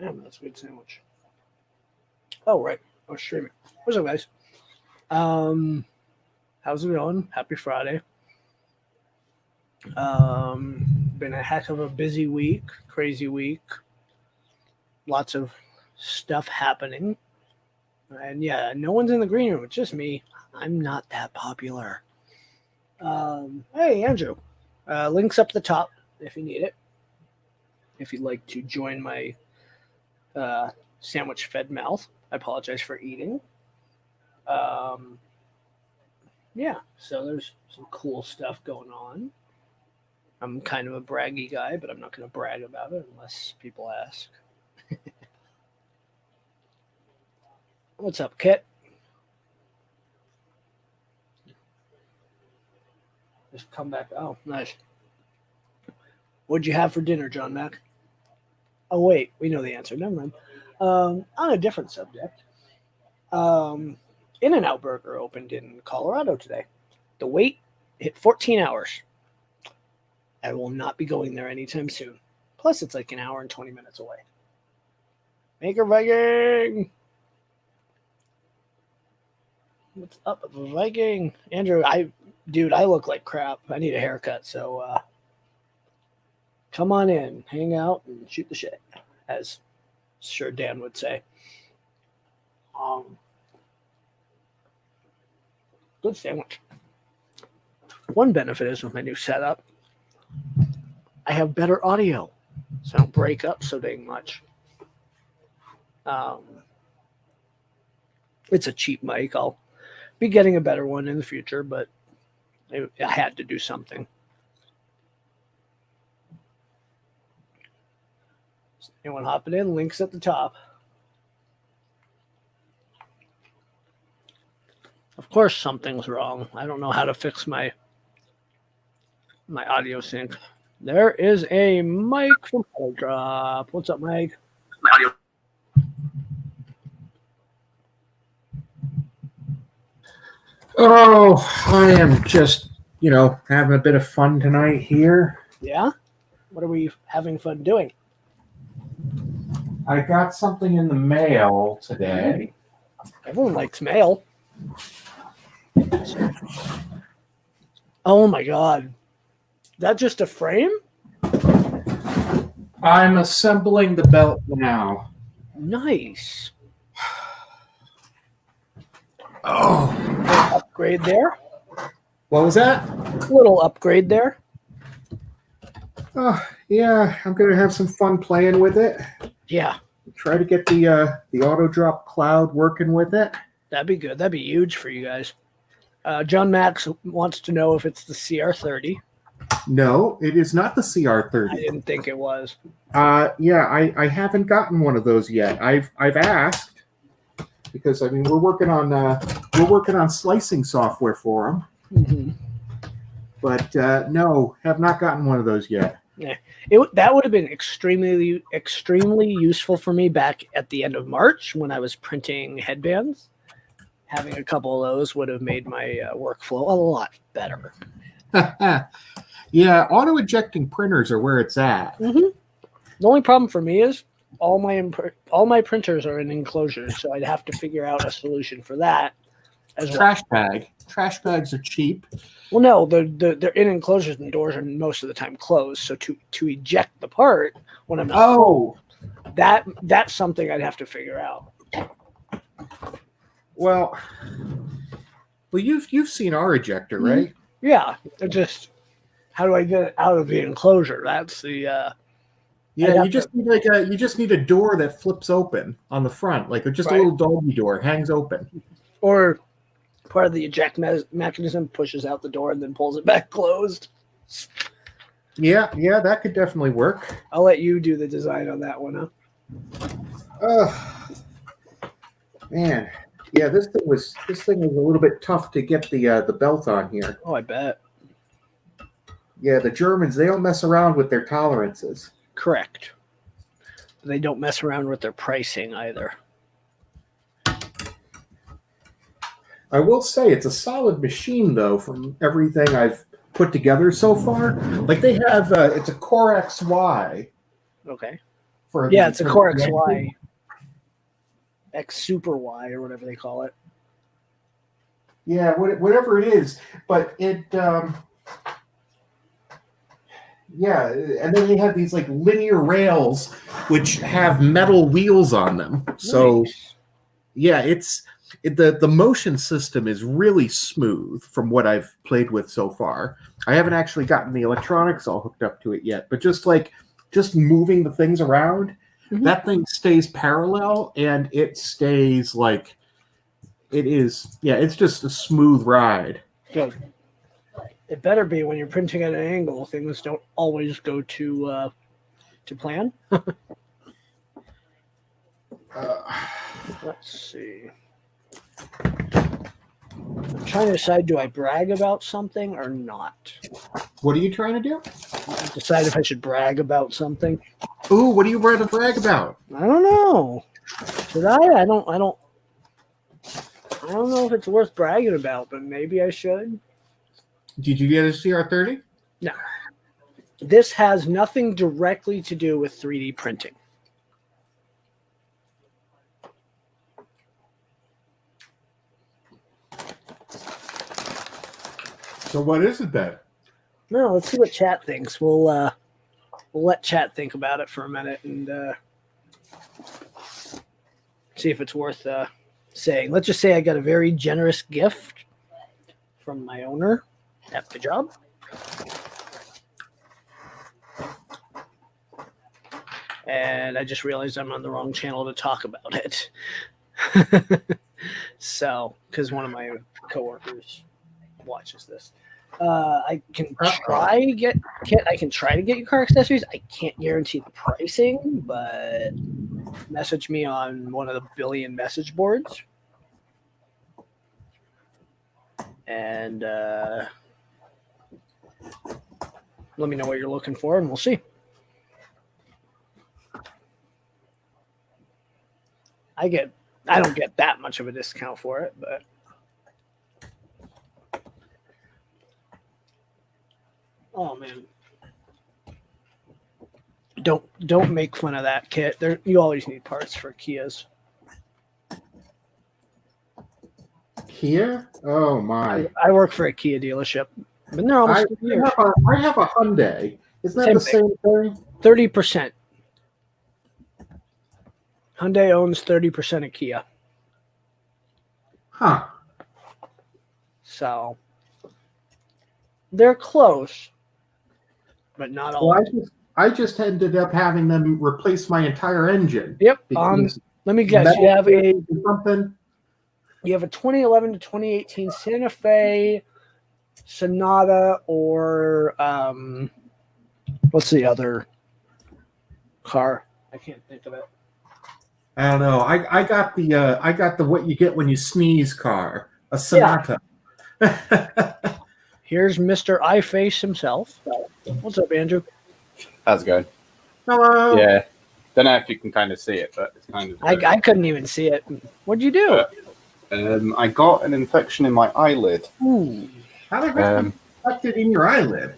Damn, that's a good sandwich. Oh, right. I was streaming. What's up, guys? How's it going? Happy Friday. Been a heck of a busy week, crazy week. Lots of stuff happening. And yeah, no one's in the green room. It's just me. I'm not that popular. Hey, Andrew. Links up the top if you need it. If you'd like to join my sandwich fed mouth. I apologize for eating. Yeah, so there's some cool stuff going on. I'm kind of a braggy guy, but I'm not going to brag about it unless people ask. What's up, Kit? Just come back. Oh, nice. What'd you have for dinner, John Mac? Oh, wait, we know the answer. Never mind. On a different subject, In-N-Out Burger opened in Colorado today. The wait hit 14 hours. I will not be going there anytime soon. Plus, it's like an hour and 20 minutes away. Maker Viking! What's up, Viking? Andrew, I look like crap. I need a haircut, so come on in, hang out, and shoot the shit, as sure Dan would say. Good sandwich. One benefit is with my new setup, I have better audio, so I don't break up so dang much. It's a cheap mic. I'll be getting a better one in the future, but I had to do something. Anyone hopping in? Links at the top. Of course something's wrong. I don't know how to fix my audio sync. There is a Mike from Drop. What's up, Mike? Oh, I am just, having a bit of fun tonight here. Yeah? What are we having fun doing? I got something in the mail today. Everyone likes mail. Oh my god. That just a frame? I'm assembling the belt now. Nice. Oh. Upgrade there? What was that? Little upgrade there. Oh, yeah, I'm going to have some fun playing with it. Yeah. Try to get the auto drop cloud working with it. That'd be good. That'd be huge for you guys. John Max wants to know if it's the CR30. No, it is not the CR30. I didn't think it was. Yeah, I haven't gotten one of those yet. I've asked because we're working on slicing software for them. Mm-hmm. But no, have not gotten one of those yet. Yeah, that would have been extremely useful for me back at the end of March when I was printing headbands. Having a couple of those would have made my workflow a lot better. Yeah, auto ejecting printers are where it's at. Mm-hmm. The only problem for me is all my printers are in enclosures, so I'd have to figure out a solution for that as well. Trash bag. Trash bags are cheap. Well, no, they're in enclosures and the doors are most of the time closed. So to eject the part when I'm not that's something I'd have to figure out. Well, you've seen our ejector, right? Yeah, it just how do I get it out of the enclosure? That's the yeah. You just need a door that flips open on the front, like just a little doggy door, hangs open, or part of the eject mechanism pushes out the door and then pulls it back closed. Yeah, that could definitely work. I'll let you do the design on that one, huh? Man, yeah, this thing was a little bit tough to get the belt on here. Oh, I bet. Yeah, the Germans, they don't mess around with their tolerances. Correct. They don't mess around with their pricing either. I will say it's a solid machine, though, from everything I've put together so far. Like they have, it's a Core XY. Okay. For Yeah, the- it's a for the Core engine. XY, X Super Y, or whatever they call it. Yeah, whatever it is, but it. Yeah, and then they have these like linear rails which have metal wheels on them. So Nice. yeah, the motion system is really smooth from what I've played with so far. I haven't actually gotten the electronics all hooked up to it yet, but just moving the things around, Mhm. that thing stays parallel and it stays like it is. Yeah, it's just a smooth ride. Good. It better be when you're printing at an angle. Things don't always go to plan. Let's see. I'm trying to decide: do I brag about something or not? What are you trying to do? Decide if I should brag about something. Ooh, what do you rather brag about? I don't know. Should I? I don't know if it's worth bragging about, but maybe I should. Did you get a CR30? No. This has nothing directly to do with 3D printing. So what is it then? No, let's see what chat thinks. We'll let chat think about it for a minute and see if it's worth saying. Let's just say I got a very generous gift from my owner at the job. And I just realized I'm on the wrong channel to talk about it. So, because one of my coworkers watches this. I can try to get you car accessories. I can't guarantee the pricing, but message me on one of the billion message boards, and let me know what you're looking for, and we'll see. I don't get that much of a discount for it, but oh man. Don't make fun of that kit. You always need parts for Kias. Kia? Oh my! I work for a Kia dealership. Been there almost 3 years. I have a Hyundai. Isn't that Same the same thing? 30%. Hyundai owns 30% of Kia. Huh. So they're close, but not all. Well, I just ended up having them replace my entire engine. Yep. because Let me guess. You have something. You have a 2011 to 2018 Santa Fe, Sonata, or what's the other car? I can't think of it. I don't know. I got the what you get when you sneeze car, a Sonata. Yeah. Here's Mr. iFace himself. What's up, Andrew? How's it going? Hello. Yeah. Don't know if you can kind of see it, but it's kind of. I couldn't even see it. What'd you do? I got an infection in my eyelid. Ooh. How the heck infected in your eyelid?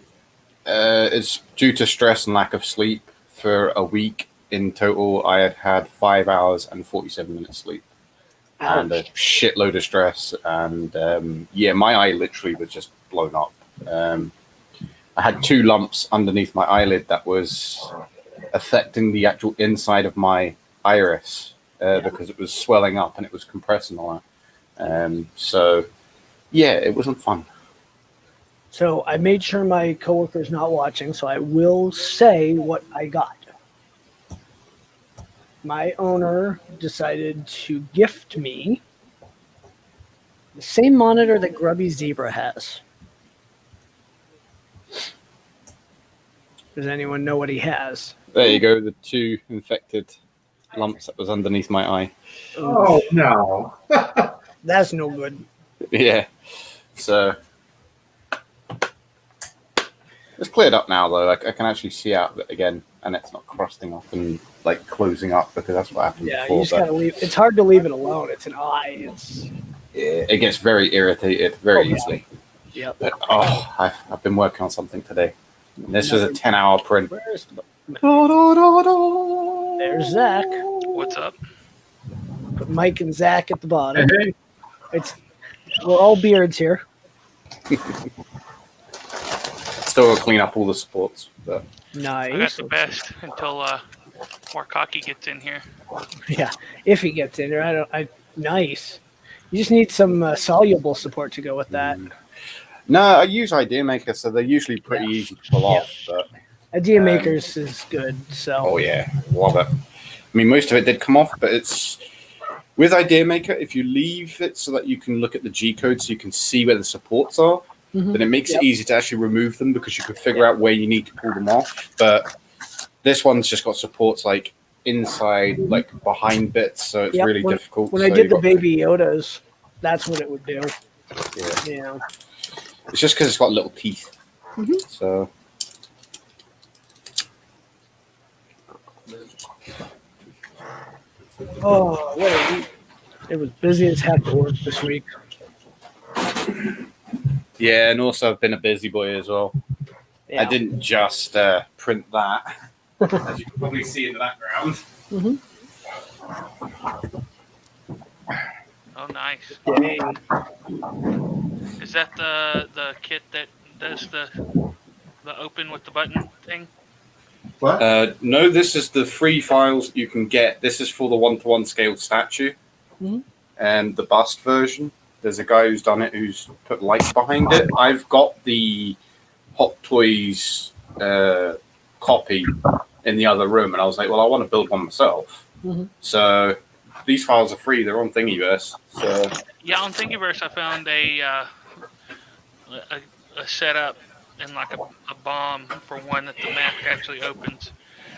It's due to stress and lack of sleep. For a week in total, I had 5 hours and 47 minutes sleep. Ouch. And a shitload of stress. And my eye literally was just blown up. I had 2 lumps underneath my eyelid that was affecting the actual inside of my iris because it was swelling up and it was compressing all that. It wasn't fun. So I made sure my coworker's not watching, so I will say what I got. My owner decided to gift me the same monitor that Grubby Zebra has. Does anyone know what he has? There you go, the 2 infected lumps that was underneath my eye. Oh no. That's no good. Yeah. So it's cleared up now though. Like I can actually see out of it again and it's not crusting up and like closing up because that's what happened Yeah, before. you just gotta leave. It's hard to leave it alone. It's an eye. It gets very irritated very easily. Yep. But I've been working on something today. This was a 10-hour print. Where's There's Zach. What's up? Put Mike and Zach at the bottom. Hey. We're all beards here. Still gotta clean up all the supports. But I got Nice. the best until Warkaki gets in here. Yeah, if he gets in there, nice. You just need some soluble support to go with that. no, I use Idea Maker, so they're usually pretty easy to pull off. But Idea Makers is good. So oh yeah, love it. I mean, most of it did come off, but it's with Idea Maker. If you leave it so that you can look at the G code, so you can see where the supports are, then it makes it easy to actually remove them because you can figure out where you need to pull them off. But this one's just got supports like inside, like behind bits, so it's really difficult. When so I did you've the got- Baby Yodas, that's what it would do. yeah. Yeah. It's just because it's got little teeth. So Oh, what a week. It was busy as heck at work this week. yeah, and also I've been a busy boy as well. Yeah. I didn't just print that, as you can probably see in the background. Oh, nice. Dang. Is that the kit that does the open with the button thing? What? No, this is the free files you can get. This is for the 1-to-1 scale statue and the bust version. There's a guy who's done it who's put lights behind it. I've got the Hot Toys copy in the other room, and I was like, well, I want to build one myself. So these files are free. They're on Thingiverse. So Yeah, on Thingiverse, I found a setup and like a bomb for one that the map actually opens.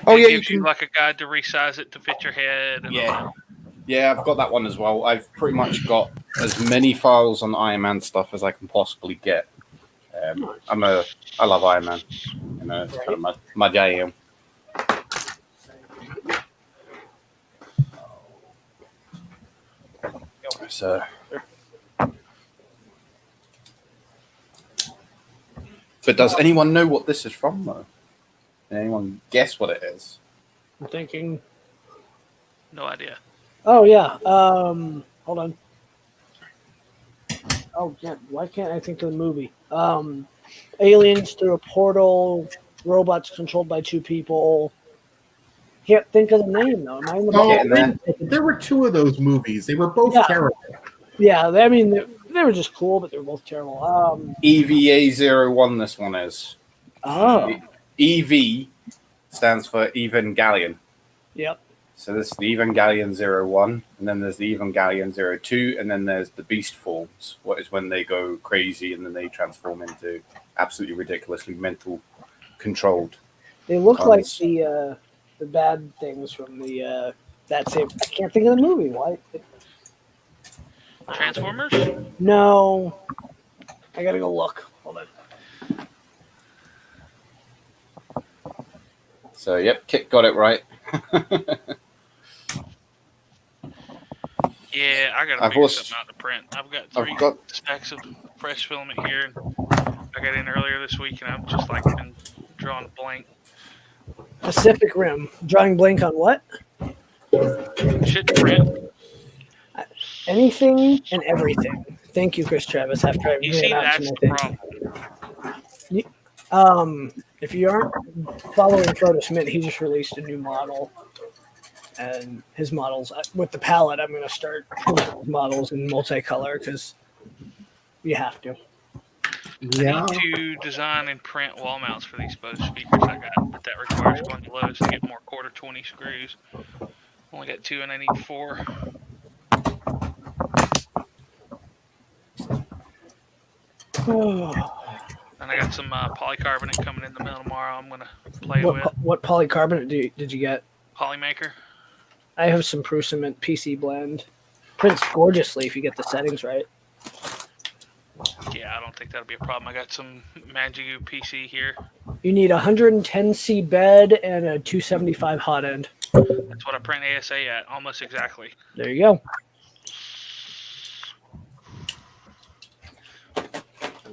oh It yeah, you gives you can. like a guide to resize it to fit your head. And all Yeah. that. Yeah, I've got that one as well. I've pretty much got as many files on Iron Man stuff as I can possibly get. I love Iron Man. You know, it's kind of my jam. So, but does anyone know what this is from, though? Can anyone guess what it is? I'm thinking. No idea. Oh yeah. Hold on. Oh yeah. Why can't I think of the movie? Aliens through a portal. Robots controlled by two people. Can't think of the name though. Am I in the Oh, Getting there. there were two of those movies. They were both Yeah. terrible. Yeah. I mean, they were just cool, but they were both terrible. EVA-01, this one is. Oh. EV stands for Evangelion. Yep. So this is the Evangelion 01, and then there's the Evangelion 02, and then there's the Beast Forms, what is when they go crazy and then they transform into absolutely ridiculously mental controlled. They look like Tons. the bad things from the that same. I can't think of the movie. Why? Transformers? No. I gotta go look. Hold on. So yep, Kit got it right. Yeah, I gotta I've figure also- something out to print. I've got I've 3 got- stacks of fresh filament here. And I got in earlier this week, and I've just like been drawing blank. Pacific Rim. Drawing blank on what? Shit to print. Anything and everything. Thank you, Chris Travis. After I You read see, it out that's to the my problem. if you aren't following Frodo Schmidt, he just released a new model. And his models, with the palette, I'm going to start printing models in multicolor because you have to. Yeah. I need to design and print wall mounts for these Bose speakers I got, but that requires going to Lowe's to get more quarter 20 screws. Only got 2 and I need 4. And I got some polycarbonate coming in the mail tomorrow. I'm gonna play with What polycarbonate did you get? Polymaker. I have some Prusament PC blend. Prints gorgeously if you get the settings right. Yeah, I don't think that'll be a problem. I got some Magigu PC here. You need a 110C bed and a 275 hot end. That's what I print ASA at, almost exactly. There you go.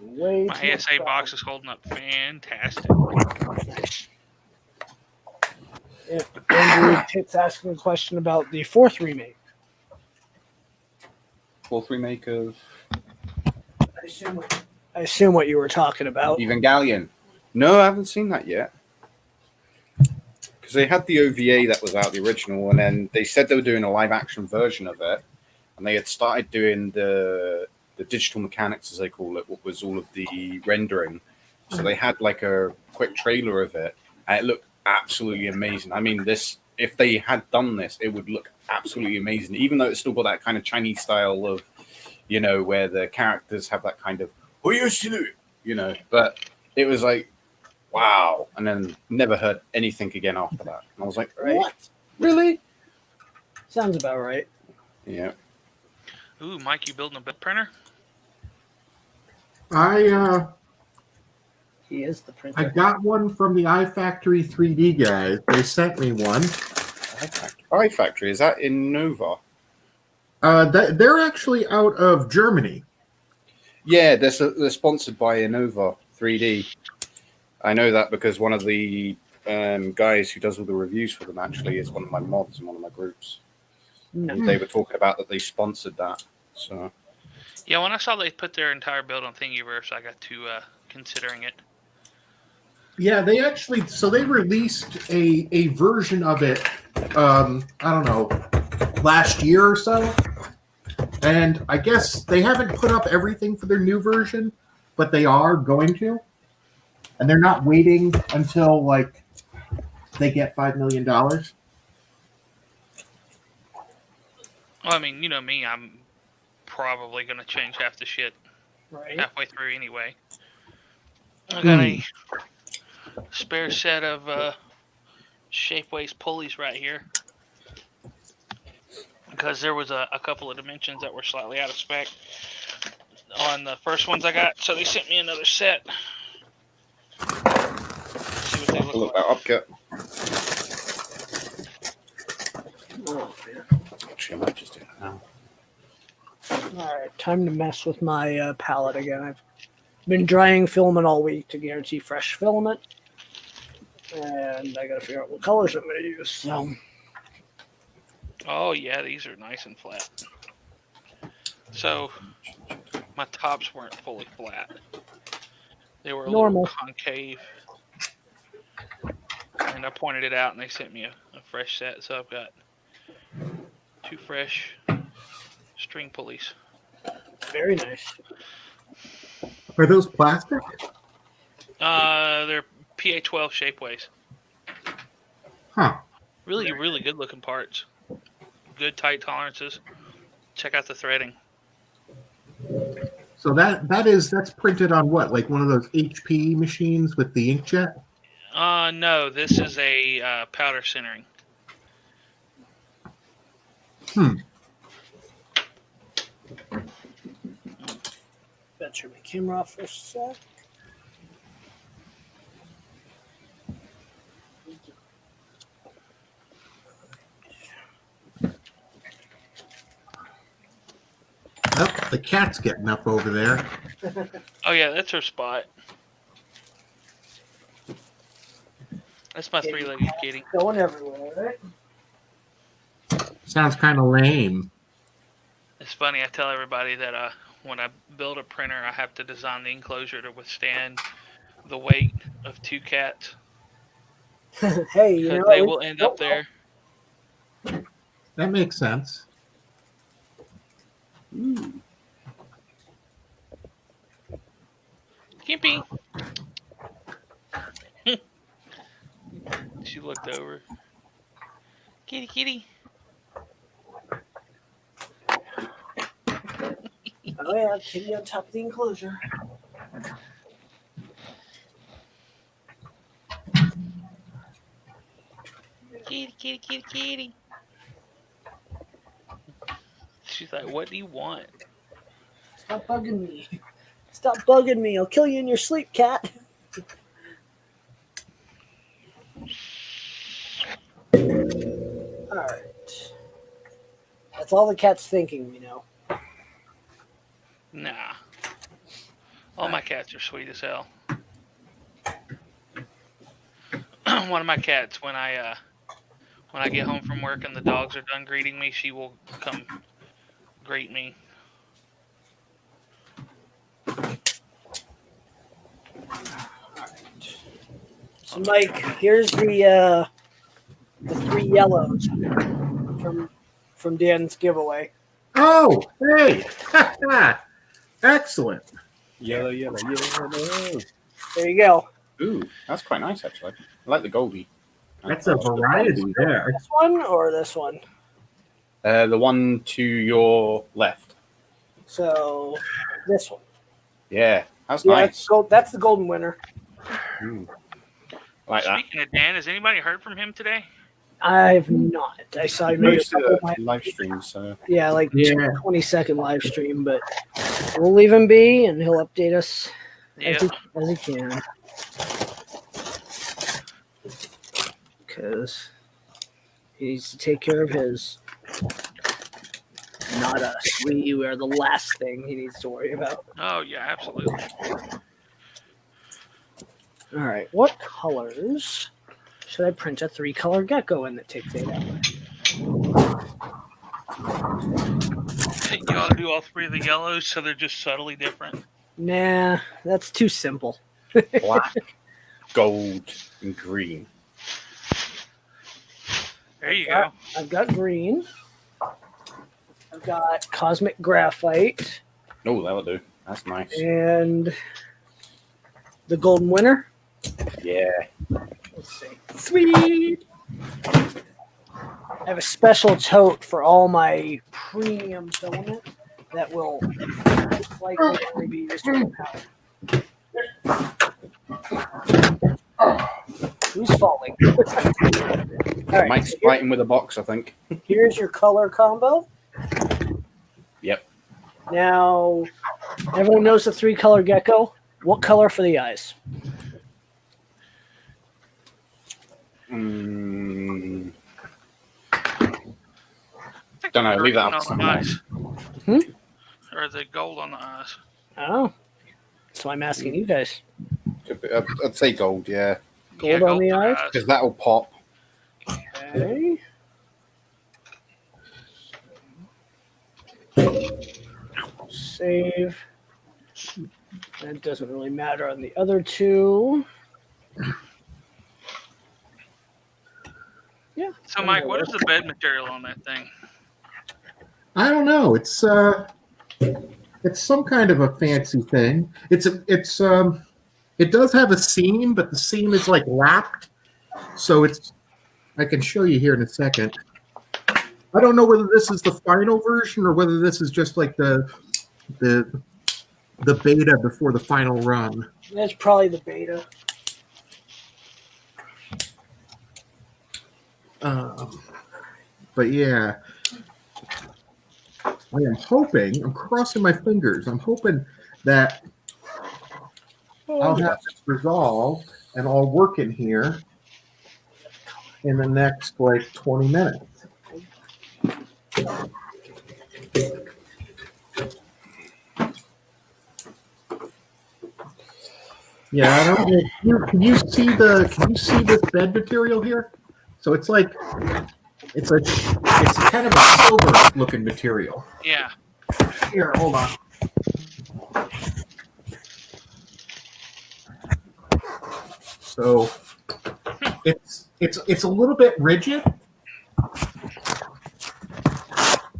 Way My too much ASA fun. box is holding up fantastic. Andrew Tits asking a question about the fourth remake. Fourth remake of I assume what you were talking about. Evangelion. No, I haven't seen that yet. Because they had the OVA that was out, the original, and then they said they were doing a live action version of it, and they had started doing the digital mechanics, as they call it, what was all of the rendering. So they had like a quick trailer of it, and it looked absolutely amazing. I mean, if they had done this, it would look absolutely amazing, even though it's still got that kind of Chinese style of, where the characters have that kind of, but it was like, wow. And then never heard anything again after that. And I was like, Right. what? Really? Sounds about right. Yeah. Ooh, Mike, you building a bed printer? He is the I printer. got one from the iFactory 3D guys. They sent me one. iFactory, is that in Nova? They're actually out of Germany. Yeah, they're sponsored by Innova 3D. I know that because one of the guys who does all the reviews for them actually is one of my mods in one of my groups. And they were talking about that they sponsored that. So Yeah, when I saw they put their entire build on Thingiverse, I got to considering it. Yeah, they released a version of it, I don't know, last year or so. And I guess they haven't put up everything for their new version, but they are going to. And they're not waiting until, like, they get $5 million. Well, I mean, you know me, I'm probably going to change half the shit Right. halfway through anyway. I got a spare set of Shapeways pulleys right here. Because there was a couple of dimensions that were slightly out of spec on the first ones I got. So they sent me another set. See what they I'll look look like. that up, Kurt. Oh, man. Actually, I might just do that now. All right, time to mess with my palette again. I've been drying filament all week to guarantee fresh filament, and I got to figure out what colors I'm going to use. So, Oh yeah, these are nice and flat. So my tops weren't fully flat. They were a Normal. little concave. And I pointed it out and they sent me a fresh set. So I've got 2 fresh string pulleys. very nice. Are those plastic? They're PA12 Shapeways. Huh. Really, really good looking parts. Good tight tolerances. Check out the threading. So that's printed on what? Like one of those HP machines with the inkjet? No, this is a powder centering. Better turn my camera off for a sec. Oh, the cat's getting up over there. Oh yeah, that's her spot. That's my 3-legged kitty. Going everywhere, right? Sounds kind of lame. It's funny, I tell everybody that when I build a printer, I have to design the enclosure to withstand the weight of 2 cats. Hey, you Because know, they will end up there. That makes sense. Kimpy! She looked over. Kitty, kitty. Oh yeah, kitty on top of the enclosure. Kitty, kitty, kitty, kitty. She's like, what do you want? Stop bugging me. Stop bugging me. I'll kill you in your sleep, cat. Alright. That's all the cat's thinking, you know. Nah. All my cats are sweet as hell. One of my cats, when I When I get home from work and the dogs are done greeting me, she will come greet me. So, Mike, here's the 3 yellows from Dan's giveaway. Oh, hey! Excellent. Yellow. There you go. Ooh, that's quite nice actually. I like the Goldie. That's a variety there. This one or this one? The one to your left. So this one. Yeah, that's Yeah, nice. that's the golden winner. Ooh. Like that. Speaking of Dan, has anybody heard from him today? I've not. I saw you made a Most of couple of the my, live streams. So. yeah, like Yeah. 20-second live stream, but we'll leave him be and he'll update us Yeah. as he can. Because he needs to take care of his. Not us. We are the last thing he needs to worry about. Oh yeah, absolutely. All right, what colors should I print a 3-color gecko in that takes 8 hours? You ought to do all 3 of the yellows so they're just subtly different. Nah, that's too simple. Black, gold, and green. There you go. I've got green. I've got cosmic graphite Oh, that'll do. That's nice. and the golden winner. Yeah. Let's see. Sweet. I have a special tote for all my premium filament that will likely only be used for powder. Who's falling? All right, Mike's so here- fighting with a box, I think. here's your color combo. Yep. Now, everyone knows the 3-color gecko. What color for the eyes? Mm, I think Don't know, the leave that green up on to the someone eyes. Hmm? Or the gold on the eyes. Oh, so I'm asking you guys. I'd say gold, yeah. Gold on the eyes? Because that'll pop. Okay. Save. That doesn't really matter on the other 2. Yeah. So, Mike, what is the bed material on that thing? I don't know. It's some kind of a fancy thing. It does have a seam, but the seam is like lapped. So I can show you here in a second. I don't know whether this is the final version or whether this is just like the beta before the final run. That's probably the beta. But yeah, I'm crossing my fingers. I'm hoping that I'll have this resolved and I'll work in here in the next like 20 minutes. Yeah, I don't know. Can you see this bed material here? So it's like it's kind of a silver looking material. Yeah. Here, hold on. So it's a little bit rigid.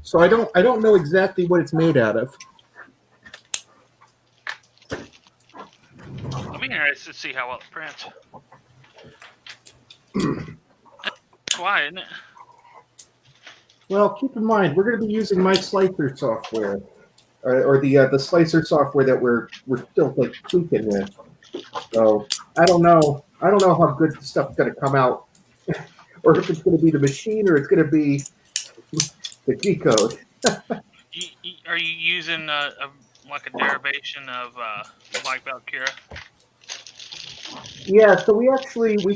So I don't know exactly what it's made out of. I'll be interested to see how well it prints. Why, isn't it? Well, keep in mind we're going to be using my slicer software, or the slicer software that we're still like tweaking with. So I don't know how good the stuff's going to come out, or if it's going to be the machine or it's going to be the G code. Are you using like a derivation of Black Belt Cura? Yeah, so we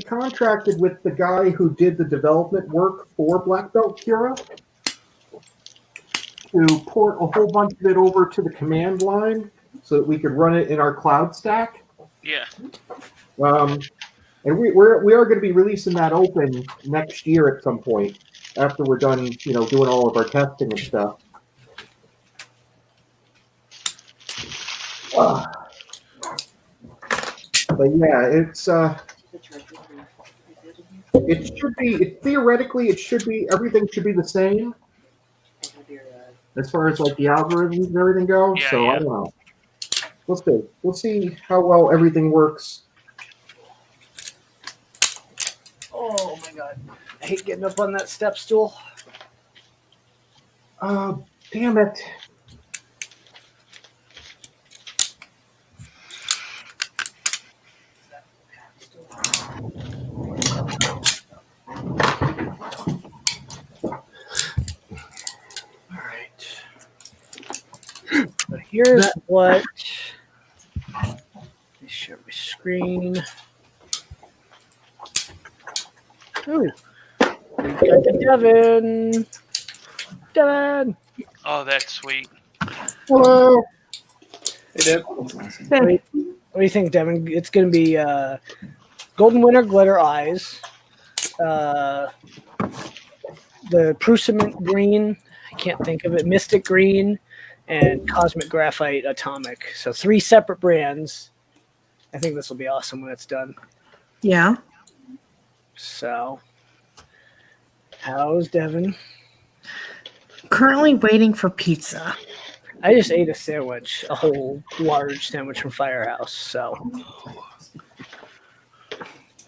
contracted with the guy who did the development work for Black Belt Cura to port a whole bunch of it over to the command line so that we could run it in our cloud stack. Yeah. And we are going to be releasing that open next year at some point after we're done, doing all of our testing and stuff. But yeah, it should be, theoretically, everything should be the same as far as like the algorithms and everything go. Yeah, So yeah. I don't know. We'll see how well everything works. Oh my god. I hate getting up on that step stool. Damn it. Alright. So here's what. Let me share my screen. Ooh. We got the Devin. Devin! Oh, that's sweet. Hello. Hey, Deb. What do you think, Devin? It's going to be Golden Winter Glitter Eyes, the Prusament Green, I can't think of it, Mystic Green, and Cosmic Graphite Atomic. So 3 separate brands. I think this will be awesome when it's done. Yeah. So, how's Devin? Currently waiting for pizza. I just ate a sandwich, a whole large sandwich from Firehouse. So,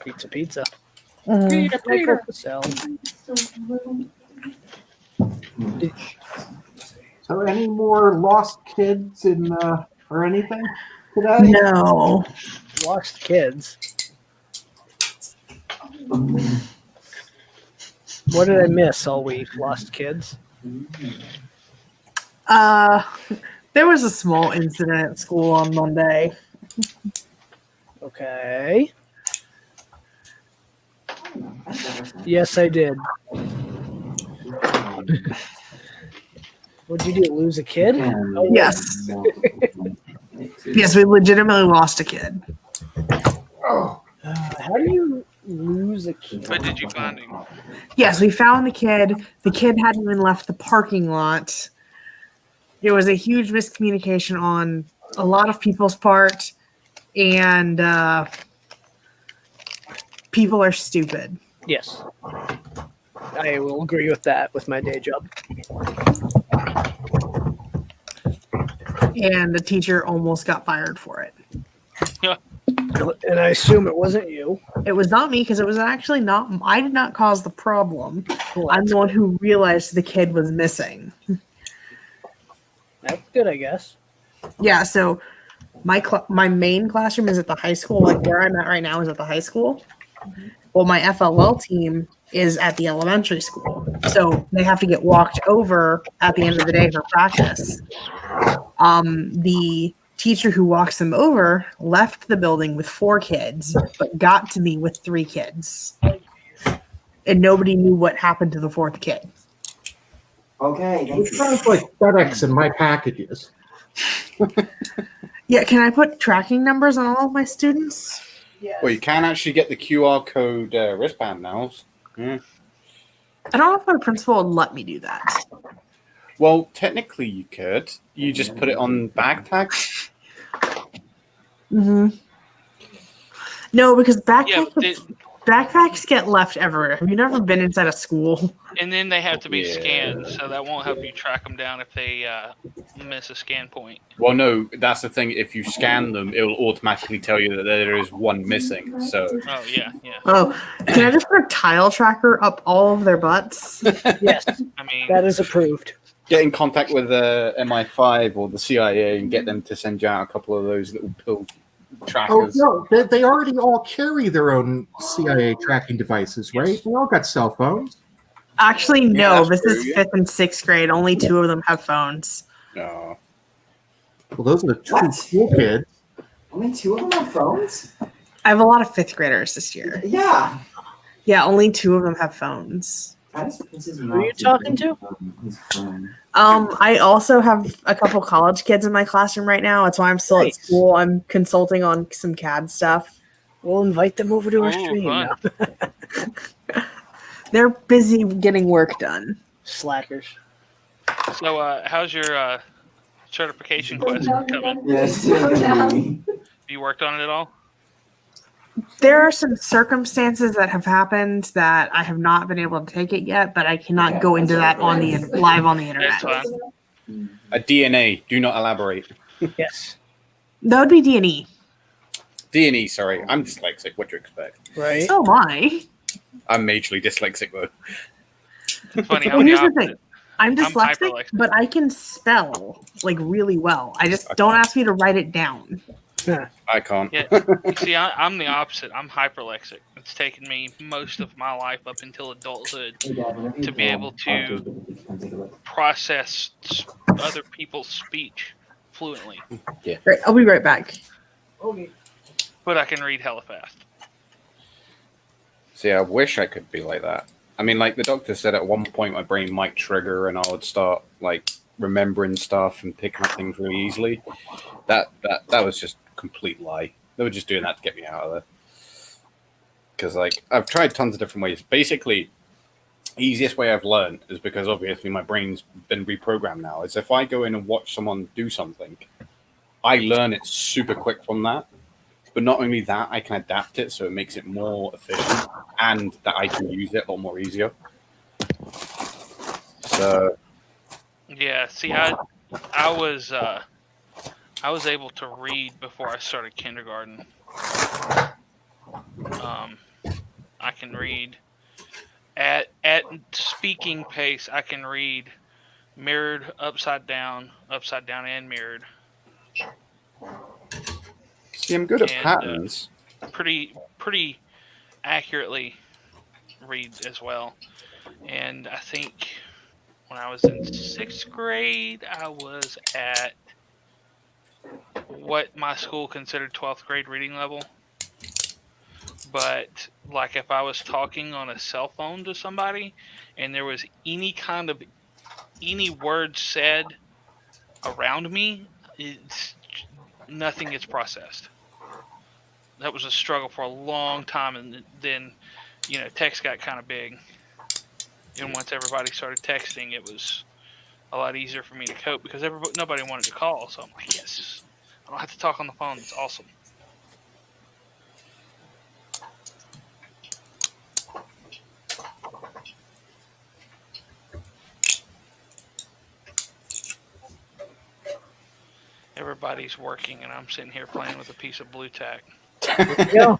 pizza. Mm. So, So any more lost kids or anything today? No. lost kids. What did I miss all week? Lost kids? There was a small incident at school on Monday. Okay. Yes, I did. What'd you do? Lose a kid? Oh, Yes. Yes, we legitimately lost a kid. How do you lose a kid? But did you find him? Yes, we found the kid. The kid hadn't even left the parking lot. There was a huge miscommunication on a lot of people's part, and people are stupid. Yes. I will agree with that with my day job. And the teacher almost got fired for it. And I assume it wasn't you. It was not me because it was actually not. I did not cause the problem. I'm the one who realized the kid was missing. That's good, I guess. Yeah, so my main classroom is at the high school. Like where I'm at right now is at the high school. Well, my FLL team is at the elementary school. So they have to get walked over at the end of the day for practice. The teacher who walks them over left the building with 4 kids, but got to me with 3 kids. And nobody knew what happened to the 4th kid. Okay, thank It you. sounds like FedEx in my packages. Yeah, can I put tracking numbers on all of my students? Well, you can actually get the QR code wristband now. Yeah. I don't know if my principal would let me do that. Well, technically you could. You just put it on bag tags. Mm-hmm. No, because Yeah, backpacks get left everywhere. Have you never been inside a school? and then they have to be Yeah. scanned, so that won't help you track them down if they miss a scan point. Well, no, that's the thing. If you scan them, it will automatically tell you that there is one missing. So Oh yeah, yeah. Oh, can I just put a tile tracker up all of their butts? Yes, I mean, that is approved. get in contact with the MI5 or the CIA and get them to send you out a couple of those little pill Oh, trackers. no, they already all carry their own CIA tracking devices, right? Yes. They all got cell phones. Actually, no. that's This true, is yeah. 5th and 6th grade. Only 2 of them have phones. No. Well, those are the true What? cool kids. Only 2 of them have phones? I have a lot of 5th graders this year. Yeah. Yeah, only 2 of them have phones. Who are you talking to? I also have a couple college kids in my classroom right now. That's why I'm still Nice. at school. I'm consulting on some CAD stuff. We'll invite them over to our Ooh, stream. fun. No. They're busy getting work done. Slackers. So, how's your certification quest coming? Yes, definitely. You worked on it at all? There are some circumstances that have happened that I have not been able to take it yet, but I cannot go into that on the live on the internet. That's fine. A DNA. Do not elaborate. Yes. That would be D&E. D&E. Sorry, I'm dyslexic. What do you expect? Right. So am I. I'm majorly dyslexic though. It's funny. Well, I'm the here's the opposite. thing. I'm dyslexic, hyperlexic. but I can spell like really well. I just don't ask me to write it down. I can't. Yeah. See, I'm the opposite. I'm hyperlexic. It's taken me most of my life up until adulthood to be able to process other people's speech fluently. Great. I'll be right back. Okay. But I can read hella fast. See, I wish I could be like that. I mean, like the doctor said at one point my brain might trigger and I would start like remembering stuff and picking up things really easily. That was just a complete lie. They were just doing that to get me out of there. Because like I've tried tons of different ways. Basically, the easiest way I've learned is because obviously my brain's been reprogrammed now. Is if I go in and watch someone do something, I learn it super quick from that. But not only that, I can adapt it so it makes it more efficient and that I can use it a lot more easier. So Yeah. See, I was able to read before I started kindergarten. I can read at speaking pace. I can read mirrored, upside down, and mirrored. see, I'm good at And, patterns. Pretty accurately read as well. And I think when I was in 6th grade, I was at what my school considered 12th grade reading level. But like if I was talking on a cell phone to somebody and there was any word said around me, nothing gets processed. That was a struggle for a long time, and then text got kind of big. And once everybody started texting, it was a lot easier for me to cope because nobody wanted to call. So I'm like, yes, I don't have to talk on the phone. It's awesome. Everybody's working, and I'm sitting here playing with a piece of blue tack. Yeah.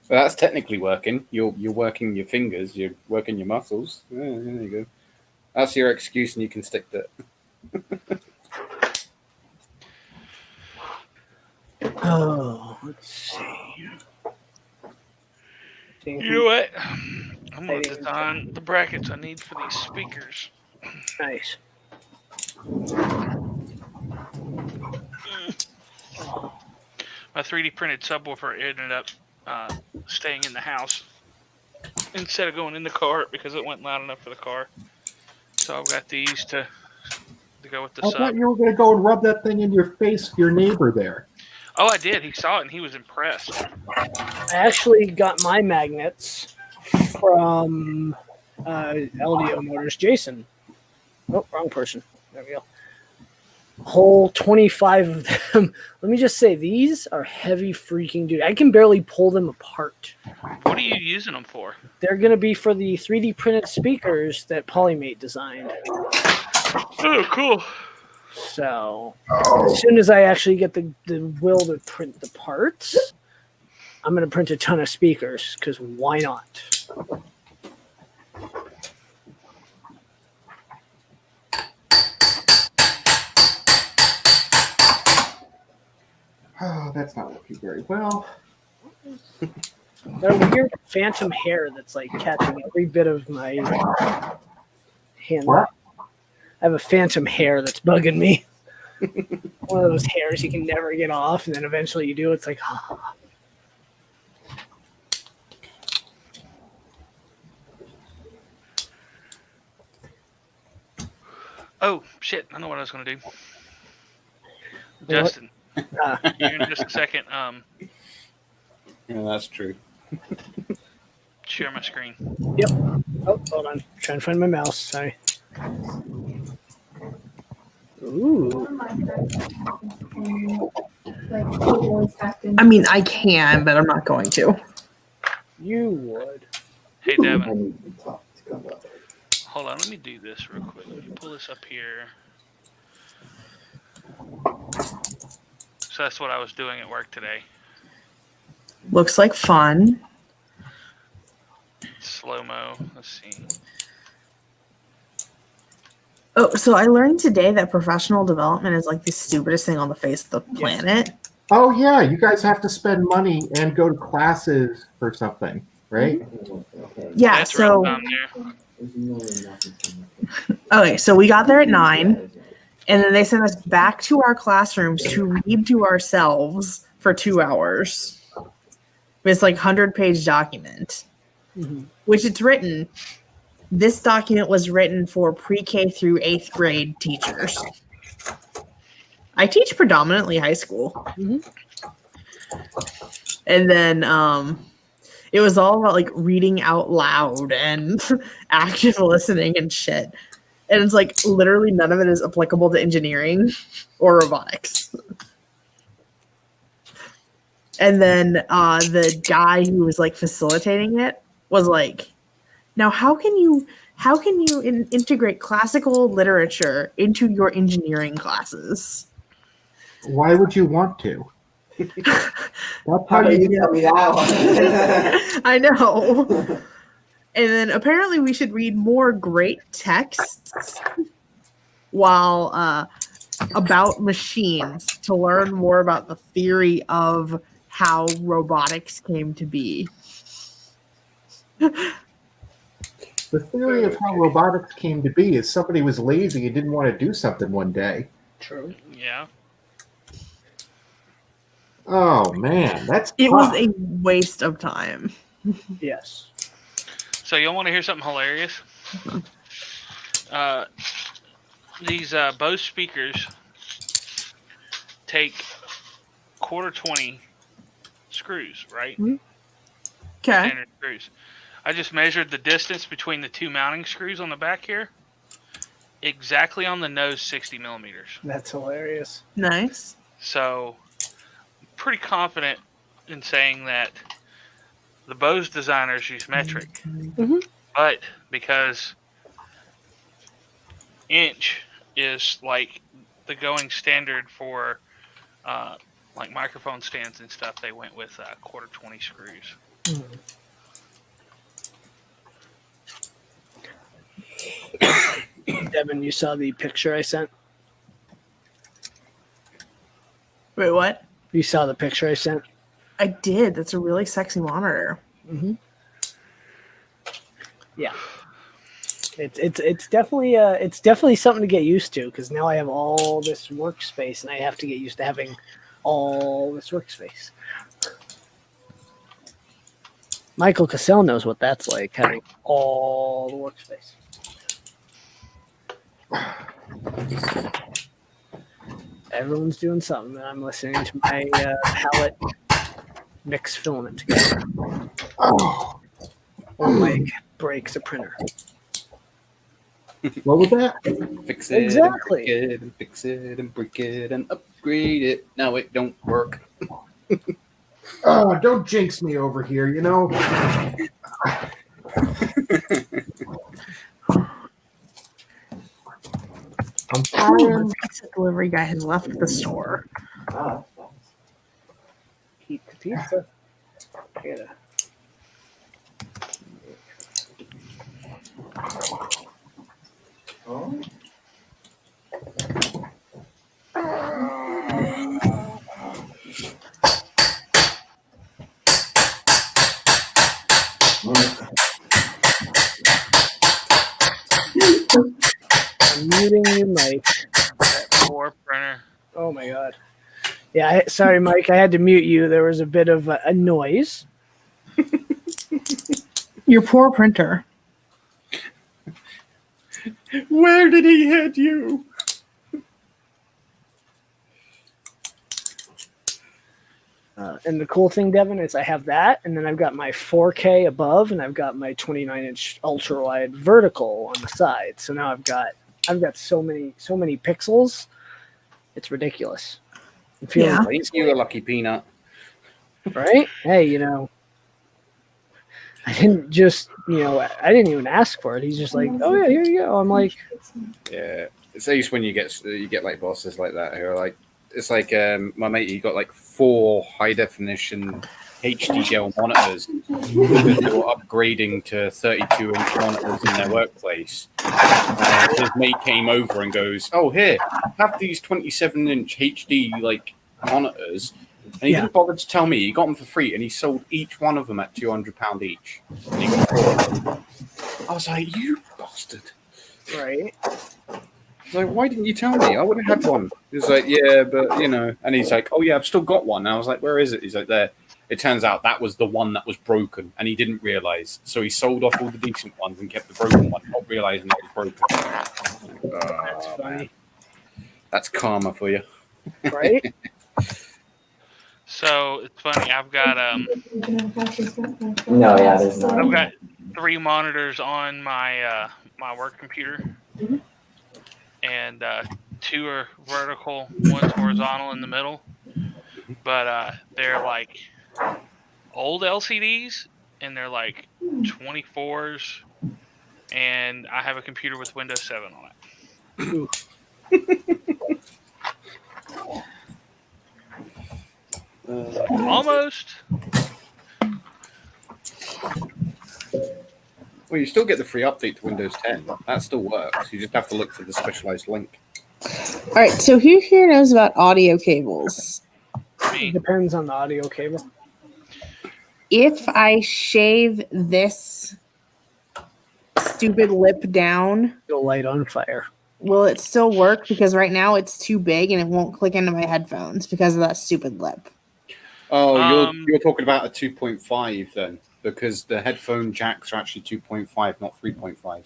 So that's technically working. You're working your fingers. You're working your muscles. Yeah, there you go. That's your excuse, and you can stick to it. Oh, let's see. You know what? I'm going to design the brackets I need for these speakers. Nice. My 3D printed subwoofer ended up staying in the house instead of going in the car because it wasn't loud enough for the car. So I've got these to go with the I sub. thought you were going to go and rub that thing in your face for your neighbor there. Oh, I did. He saw it and he was impressed. I actually got my magnets from LDO Motors. Jason. Oh, wrong person. There we go. Whole 25 of them. Let me just say, these are heavy freaking dude. I can barely pull them apart. What are you using them for? They're going to be for the 3D printed speakers that Polymate designed. Oh, cool. So as soon as I actually get the will to print the parts, I'm going to print a ton of speakers because why not? Oh, that's not working very well. Got a weird phantom hair that's like catching every bit of my hand. What? I have a phantom hair that's bugging me. One of those hairs you can never get off, and then eventually you do. It's like, ah. Oh, shit. I know what I was going to do. What? Justin, Here in just a second. Yeah, that's true. Share my screen. Oh, hold on. Trying to find my mouse. Sorry. Ooh. I mean, I can, but I'm not going to. You would. Hey, I Devin. need to talk to come up. Hold on. Let me do this real quick. Let me pull this up here. So that's what I was doing at work today. Looks like fun. Slow mo. Let's see. Oh, so I learned today that professional development is like the stupidest thing on the face of the planet. Oh yeah, you guys have to spend money and go to classes for something, right? Okay. Yeah, That's so real time there. There's really nothing. okay, so we got there at 9, and then they sent us back to our classrooms to read to ourselves for 2 hours. It's like 100-page document, which it's written. This document was written for pre-K through 8th grade teachers. I teach predominantly high school. And then it was all about like reading out loud and active listening and shit. And it's like literally none of it is applicable to engineering or robotics. And then the guy who was like facilitating it was like, now how can you integrate classical literature into your engineering classes? Why would you want to? That's How how about you you tell me that one? I know. And then apparently we should read more great texts while about machines to learn more about the theory of how robotics came to be. The theory of how robotics came to be is somebody was lazy and didn't want to do something one day. True. Yeah. Oh man, that's It tough. was a waste of time. Yes. So y'all want to hear something hilarious? These Bose speakers take 1/4-20 screws, right? Okay. Standard screws. I just measured the distance between the two mounting screws on the back here. Exactly on the nose, 60 millimeters. That's hilarious. Nice. So, pretty confident in saying that the Bose designers use metric. But because inch is like the going standard for like microphone stands and stuff, they went with 1/4-20 screws. Devin, you saw the picture I sent? Wait, what? You saw the picture I sent? I did. That's a really sexy monitor. Yeah. It's definitely something to get used to, because now I have all this workspace and I have to get used to having all this workspace. Michael Cassell knows what that's like, having all the workspace. Everyone's doing something, and I'm listening to my palette mix filament together. Oh, Or Mike breaks a printer. what was that? Fix it, Exactly. and break it, and fix it, and break it, and upgrade it. Now it don't work. Oh, don't jinx me over here, you know. I'm trying. The pizza delivery guy has left the store. Ah, Eat the pizza. I gotta. oh. I'm muting you, Mike. That poor printer. Oh my god. Yeah, sorry, Mike. I had to mute you. There was a bit of a noise. Your poor printer. Where did he hit you? And the cool thing, Devin, is I have that, and then I've got my 4K above, and I've got my 29-inch ultra wide vertical on the side. So now I've got so many pixels. It's ridiculous. I'm feeling Yeah. Ain't you a lucky peanut? right. Hey, I didn't just, I didn't even ask for it. He's just like, oh yeah, here you go. I'm like, Yeah, it's ace when you get like bosses like that who are like, it's like my mate. He got like 4 high definition HD Dell monitors because they were upgrading to 32-inch monitors in their workplace. His mate came over and goes, "Oh, here, have these 27-inch HD like monitors." And he Yeah. didn't bother to tell me. He got them for free, and he sold each one of them at £200 each. And he got 4 of them. I was like, "You bastard!" right. I was like, "Why didn't you tell me? I would have had one." He was like, "Yeah, but And he's like, "Oh yeah, I've still got one." And I was like, "Where is it?" He's like, "There." It turns out that was the one that was broken, and he didn't realize. So he sold off all the decent ones and kept the broken one, not realizing it was broken. That's funny, Man. That's karma for you. right? So it's funny. I've got No, yeah, there's not. I've got 3 monitors on my my work computer, and 2 are vertical, one's horizontal in the middle. But they're like old LCDs, and they're like 24s, and I have a computer with Windows 7 on it. Ooh. Almost. Well, you still get the free update to Windows 10. That still works. You just have to look for the specialized link. All right. So who here knows about audio cables? Me. Depends on the audio cable. If I shave this stupid lip down, You'll light on fire. will it still work? Because right now it's too big and it won't click into my headphones because of that stupid lip. Oh, you're talking about a 2.5 then, because the headphone jacks are actually 2.5, not 3.5.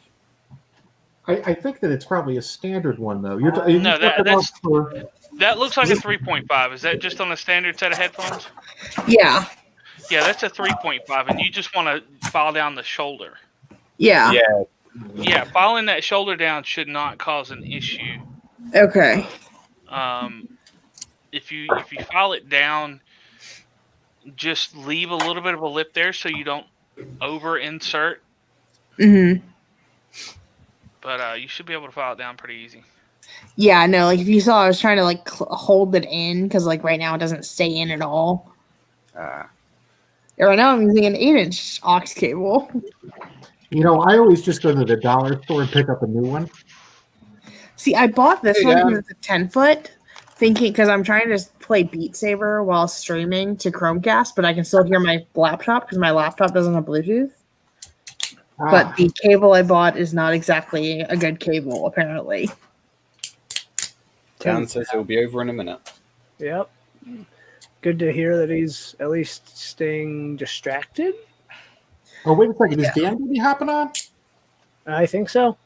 I think that it's probably a standard one though. No, that's- for, That looks like a 3.5. Is that just on a standard set of headphones? Yeah. Yeah, that's a 3.5, and you just want to file down the shoulder. Yeah. Yeah, Yeah, filing that shoulder down should not cause an issue. Okay. If you file it down, just leave a little bit of a lip there so you don't over insert. Mm-hmm. But you should be able to file it down pretty easy. Yeah, no, like if you saw, I was trying to like hold it in because like right now it doesn't stay in at all. Right now I'm using an 8-inch aux cable. I always just go to the dollar store and pick up a new one. See, I bought this one Yeah. because it's a 10-foot, thinking because I'm trying to play Beat Saber while streaming to Chromecast, but I can still hear my laptop because my laptop doesn't have Bluetooth. But the cable I bought is not exactly a good cable, apparently. Dan says it'll be over in a minute. Yep. Good to hear that he's at least staying distracted. Oh, wait a second. Is Dan going to be hopping on? I think so.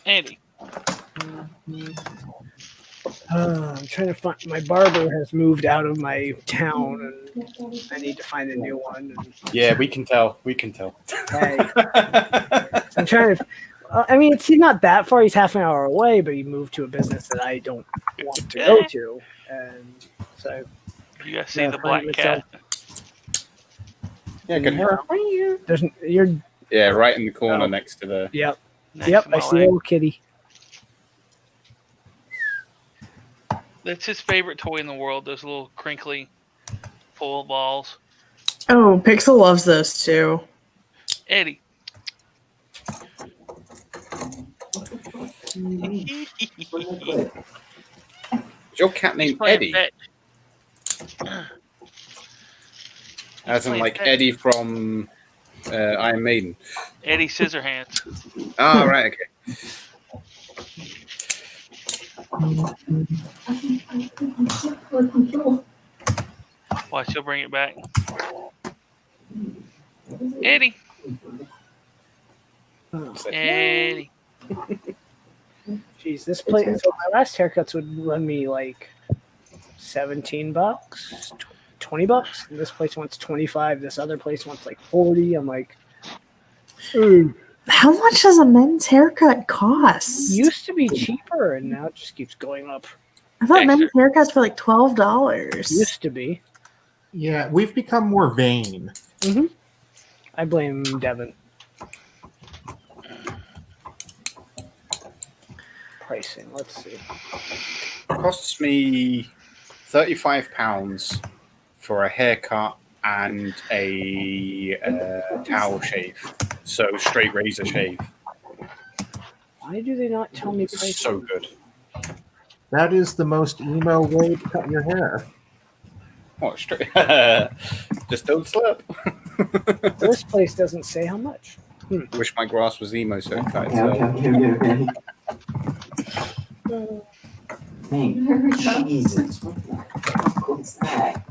Andy, I'm trying to find. My barber has moved out of my town, and I need to find a new one. And, Yeah, we can tell. We can tell. hey, I'm trying to. I mean, he's not that far. He's half an hour away, but he moved to a business that I don't want to go to, and so you guys see Yeah, the find black cat? Yeah, good hair. there's you're. Yeah, right in the corner Oh. next to the. Yep, next yep. to my I see a leg. little kitty. That's his favorite toy in the world. Those little crinkly, full balls. Oh, Pixel loves those too. Eddie. Is your cat named Playing Eddie? fetch. As in playing like fetch. Eddie from Iron Maiden. Eddie Scissorhands. Oh, right, okay. Watch, he'll bring it back. Eddie. Oh, Eddie. geez, this place. So my last haircuts would run me like $17, $20. And this place wants 25. This other place wants like 40. I'm like, ooh. How much does a men's haircut cost? Used to be cheaper, and now it just keeps going up. I thought men's Dexter. haircuts were like $12. Used to be. Yeah, we've become more vain. I blame Devin. Pricing. Let's see. Costs me £35 for a haircut and a towel shave. So straight razor shave. Why do they not tell me It's pricing? so good. That is the most emo way to cut your hair. What straight? Just don't slip. This place doesn't say how much. Wish my grass was emo so tight. Okay. Hey, Jesus, what the fuck was that?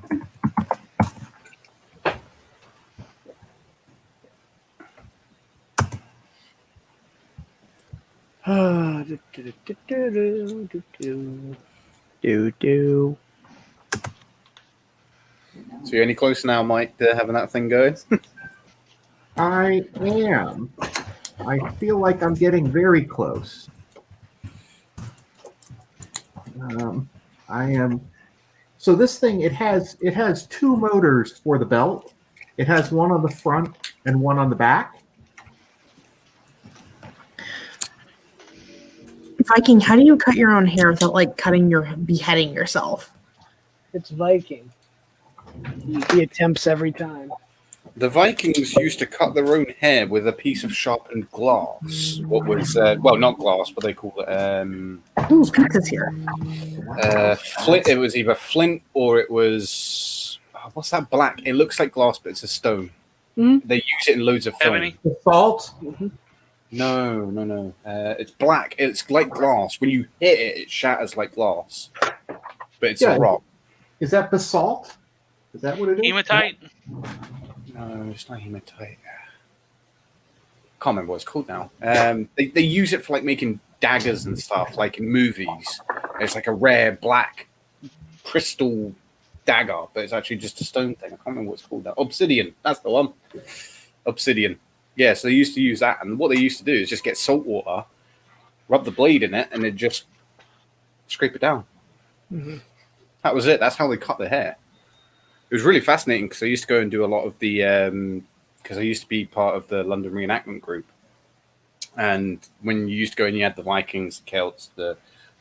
Do. So you're any closer now, Mike, to having that thing going? I am. I feel like I'm getting very close. I am. So this thing, it has two motors for the belt. It has one on the front and one on the back. Viking, how do you cut your own hair without like beheading yourself? It's Viking. He attempts every time. The Vikings used to cut their own hair with a piece of sharpened glass. What was well, not glass, but they call it Ooh, pizza's here. flint. It was either flint or it was what's that black? It looks like glass, but it's a stone. Mhm. They use it in loads of film. Ebony. The salt. No. It's black. It's like glass. When you hit it, it shatters like glass. But it's Yeah. a rock. Is that basalt? Is that what it is? Hematite. No, it's not hematite. Can't remember what it's called now. They use it for like making daggers and stuff, like in movies. It's like a rare black crystal dagger, but it's actually just a stone thing. I can't remember what it's called now. Obsidian. That's the one. Obsidian. Yeah, so they used to use that, and what they used to do is just get salt water, rub the blade in it, and then just scrape it down. Mhm. That was it. That's how they cut their hair. It was really fascinating because I used to go and do a lot of the because I used to be part of the London reenactment group, and when you used to go and you had the Vikings, the Celts, the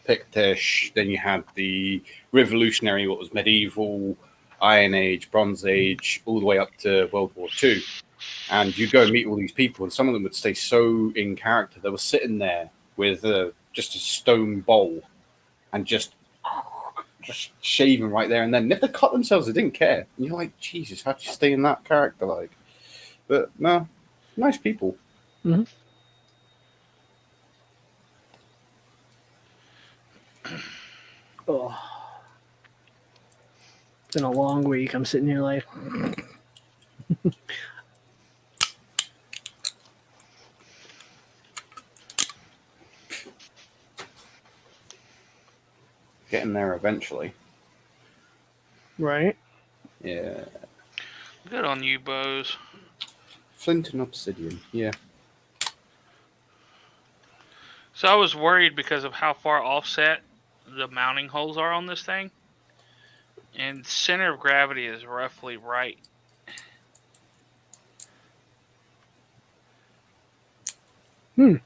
Pictish, then you had the Revolutionary, what was medieval, Iron Age, Bronze Age, all the way up to World War II. And you go and meet all these people, and some of them would stay so in character. They were sitting there with just a stone bowl and just shaving right there and then. And if they cut themselves, they didn't care. And you're like, Jesus, how do you stay in that character? Like, but no, nice people. Mhm. Oh. It's been a long week. I'm sitting here like, Getting there eventually. right? Yeah. Good on you, Bose. Flint and obsidian. Yeah. So I was worried because of how far offset the mounting holes are on this thing. And center of gravity is roughly right. Right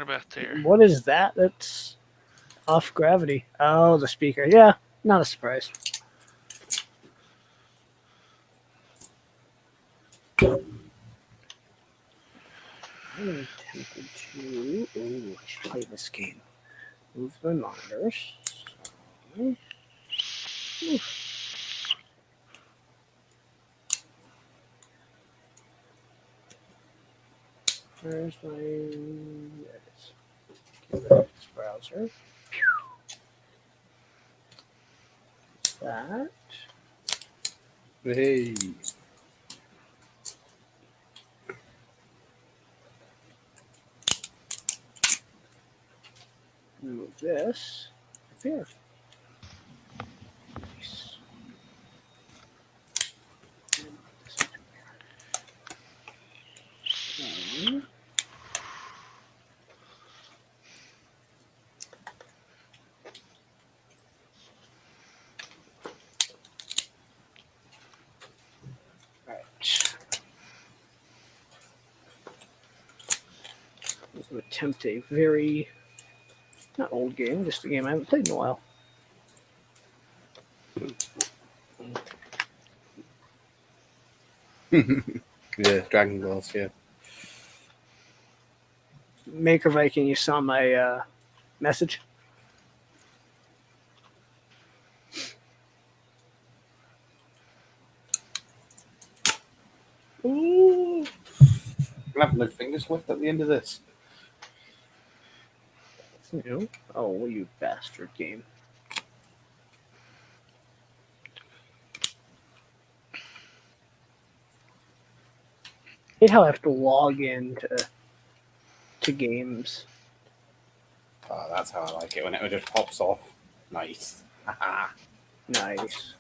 about there. What is that? That's off gravity. Oh, the speaker. Yeah, not a surprise. I'm tempted to. Ooh, I should play this game. Move the monitors. Oof. Where's my. There it is. Get rid of this browser. That. Hey. Move this up here. Nice. Right. Let's attempt a very not old game, just a game I haven't played in a while. Yeah, Dragon Balls, yeah. Maker Viking, you saw my message. Ooh. I'm having no fingers left at the end of this. That's new. Oh, you bastard game. I hate how I have to log in to games. Oh, that's how I like it, when it just pops off. Nice. Haha. Nice.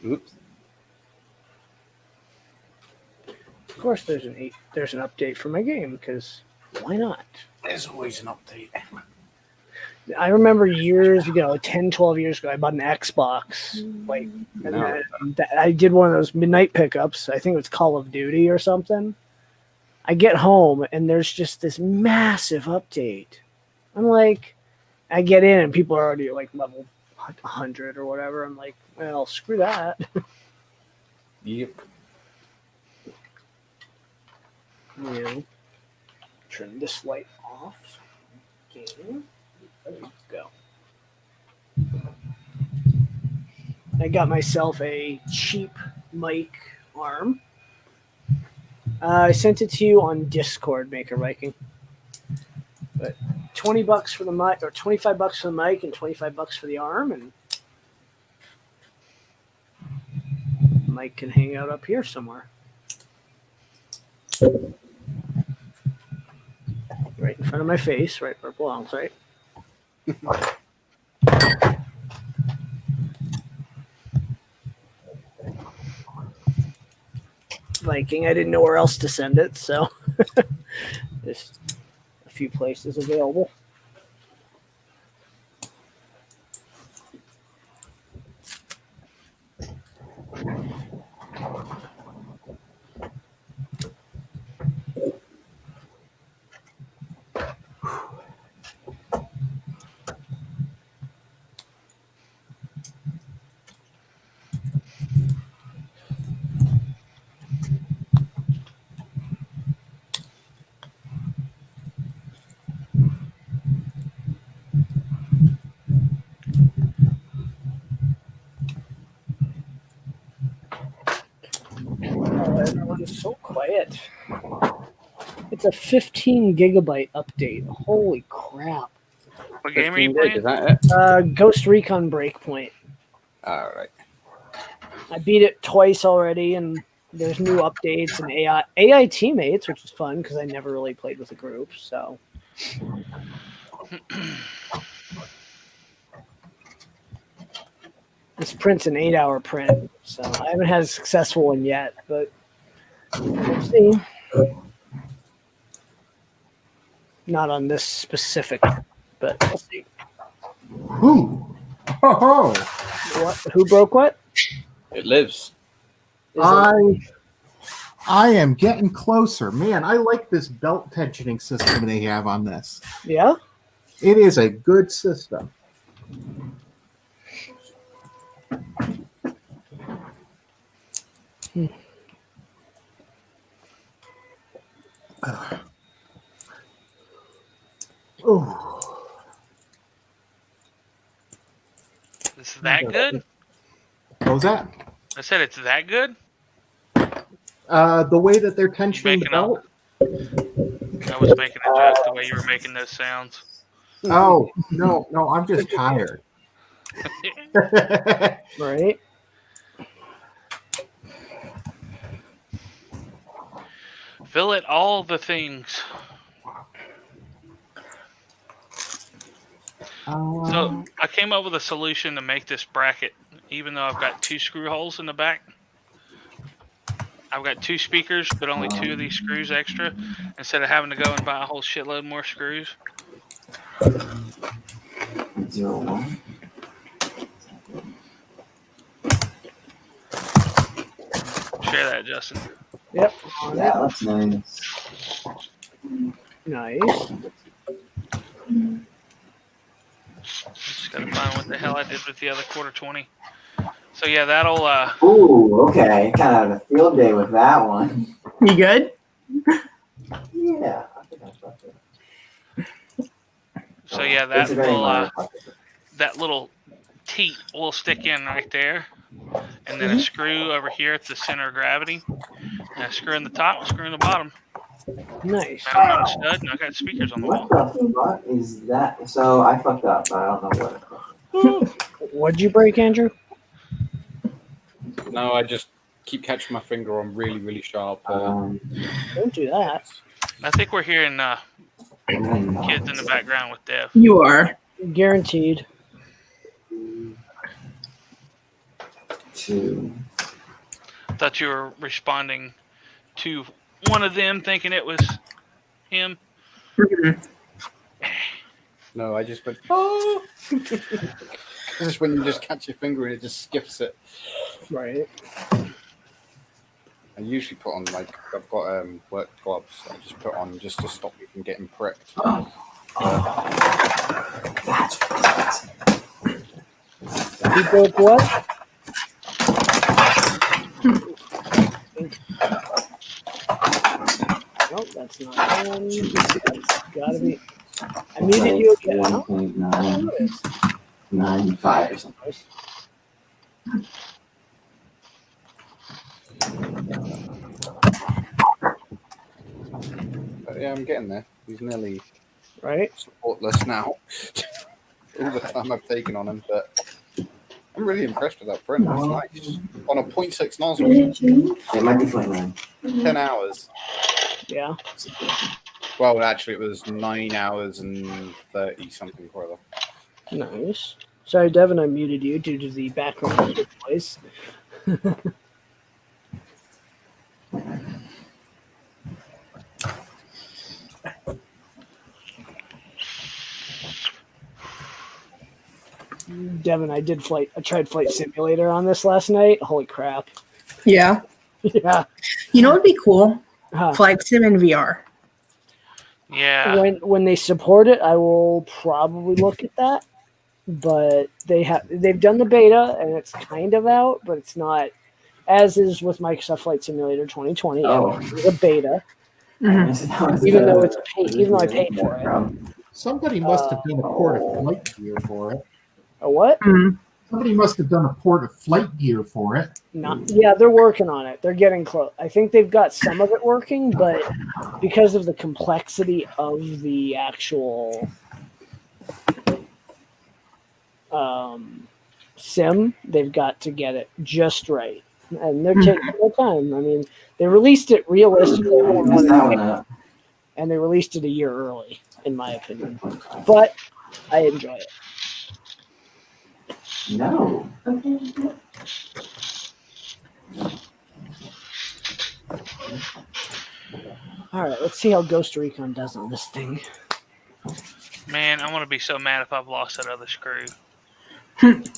Oops. Of course, there's an update for my game because why not? There's always an update. I remember years ago, 10, 12 years ago, I bought an Xbox. Like, and No. I did one of those midnight pickups. I think it was Call of Duty or something. I get home and there's just this massive update. I'm like, I get in and people are already like level 100 or whatever. I'm like, well, screw that. Yep. You know, turn this light off. Okay. There we go. I got myself a cheap mic arm. I sent it to you on Discord, Maker Viking. But $20 for the mic, or $25 for the mic, and $25 for the arm, and the mic can hang out up here somewhere. Right in front of my face, right where it belongs, right? Viking, I didn't know where else to send it, so there's a few places available. Oh, everyone's so quiet. It's a 15 gigabyte update. Holy crap. What game are 15 you gig, playing? is that it? Ghost Recon Breakpoint. Alright. I beat it twice already, and there's new updates and AI teammates, which is fun because I never really played with a group. So this print's an 8-hour print, so I haven't had a successful one yet, but we'll see. Not on this specific, but we'll see. Who? Oh, What? Who broke what? It lives. Is it- I am getting closer. Man, I like this belt tensioning system they have on this. yeah? It is a good system. Oh, It's that good? what was that? I said it's that good? The way that they're tensioning the Making up. belt. I was making a joke the way you were making those sounds. Oh, no, I'm just tired. Right? Fillet all the things. So I came up with a solution to make this bracket, even though I've got 2 screw holes in the back. I've got 2 speakers, but only 2 of these screws extra, instead of having to go and buy a whole shitload more screws. 01. Share that, Justin. Yep. Yeah, that's nice. Nice. Just gotta find what the hell I did with the other quarter 20. So yeah, that'll Ooh, okay. Kind of had a field day with that one. You good? Yeah. I think I fucked it. so yeah, It's that a very will minor fuck it. that little teat will stick in right there, and then a screw over here at the center of gravity, and a screw in the top, and a screw in the bottom. Nice. Mounted on a stud, and I got speakers on the What wall. the fuck is that? So I fucked up. I don't know what. What'd you break, Andrew? No, I just keep catching my finger on really, really sharp. Don't do that. I think we're hearing kids in the background with Dev. You are. Guaranteed. 2. I thought you were responding to one of them, thinking it was him. No, I just went, oh! This is when you just catch your finger and it just skips it. Right. I usually put on, like, I've got work gloves I just put on just to stop me from getting pricked. That's what You broke what? Nope, that's not one. That's gotta be. I muted you again. Huh? 1.995 or something. But yeah, I'm getting there. He's nearly Right? supportless now. All the time I've taken on him, but I'm really impressed with that print. It's nice. On a 0.6 nozzle, It might be 29. 10 hours. Yeah. Well, actually, it was 9 hours and 30 something or other. Nice. Sorry, Devin, I muted you due to the background noise. Devin, I tried Flight Simulator on this last night. Holy crap. Yeah. Yeah. You know what'd be cool? Huh. Flight Sim in VR. Yeah. When they support it, I will probably look at that. But they've done the beta and it's kind of out, but it's not, as is with Microsoft Flight Simulator 2020. Oh. It's a beta, Mhm. even though I paid for it. Somebody must have done a port of flight gear for it. A what? Mhm. Somebody must have done a port of flight gear for it. Yeah, they're working on it. They're getting close. I think they've got some of it working, but because of the complexity of the actual sim, they've got to get it just right. And they're taking their time. I mean, they released it realistically, and they released it a year early, in my opinion. But I enjoy it. No. All right, let's see how Ghost Recon does on this thing. Man, I'm gonna be so mad if I've lost that other screw. And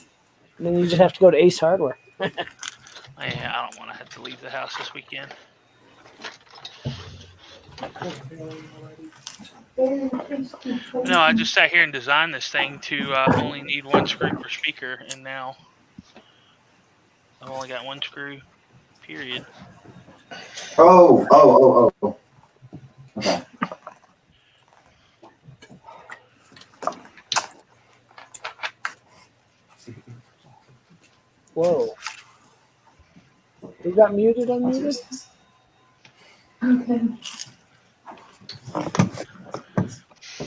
then you just have to go to Ace Hardware. Yeah, I don't want to have to leave the house this weekend. No, I just sat here and designed this thing to only need one screw per speaker, and now I've only got one screw, period. Oh. Okay. Whoa. You got muted, unmuted? Okay.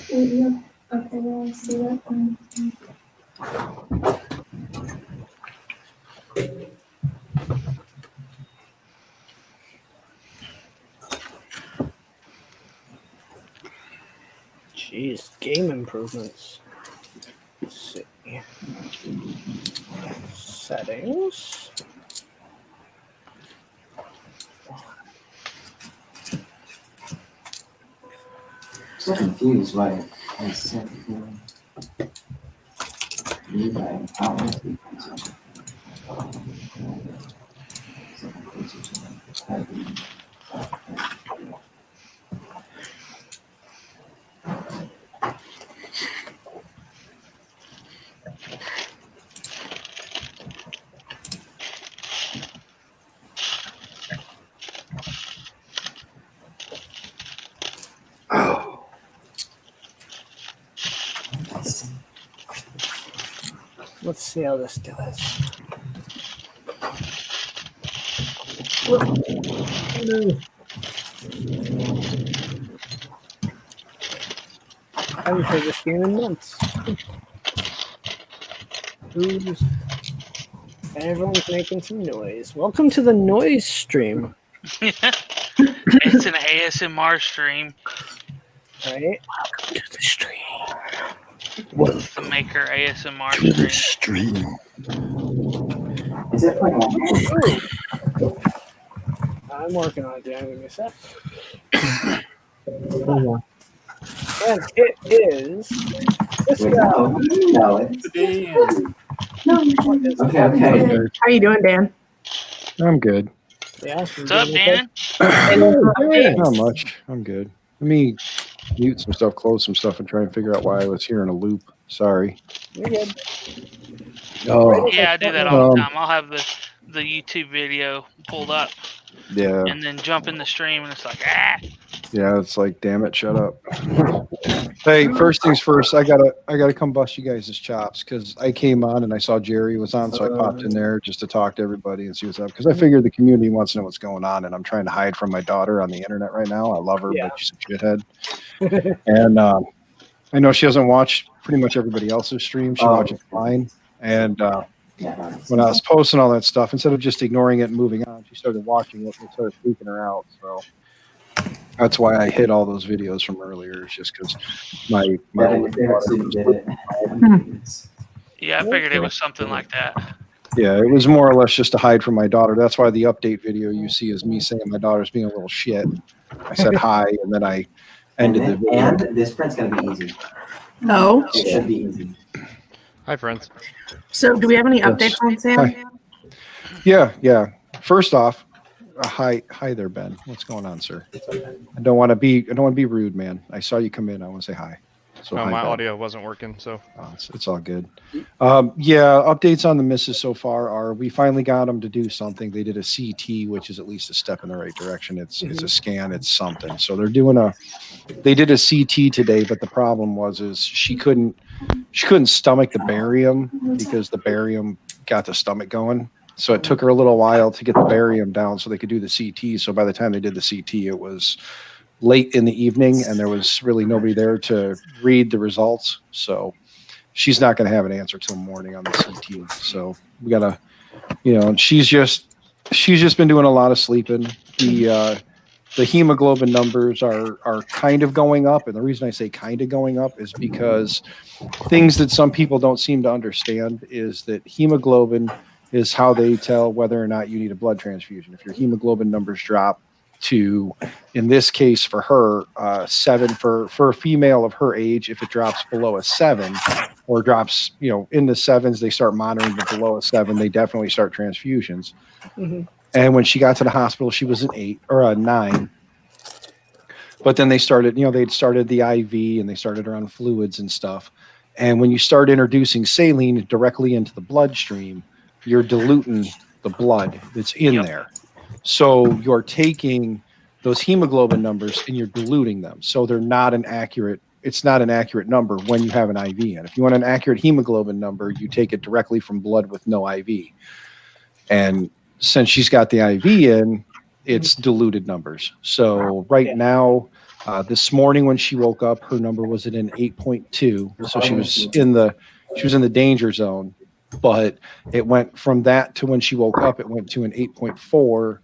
Yeah. Okay, well, I see that one. Jeez, game improvements. Let's see. Settings. So confused why I said you by hours. Let's see how this does. I haven't played this game in months. Who's... Everyone's making some noise. Welcome to the noise stream. It's an ASMR stream. Right? Welcome to the stream. The Maker ASMR stream. Is that playing on? I'm working on it, Dan. Give me a sec. And it is this Wait, guy. no, you know it. What is Okay, okay. How you doing, Dan? I'm good. Yeah. What's up, Dan? Not much. I'm good. Let me mute some stuff, close some stuff, and try and figure out why I was here in a loop. Sorry. You're good. Oh, Yeah, I do that all the time. I'll have the YouTube video pulled up yeah. and then jump in the stream, and it's like, ah. Yeah, it's like, damn it, shut up. Hey, first things first, I gotta come bust you guys' chops because I came on and I saw Jerry was on, so I popped in there just to talk to everybody and see what's up. Because I figured the community wants to know what's going on, and I'm trying to hide from my daughter on the internet right now. I love her, Yeah. but she's a shithead. And I know she doesn't watch pretty much everybody else's stream. She watches mine. And when I was posting all that stuff, instead of just ignoring it and moving on, she started watching it and started freaking her out. So that's why I hid all those videos from earlier. It's just because my Yeah, I figured it was something like that. yeah, it was more or less just to hide from my daughter. That's why the update video you see is me saying my daughter's being a little shit. I said hi, and then I ended the video. And this print's gonna be easy. No. It should be easy. Hi, friends. So, do we have any Yes. updates on Sam? Hi. Yeah. First off, hi there, Ben. What's going on, sir? I don't want to be rude, man. I saw you come in. I want to say hi. So hi, My Ben. audio wasn't working, so It's all good. Updates on the misses so far are we finally got them to do something. They did a CT, which is at least a step in the right direction. It's a scan. It's something. So they did a CT today, but the problem is she couldn't stomach the barium because the barium got the stomach going. So it took her a little while to get the barium down so they could do the CT. So by the time they did the CT, it was late in the evening and there was really nobody there to read the results. So she's not going to have an answer till morning on the CT. So we got to, and she's just been doing a lot of sleeping. The hemoglobin numbers are kind of going up. And the reason I say kind of going up is because things that some people don't seem to understand is that hemoglobin is how they tell whether or not you need a blood transfusion. If your hemoglobin numbers drop to, in this case for her, 7 for a female of her age, if it drops below a 7 or drops, in the 7s, they start monitoring, but below a 7, they definitely start transfusions. Mm-hmm. And when she got to the hospital, she was an 8 or a 9. But then they started, they'd started the IV and they started her on fluids and stuff. And when you start introducing saline directly into the bloodstream, you're diluting the blood that's in there. So you're taking those hemoglobin numbers and you're diluting them. So they're not it's not an accurate number when you have an IV in. If you want an accurate hemoglobin number, you take it directly from blood with no IV. And since she's got the IV in, it's diluted numbers. So now, this morning when she woke up, her number was at an 8.2. So she was in the danger zone. But it went from that to when she woke up, it went to an 8.4.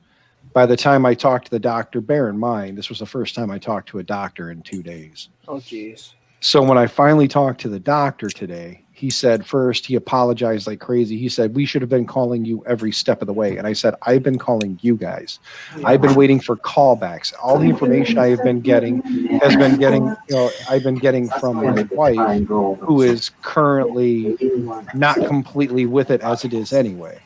By the time I talked to the doctor, bear in mind, this was the first time I talked to a doctor in 2 days. Oh, geez. So when I finally talked to the doctor today, he said first he apologized like crazy. He said we should have been calling you every step of the way, and I said I've been calling you guys. I've been waiting for callbacks. All the information I have been getting has been getting. I've been getting from my wife, who is currently not completely with it as it is anyway.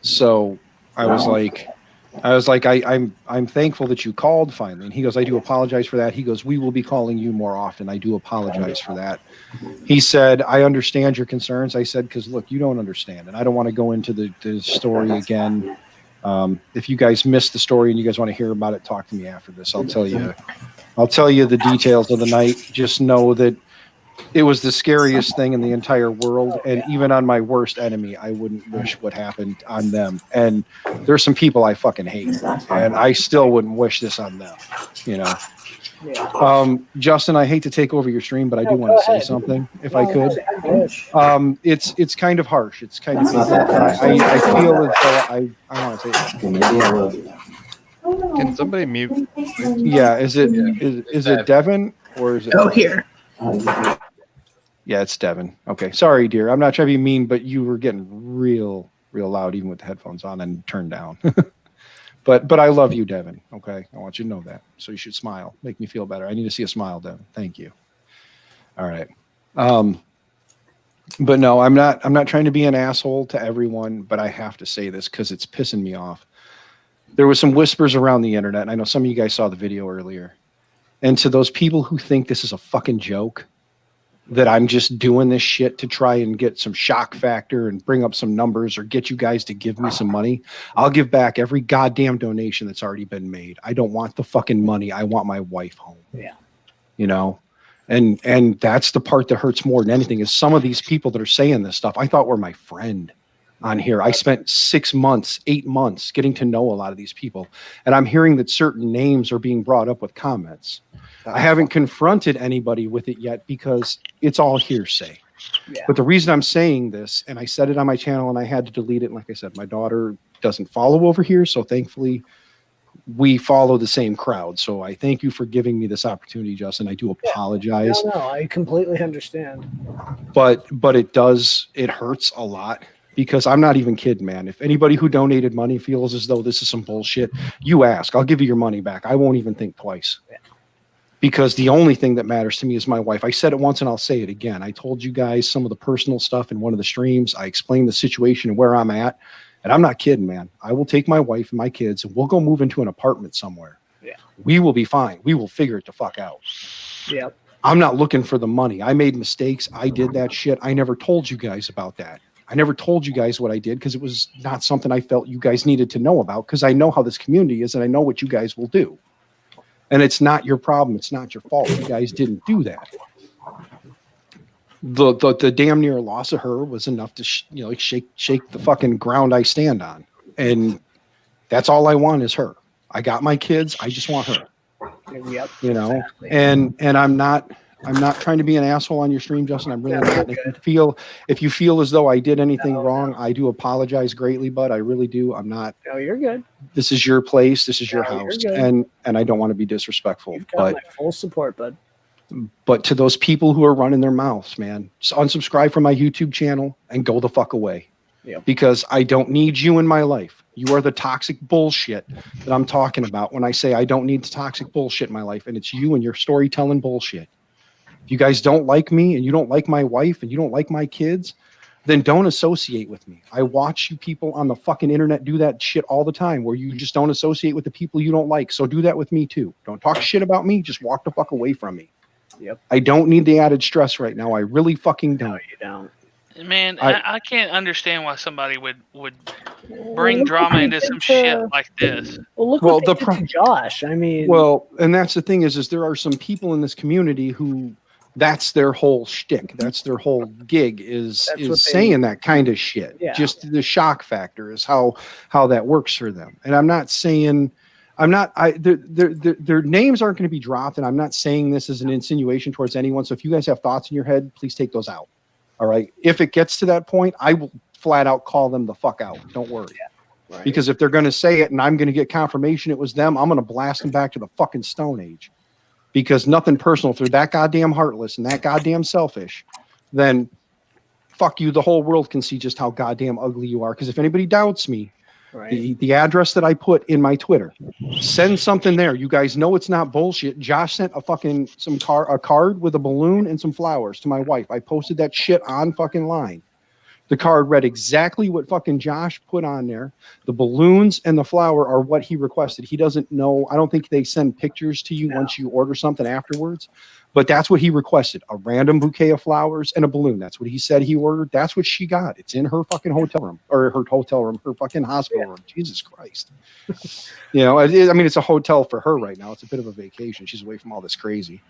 So I was like, I'm thankful that you called finally. And he goes, I do apologize for that. He goes, we will be calling you more often. I do apologize for that. He said, I understand your concerns. I said, because look, you don't understand. And I don't want to go into the story again. If you guys missed the story and you guys want to hear about it, talk to me after this. I'll tell you the details of the night. Just know that it was the scariest thing in the entire world. And even on my worst enemy, I wouldn't wish what happened on them. And there's some people I fucking hate, and I still wouldn't wish this on them, Justin, I hate to take over your stream, but I do want to say something if I could. It's kind of harsh. It's kind of, I feel as though I want to say something. Can somebody mute? Yeah. Is it Devin or is it? Go here. Yeah, it's Devin. Okay. Sorry, dear. I'm not trying to be mean, but you were getting real loud even with the headphones on and turned down. But I love you, Devin. Okay. I want you to know that. So you should smile. Make me feel better. I need to see a smile, Devin. Thank you. All right. But no, I'm not trying to be an asshole to everyone, but I have to say this because it's pissing me off. There was some whispers around the internet, and I know some of you guys saw the video earlier. And to those people who think this is a fucking joke, that I'm just doing this shit to try and get some shock factor and bring up some numbers or get you guys to give me some money, I'll give back every goddamn donation that's already been made. I don't want the fucking money. I want my wife home. Yeah. And that's the part that hurts more than anything is some of these people that are saying this stuff I thought were my friend on here. I spent 6 months, 8 months getting to know a lot of these people. And I'm hearing that certain names are being brought up with comments. I haven't confronted anybody with it yet because it's all hearsay. Yeah. But the reason I'm saying this, and I said it on my channel and I had to delete it. And like I said, my daughter doesn't follow over here. So thankfully we follow the same crowd. So I thank you for giving me this opportunity, Justin. I do apologize. No, I completely understand. But it hurts a lot. Because I'm not even kidding, man. If anybody who donated money feels as though this is some bullshit, you ask. I'll give you your money back. I won't even think twice. Yeah. Because the only thing that matters to me is my wife. I said it once and I'll say it again. I told you guys some of the personal stuff in one of the streams. I explained the situation and where I'm at. And I'm not kidding, man. I will take my wife and my kids and we'll go move into an apartment somewhere. Yeah. We will be fine. We will figure it the fuck out. Yeah. I'm not looking for the money. I made mistakes. I did that shit. I never told you guys about that. I never told you guys what I did because it was not something I felt you guys needed to know about because I know how this community is and I know what you guys will do. And it's not your problem. It's not your fault. You guys didn't do that. The damn near loss of her was enough to shake the fucking ground I stand on. And that's all I want is her. I got my kids. I just want her. Yep. Exactly. And I'm not trying to be an asshole on your stream, Justin. I'm really not. If you feel as though I did anything wrong, I do apologize greatly, bud. I really do. I'm not. No, you're good. This is your place. This is your house, good. and I don't want to be disrespectful. You've got my full support, bud. But to those people who are running their mouths, man, just unsubscribe from my YouTube channel and go the fuck away. Yeah. Because I don't need you in my life. You are the toxic bullshit that I'm talking about when I say I don't need the toxic bullshit in my life, and it's you and your storytelling bullshit. If you guys don't like me and you don't like my wife and you don't like my kids, then don't associate with me. I watch you people on the fucking internet do that shit all the time where you just don't associate with the people you don't like. So do that with me too. Don't talk shit about me. Just walk the fuck away from me. Yep. I don't need the added stress right now. I really fucking don't. No, you don't. Man, I can't understand why somebody would bring drama into some shit like this. Well, look what they did to Josh. I mean, well, and that's the thing is there are some people in this community who that's their whole shtick. That's their whole gig is saying that kind of shit. Yeah. Just the shock factor is how that works for them. And I'm not saying their names aren't going to be dropped. And I'm not saying this as an insinuation towards anyone. So if you guys have thoughts in your head, please take those out. All right. If it gets to that point, I will flat out call them the fuck out. Don't worry. Yeah. Right. Because if they're going to say it and I'm going to get confirmation it was them, I'm going to blast them back to the fucking Stone Age. because nothing personal. If they're that goddamn heartless and that goddamn selfish, then fuck you. The whole world can see just how goddamn ugly you are. Because if anybody doubts me, Right. the address that I put in my Twitter, send something there. You guys know it's not bullshit. Josh sent a fucking a card with a balloon and some flowers to my wife. I posted that shit on fucking line. The card read exactly what fucking Josh put on there. The balloons and the flower are what he requested. He doesn't know. I don't think they send pictures to you once you order something afterwards. But that's what he requested. A random bouquet of flowers and a balloon. That's what he said he ordered. That's what she got. It's in her fucking hotel room. Or her fucking hospital room. Jesus Christ. You know, I mean, it's a hotel for her right now. It's a bit of a vacation. She's away from all this crazy.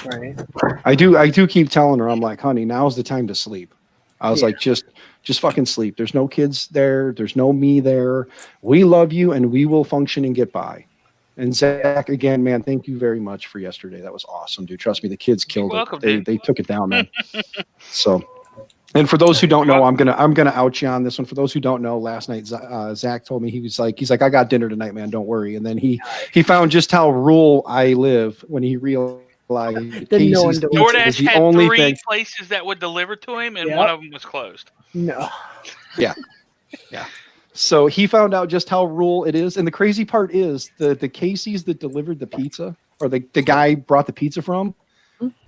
Right. I do keep telling her, I'm like, honey, now's the time to sleep. I was like, just fucking sleep. There's no kids there. There's no me there. We love you and we will function and get by. And Zach, again, man, thank you very much for yesterday. That was awesome, dude. Trust me, the kids killed welcome, it. dude. They took it down, man. So, and for those who don't know, I'm gonna out you on this one. For those who don't know, last night Zach told me he's like, I got dinner tonight, man. Don't worry. And then he found just how rural I live when he realized Didn't know Casey's until- Pizza was DoorDash the had only 3 thing. places that would deliver to him, and Yep. one of them was closed. No. So he found out just how rural it is. And the crazy part is the Casey's that delivered the pizza, or the guy brought the pizza from,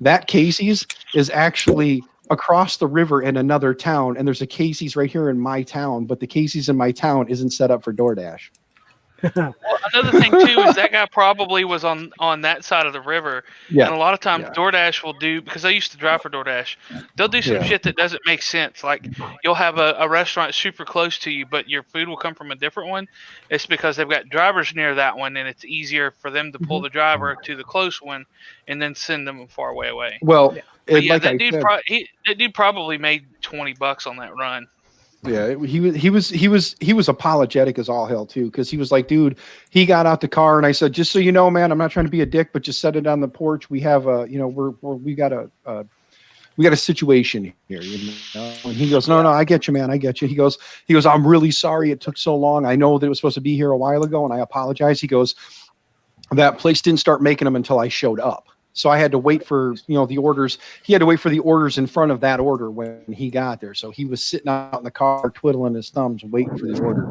that Casey's is actually across the river in another town. And there's a Casey's right here in my town, but the Casey's in my town isn't set up for DoorDash. Well, another thing too is that guy probably was on that side of the river, and a lot of times Yeah. DoorDash will do, because I used to drive for DoorDash, they'll do some Yeah. shit that doesn't make sense. Like you'll have a restaurant super close to you, but your food will come from a different one. It's because they've got drivers near that one, and it's easier for them to pull the driver to the close one and then send them far away. Well, But and yeah, like I that dude, said, that dude probably made $20 on that run. yeah, he was apologetic as all hell too, because he was like, dude, he got out the car and I said, just so you know, man, I'm not trying to be a dick, but just set it on the porch. We have a, you know, we got a situation here, you know. And he goes, no, I get you, man, I get you. He goes, I'm really sorry it took so long. I know that it was supposed to be here a while ago, and I apologize. He goes, that place didn't start making them until I showed up. So I had to wait for, you know, the orders. He had to wait for the orders in front of that order when he got there. So he was sitting out in the car, twiddling his thumbs, waiting for the order.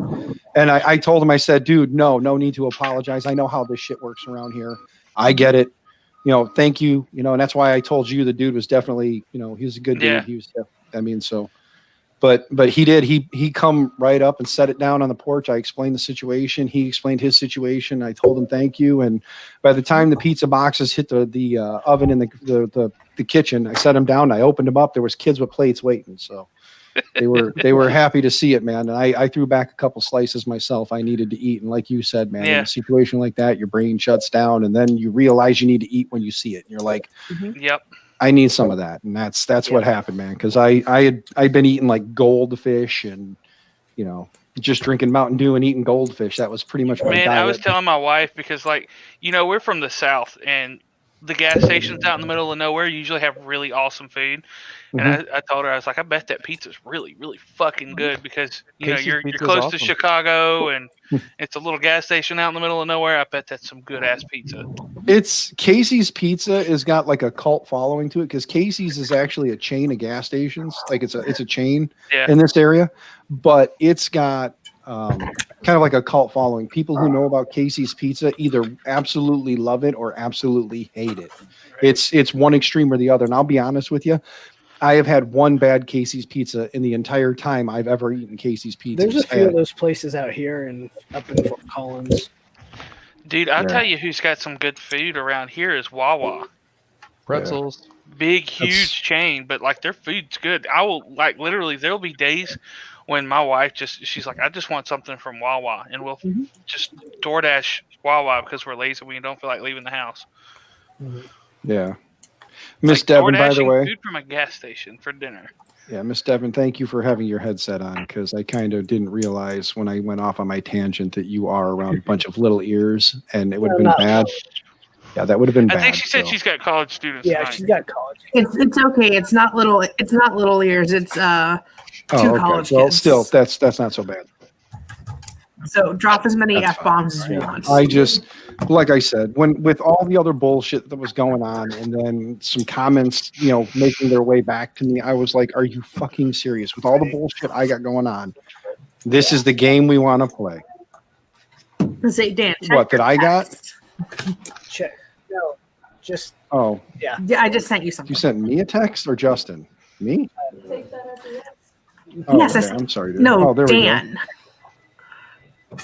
And I told him, I said, dude, no need to apologize. I know how this shit works around here. I get it. You know, thank you. You know, and that's why I told you the dude was definitely, you know, he was a good dude. Yeah. He was, I mean, so. But he did. He come right up and set it down on the porch. I explained the situation. He explained his situation. I told him thank you. And by the time the pizza boxes hit the oven in the kitchen, I set them down. I opened them up. There was kids with plates waiting. So they were happy to see it, man. And I threw back a couple slices myself. I needed to eat. And like you said, man, in Yeah. a situation like that, your brain shuts down, and then you realize you need to eat when you see it. And you're like, Yep. I need some of that. And that's what happened, man. Cause I'd been eating like goldfish and, you know, just drinking Mountain Dew and eating goldfish. That was pretty much my Man, diet. I was telling my wife, because, like, you know, we're from the South, and the gas stations out in the middle of nowhere usually have really awesome food. And I told her, I was like, I bet that pizza's really, really fucking good, because, you know, Casey's you're pizza's close to awesome. Chicago, and it's a little gas station out in the middle of nowhere. I bet that's some good ass pizza. It's Casey's Pizza has got like a cult following to it, because Casey's is actually a chain of gas stations. Like it's a chain Yeah. in this area, but it's got kind of like a cult following. People who know about Casey's Pizza either absolutely love it or absolutely hate it. It's one extreme or the other. And I'll be honest with you, I have had one bad Casey's Pizza in the entire time I've ever eaten Casey's Pizza. There's a few of those places out here and up in Fort Collins. Dude, I'll Yeah. tell you who's got some good food around here is Wawa. Pretzels. Big, huge That's- chain, but, like, their food's good. I will, like, literally, there'll be days when my wife she's like, I just want something from Wawa, and we'll just DoorDash Wawa because we're lazy. We don't feel like leaving the house. Yeah. Miss Like, Devin, by the DoorDashing way. food from a gas station for dinner. Yeah, Miss Devin, thank you for having your headset on, because I kind of didn't realize when I went off on my tangent that you are around a bunch of little ears, and it would have been bad. Yeah, that would have been I bad. think she said so. she's got college students. Yeah, tonight. she's got college. It's okay. It's not little ears. It's two college Well, kids. still, that's not so bad. So drop as many That's F bombs as you fine. want. I just, like I said, when with all the other bullshit that was going on, and then some comments, making their way back to me, I was like, "Are you fucking serious?" With all the bullshit I got going on, this is the game we want to play. Let's say, Dan, check What that your I got? text. Check. No, just Oh, Yeah, I just sent you something. you sent me a text or Justin? Me? Take that at the end. Oh, Yes, I okay. said- I'm sorry, dude. No, Oh, there we go. Dan.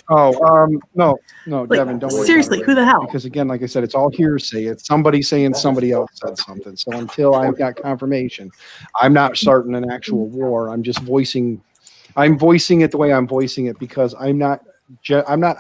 Oh, no, Like, Devin, don't worry seriously, about it. who the hell? Because again, like I said, it's all hearsay. It's somebody saying somebody else said something. So until I've got confirmation, I'm not starting an actual war. I'm just voicing it the way I'm voicing it because I'm not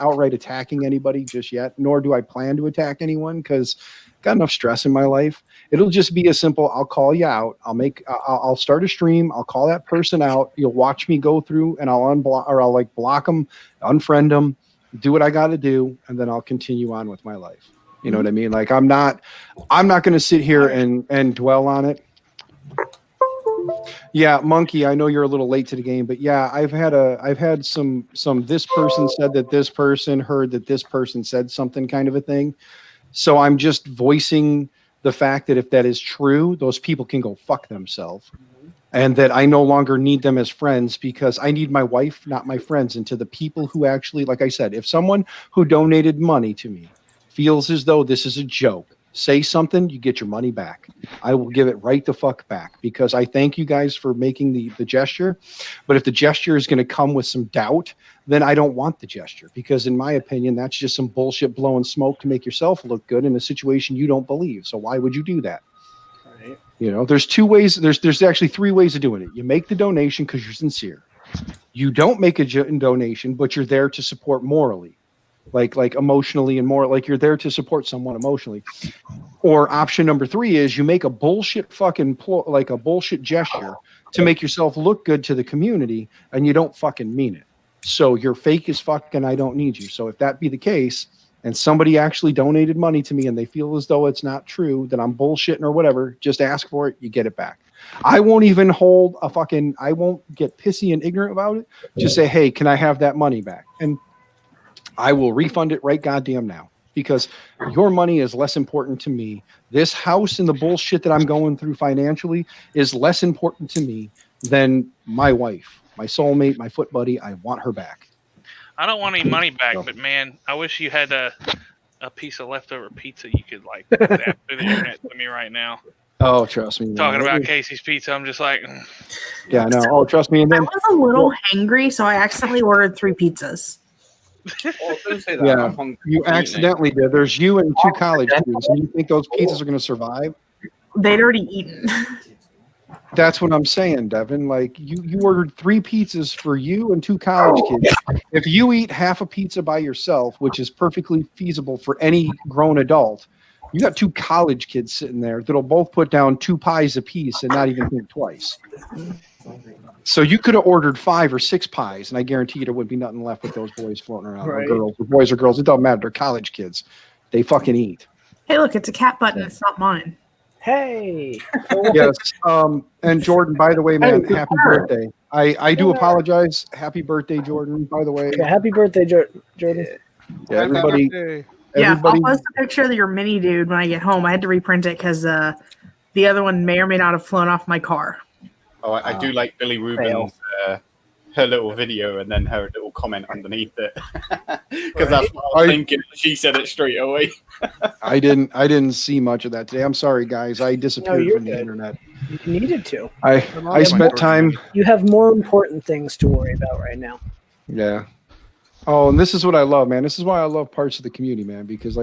outright attacking anybody just yet, nor do I plan to attack anyone because got enough stress in my life. It'll just be a simple, I'll call you out. I'll start a stream. I'll call that person out. You'll watch me go through and I'll unblock or I'll like block them, unfriend them, do what I got to do. And then I'll continue on with my life. You know what I mean? Like I'm not going to sit here and dwell on it. Yeah, Monkey, I know you're a little late to the game, but yeah, I've had some this person said that this person heard that this person said something kind of a thing. So I'm just voicing the fact that if that is true, those people can go fuck themselves. And that I no longer need them as friends because I need my wife, not my friends. And to the people who actually, like I said, if someone who donated money to me feels as though this is a joke, say something, you get your money back. I will give it right the fuck back because I thank you guys for making the gesture. But if the gesture is going to come with some doubt, then I don't want the gesture because in my opinion, that's just some bullshit blowing smoke to make yourself look good in a situation you don't believe. So why would you do that? right. There's two ways. There's actually three ways of doing it. You make the donation because you're sincere. You don't make a donation, but you're there to support morally. Like emotionally and more like you're there to support someone emotionally. Or option number 3 is you make a bullshit like a bullshit gesture to make yourself look good to the community and you don't fucking mean it. So you're fake as fuck and I don't need you. So if that be the case and somebody actually donated money to me and they feel as though it's not true, that I'm bullshitting or whatever, just ask for it, you get it back. I won't even hold I won't get pissy and ignorant about it. Just say, hey, can I have that money back? And I will refund it right goddamn now because your money is less important to me. This house and the bullshit that I'm going through financially is less important to me than my wife, my soulmate, my foot buddy. I want her back. I don't want any money back, but man, I wish you had a piece of leftover pizza you could like zap through the internet to me right now. Oh, trust me. Talking man. about Casey's Pizza, I'm just like, Yeah, no. Oh, trust me. And I then was a little hangry, so I accidentally ordered 3 pizzas. Well, I was going to say that. Yeah, I'm hungry. you accidentally did. There's you and 2 college students, and you think those pizzas are going to survive? They'd already eaten. That's what I'm saying, Devin. Like you ordered 3 pizzas for you and 2 college kids. If you eat half a pizza by yourself, which is perfectly feasible for any grown adult, you got 2 college kids sitting there that'll both put down 2 pies apiece and not even think twice. So you could have ordered 5 or 6 pies, and I guarantee you there wouldn't be nothing left with those boys floating around. Right. Or girls, or boys or girls. It doesn't matter. They're college kids. They fucking eat. Hey, look, it's a cat button. It's not mine. Hey. Yes. And Jordan, by the way, man, happy birthday. I do apologize. Happy birthday, Jordan, by the way. Yeah, happy birthday, Jordan. Yeah, everybody. Yeah, I'll Everybody. post a picture of your mini dude when I get home. I had to reprint it because the other one may or may not have flown off my car. Oh, I do like Billy Rubin's her little video and then her little comment underneath it because that's what I was thinking. She said it straight away. I didn't see much of that today. I'm sorry, guys. I disappeared you're from the good. internet. You needed to. I spent time. You have more important things to worry about right now. Yeah. Oh, and this is what I love, man. This is why I love parts of the community, man, because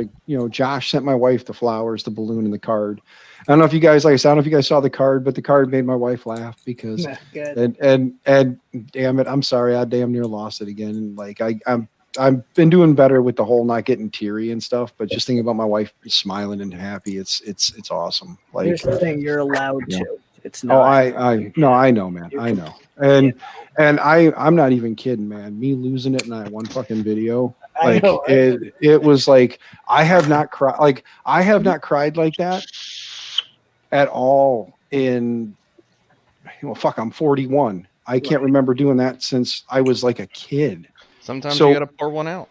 Josh sent my wife the flowers, the balloon, and the card. I don't know if you guys, like I said, I don't know if you guys saw the card, but the card made my wife laugh because, Yeah, good. and damn it, I'm sorry, I damn near lost it again. Like I've been doing better with the whole not getting teary and stuff, but just thinking about my wife smiling and happy, it's awesome. Like, Here's the thing: you're allowed to. It's oh, not. I know, man, I know, and I'm not even kidding, man. Me losing it in that one fucking video, I like know, right? it was like I have not cried like that at all in I'm 41. I can't remember doing that since I was like a kid. Sometimes So- you gotta pour one out.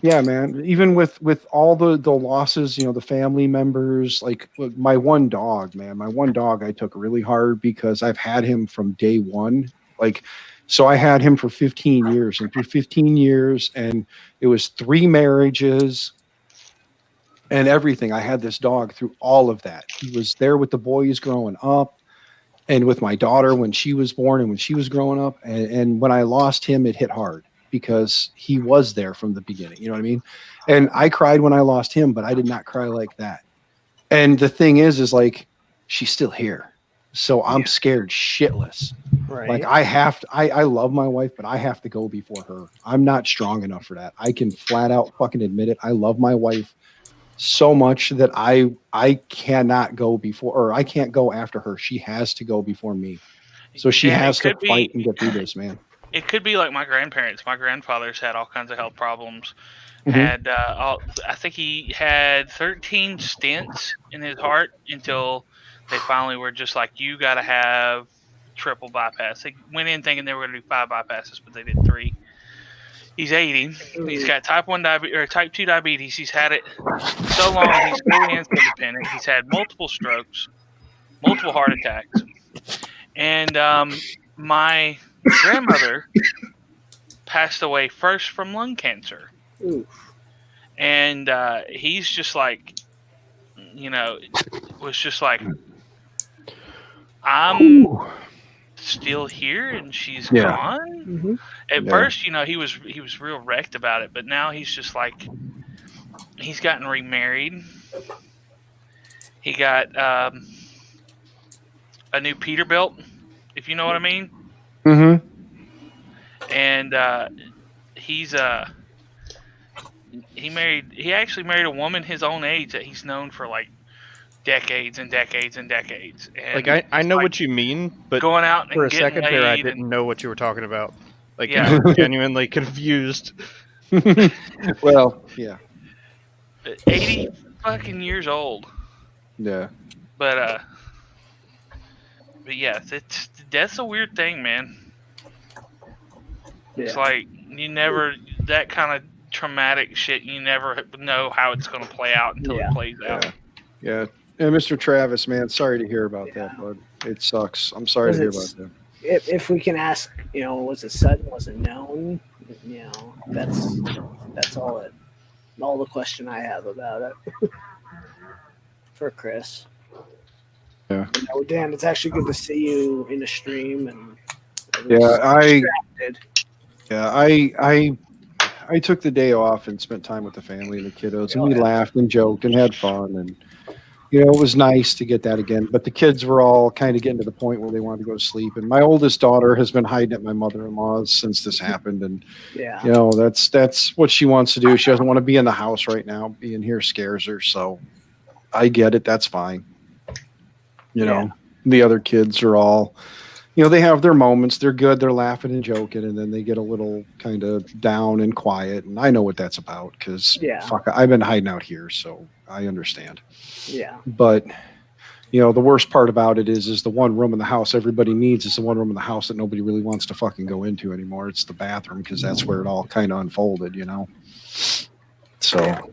Yeah, man. Even with all the losses, the family members, like look, my one dog, man. My one dog I took really hard because I've had him from day one. Like, so I had him for 15 years, and through 15 years, and it was 3 marriages and everything. I had this dog through all of that. He was there with the boys growing up, and with my daughter when she was born and when she was growing up. And when I lost him, it hit hard because he was there from the beginning. You know what I mean? And I cried when I lost him, but I did not cry like that. And the thing is like, she's still here. So I'm scared shitless. Right. Like I love my wife, but I have to go before her. I'm not strong enough for that. I can flat out fucking admit it. I love my wife so much that I cannot go before, or I can't go after her. She has to go before me. So she Yeah, it has to could be- fight and get through this, man. It could be like my grandparents. My grandfather's had all kinds of health problems. Mhm. Had I think he had 13 stents in his heart until they finally were just like, you got to have triple bypass. They went in thinking they were going to do 5 bypasses, but they did 3. He's 80. He's got type 1 diabetes or type 2 diabetes. He's had it so long. He's fully insulin dependent. He's had multiple strokes, multiple heart attacks, and my grandmother passed away first from lung cancer. Oof. And he's just like, was just like, I'm still here and she's Yeah. gone. Mhm. At Yeah. first, he was real wrecked about it, but now he's just like, he's gotten remarried. He got a new Peterbilt, if you know what I mean. Mm-hmm. And he actually married a woman his own age that he's known for like decades and decades and decades. And Like I know like what you mean, but going out and for a getting second there, I laid didn't and, know what you were talking about. Like Yeah. I'm genuinely confused. Well, yeah. 80 fucking years old. Yeah. But yeah, that's a weird thing, man. It's Yeah. like that kind of traumatic shit, you never know how it's going to play out until Yeah. it plays out. Yeah. And Mr. Travis, man, sorry to hear about that, bud. It sucks. I'm sorry to hear about that. If we can ask, was it sudden? Was it known? That's all the question I have about it for Chris. Yeah. Dan, it's actually good to see you in the stream and Yeah, distracted. I took the day off and spent time with the family and the kiddos, and we laughed and joked and had fun, and it was nice to get that again. But the kids were all kind of getting to the point where they wanted to go to sleep, and my oldest daughter has been hiding at my mother-in-law's since this happened, and Yeah. that's what she wants to do. She doesn't want to be in the house right now. Being here scares her, so I get it. That's fine. The other kids are all, they have their moments. They're good. They're laughing and joking, and then they get a little kind of down and quiet. And I know what that's about because fuck, I've been hiding out here, so I understand. Yeah. But the worst part about it is the one room in the house everybody needs is the one room in the house that nobody really wants to fucking go into anymore. It's the bathroom because that's where it all kind of unfolded, So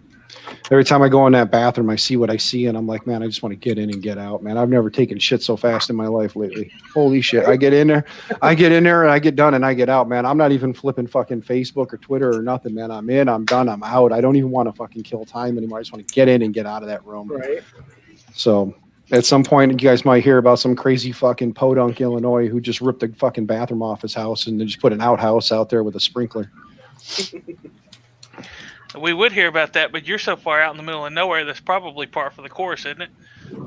every time I go in that bathroom, I see what I see, and I'm like, man, I just want to get in and get out, man. I've never taken shit so fast in my life lately. Holy shit. I get in there and I get done and I get out, man. I'm not even flipping fucking Facebook or Twitter or nothing, man. I'm in, I'm done, I'm out. I don't even want to fucking kill time anymore. I just want to get in and get out of that room. Right. So at some point, you guys might hear about some crazy fucking podunk Illinois who just ripped the fucking bathroom off his house and then just put an outhouse out there with a sprinkler. We would hear about that, but you're so far out in the middle of nowhere, that's probably par for the course, isn't it?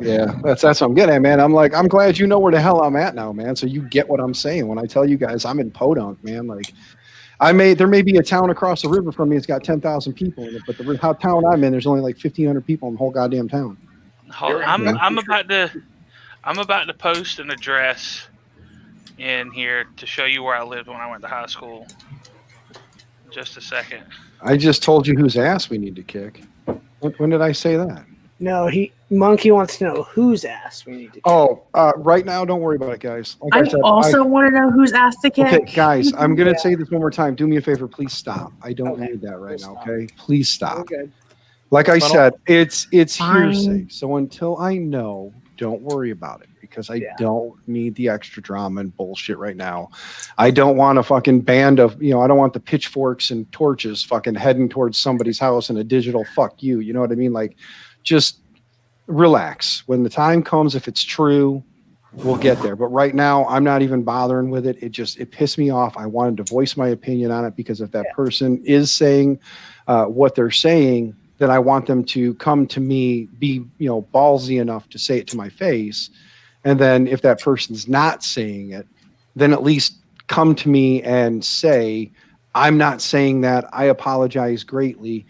Yeah, that's what I'm getting at, man. I'm like, I'm glad you know where the hell I'm at now, man. So you get what I'm saying when I tell you guys I'm in Podunk, man. Like, there may be a town across the river from me. It's got 10,000 people in it, but the town I'm in, there's only like 1,500 people in the whole goddamn town. I'm about to post an address in here to show you where I lived when I went to high school. Just a second. I just told you whose ass we need to kick. When did I say that? No, Monkey wants to know whose ass we need to kick. Oh, right now, don't worry about it, guys. Like I also want to know who's asked to kick. Okay, guys, I'm gonna Yeah. say this one more time. Do me a favor, please stop. I don't Okay, need that right we'll now. stop. Okay, please stop. We're good. Like I Funnel. said, it's Fine. hearsay. So until I know, don't worry about it because I Yeah. don't need the extra drama and bullshit right now. I don't want a fucking band of, I don't want the pitchforks and torches fucking heading towards somebody's house in a digital fuck you. You know what I mean? Like, just relax. When the time comes, if it's true, we'll get there. But right now, I'm not even bothering with it. It pissed me off. I wanted to voice my opinion on it because if that person is saying what they're saying, then I want them to come to me, be ballsy enough to say it to my face. And then if that person's not saying it, then at least come to me and say, I'm not saying that. I apologize greatly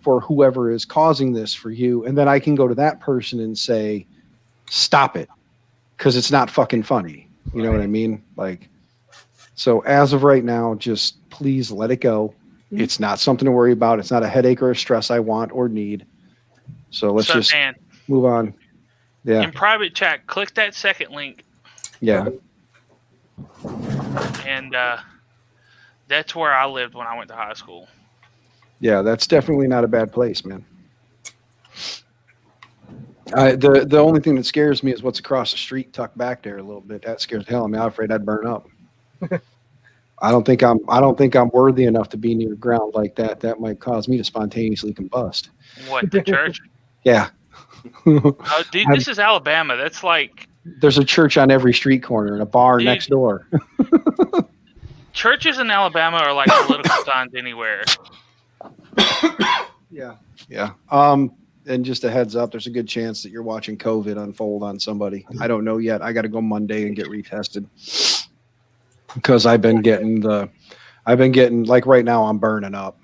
for whoever is causing this for you. And then I can go to that person and say, stop it. Because it's not fucking funny. You know what I mean? Like, so as of right now, just please let it go. It's not something to worry about. It's not a headache or a stress I want or need. So let's just Dan, move on. Yeah. in private chat, click that second link, Yeah. and that's where I lived when I went to high school. Yeah. That's definitely not a bad place, man. The only thing that scares me is what's across the street, tucked back there a little bit. That scares the hell out of me. I'm afraid I'd burn up. I don't think I'm worthy enough to be near the ground like that. That might cause me to spontaneously combust. What, the church? Yeah. Oh, dude, this is Alabama. That's like There's a church on every street corner and a bar Dude. next door. churches in Alabama are like political signs anywhere. Yeah. And just a heads up, there's a good chance that you're watching COVID unfold on somebody. I don't know yet. I got to go Monday and get retested because I've been getting like right now I'm burning up.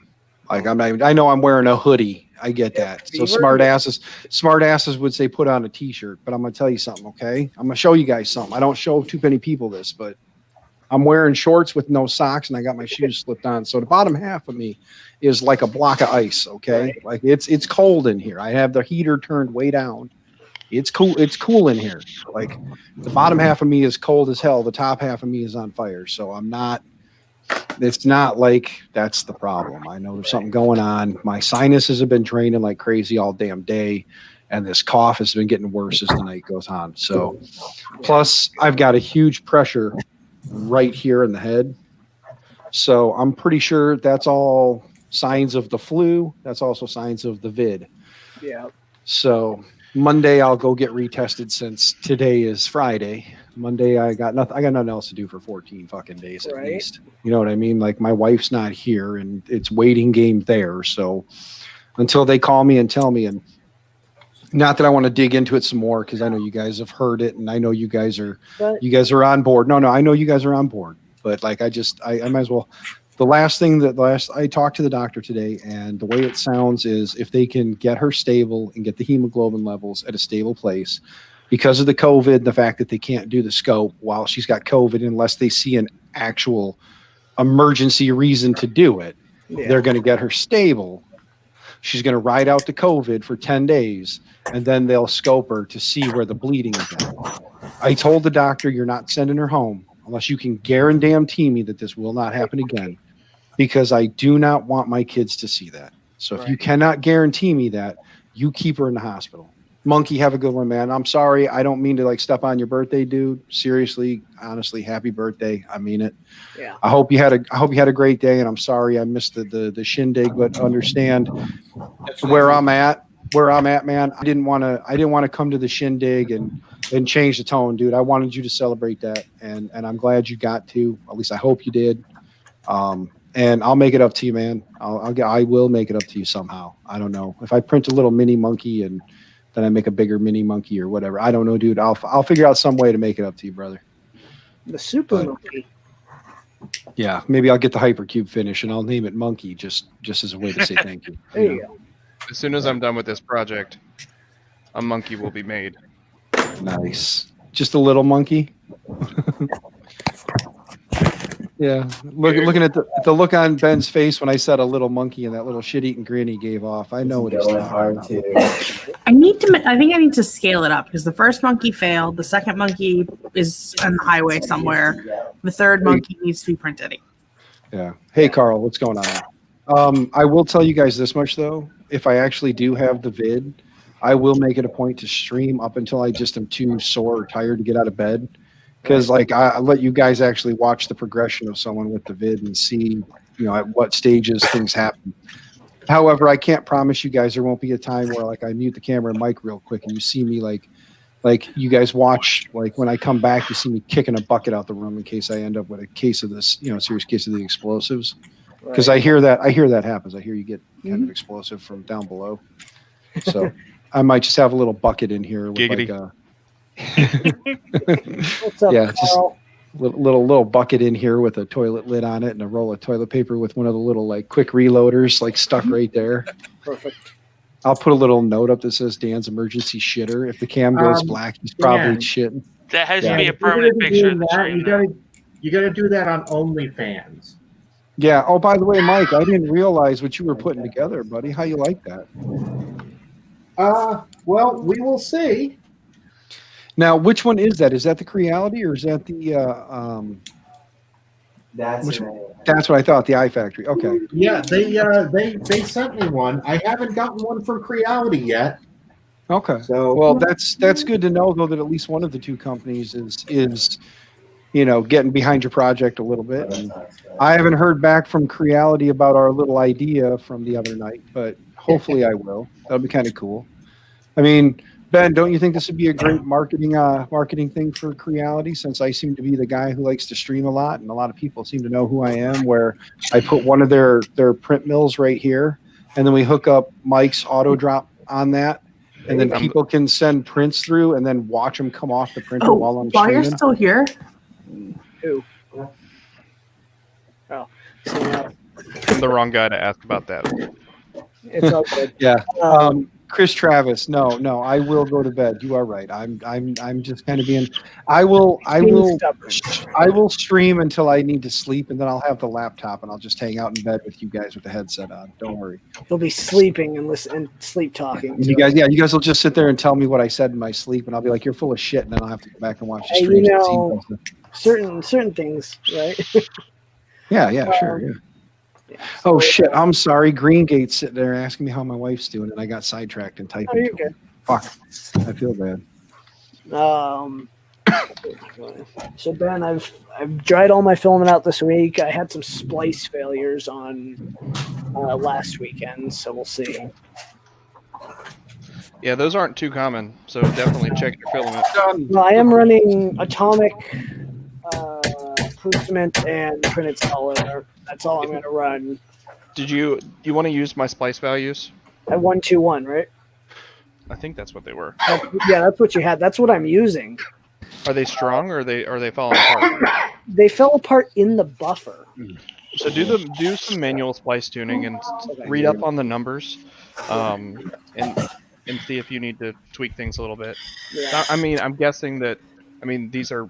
Like I know I'm wearing a hoodie. I get that. So smart asses would say put on a t-shirt, but I'm going to tell you something. Okay. I'm going to show you guys something. I don't show too many people this, but I'm wearing shorts with no socks and I got my shoes slipped on. So the bottom half of me is like a block of ice. Okay. Right. Like it's cold in here. I have the heater turned way down. It's cool. It's cool in here. Like the bottom half of me is cold as hell. The top half of me is on fire. So it's not like that's the problem. I know there's something going on. My sinuses have been draining like crazy all damn day. And this cough has been getting worse as the night goes on. So plus I've got a huge pressure right here in the head. So I'm pretty sure that's all signs of the flu. That's also signs of the vid. Yeah. So Monday I'll go get retested since today is Friday. Monday I got nothing else to do for 14 fucking days at Right. least. You know what I mean? Like my wife's not here and it's waiting game there. So until they call me and tell me, and not that I want to dig into it some more because I know you guys have heard it and I know you guys are on board. No, I know you guys are on board. But like I might as well. I talked to the doctor today, and the way it sounds is if they can get her stable and get the hemoglobin levels at a stable place, because of the COVID, the fact that they can't do the scope while she's got COVID unless they see an actual emergency reason to do it, they're going to get her stable. She's going to ride out the COVID for 10 days, and then they'll scope her to see where the bleeding is at. I told the doctor, you're not sending her home unless you can guarantee me that this will not happen again, because I do not want my kids to see that. So if you cannot guarantee me that, you keep her in the hospital. Monkey, have a good one, man. I'm sorry. I don't mean to like step on your birthday, dude. Seriously, honestly, happy birthday. I mean it. Yeah. I hope you had a great day, and I'm sorry I missed the shindig, but understand where I'm at, man. I didn't want to come to the shindig and change the tone, dude. I wanted you to celebrate that, and I'm glad you got to. At least I hope you did. And I'll make it up to you, man. I will make it up to you somehow. I don't know if I print a little mini monkey and then I make a bigger mini monkey or whatever. I don't know, dude. I'll figure out some way to make it up to you, brother. The super monkey. Yeah, maybe I'll get the hypercube finish and I'll name it Monkey just as a way to say thank you. There you go. As soon as I'm done with this project, a monkey will be made. Nice. Just a little monkey. Yeah, looking at the look on Ben's face when I said a little monkey and that little shit-eating grin he gave off. I know what he's Going talking hard about. too. I think I need to scale it up because the first monkey failed. The second monkey is on the highway somewhere. The third monkey needs to be printed. Yeah. Hey, Carl, what's going on? I will tell you guys this much though: if I actually do have the vid, I will make it a point to stream up until I just am too sore or tired to get out of bed. Because like I let you guys actually watch the progression of someone with the vid and see, at what stages things happen. However, I can't promise you guys there won't be a time where like I mute the camera and mic real quick and you see me like you guys watch, like when I come back, you see me kicking a bucket out the room in case I end up with a case of this, serious case of the explosives. Because I hear that happens. I hear you get kind of explosive from down below. So I might just have a little bucket in here with Giggity. like a What's up, Yeah, just- Carl? little bucket in here with a toilet lid on it and a roll of toilet paper with one of the little like quick reloaders like stuck right there. Perfect. I'll put a little note up that says Dan's emergency shitter. If the cam goes black, he's probably Dan. shitting. That has Yeah. to be a If you're gonna permanent be picture of doing the that, stream. you gotta do that on OnlyFans. Yeah. Oh, by the way, Mike, I didn't realize what you were putting together, buddy. How you like that? Well, we will see. Now, which one is that? Is that the Creality or is that the? That's Which- an- That's what I thought. The iFactory. Okay. Yeah, they sent me one. I haven't gotten one from Creality yet. Okay. So Well, that's good to know though that at least one of the two companies is getting behind your project a little bit. And I haven't heard back from Creality about our little idea from the other night, but hopefully I will. That'll be kind of cool. I mean, Ben, don't you think this would be a great marketing thing for Creality, since I seem to be the guy who likes to stream a lot and a lot of people seem to know who I am, where I put one of their print mills right here and then we hook up Mike's auto drop on that and then people can send prints through and then watch them come off the printer while I'm While you're streaming. still here, Who? Oh, so now I'm the wrong guy to ask about that. it's all good. Yeah. Chris Travis, no, I will go to bed. You are right. I'm just kind of being. I will stream until I need to sleep, and then I'll have the laptop and I'll just hang out in bed with you guys with the headset on. Don't worry. He'll be sleeping and listen and sleep talking. You guys will just sit there and tell me what I said in my sleep, and I'll be like, "You're full of shit," and then I'll have to go back and watch the Hey, stream. certain things, right? Yeah, sure, yeah. Oh shit! I'm sorry. Greengate's sitting there asking me how my wife's doing, and I got sidetracked and typing. Oh, you're to him. good. Fuck. I feel bad. So Ben, I've dried all my filament out this week. I had some splice failures on last weekend, so we'll see. Yeah, those aren't too common, so definitely check your filament. Well, I am running atomic proof cement and printed solid. That's all I'm going to run. Did you want to use my splice values? At 121, right? I think that's what they were. That's what you had. That's what I'm using. Are they strong or are they falling apart? They fell apart in the buffer. So do some manual splice tuning and read up on the numbers, and see if you need to tweak things a little bit. Yeah. I mean, I'm guessing that. I mean, these are.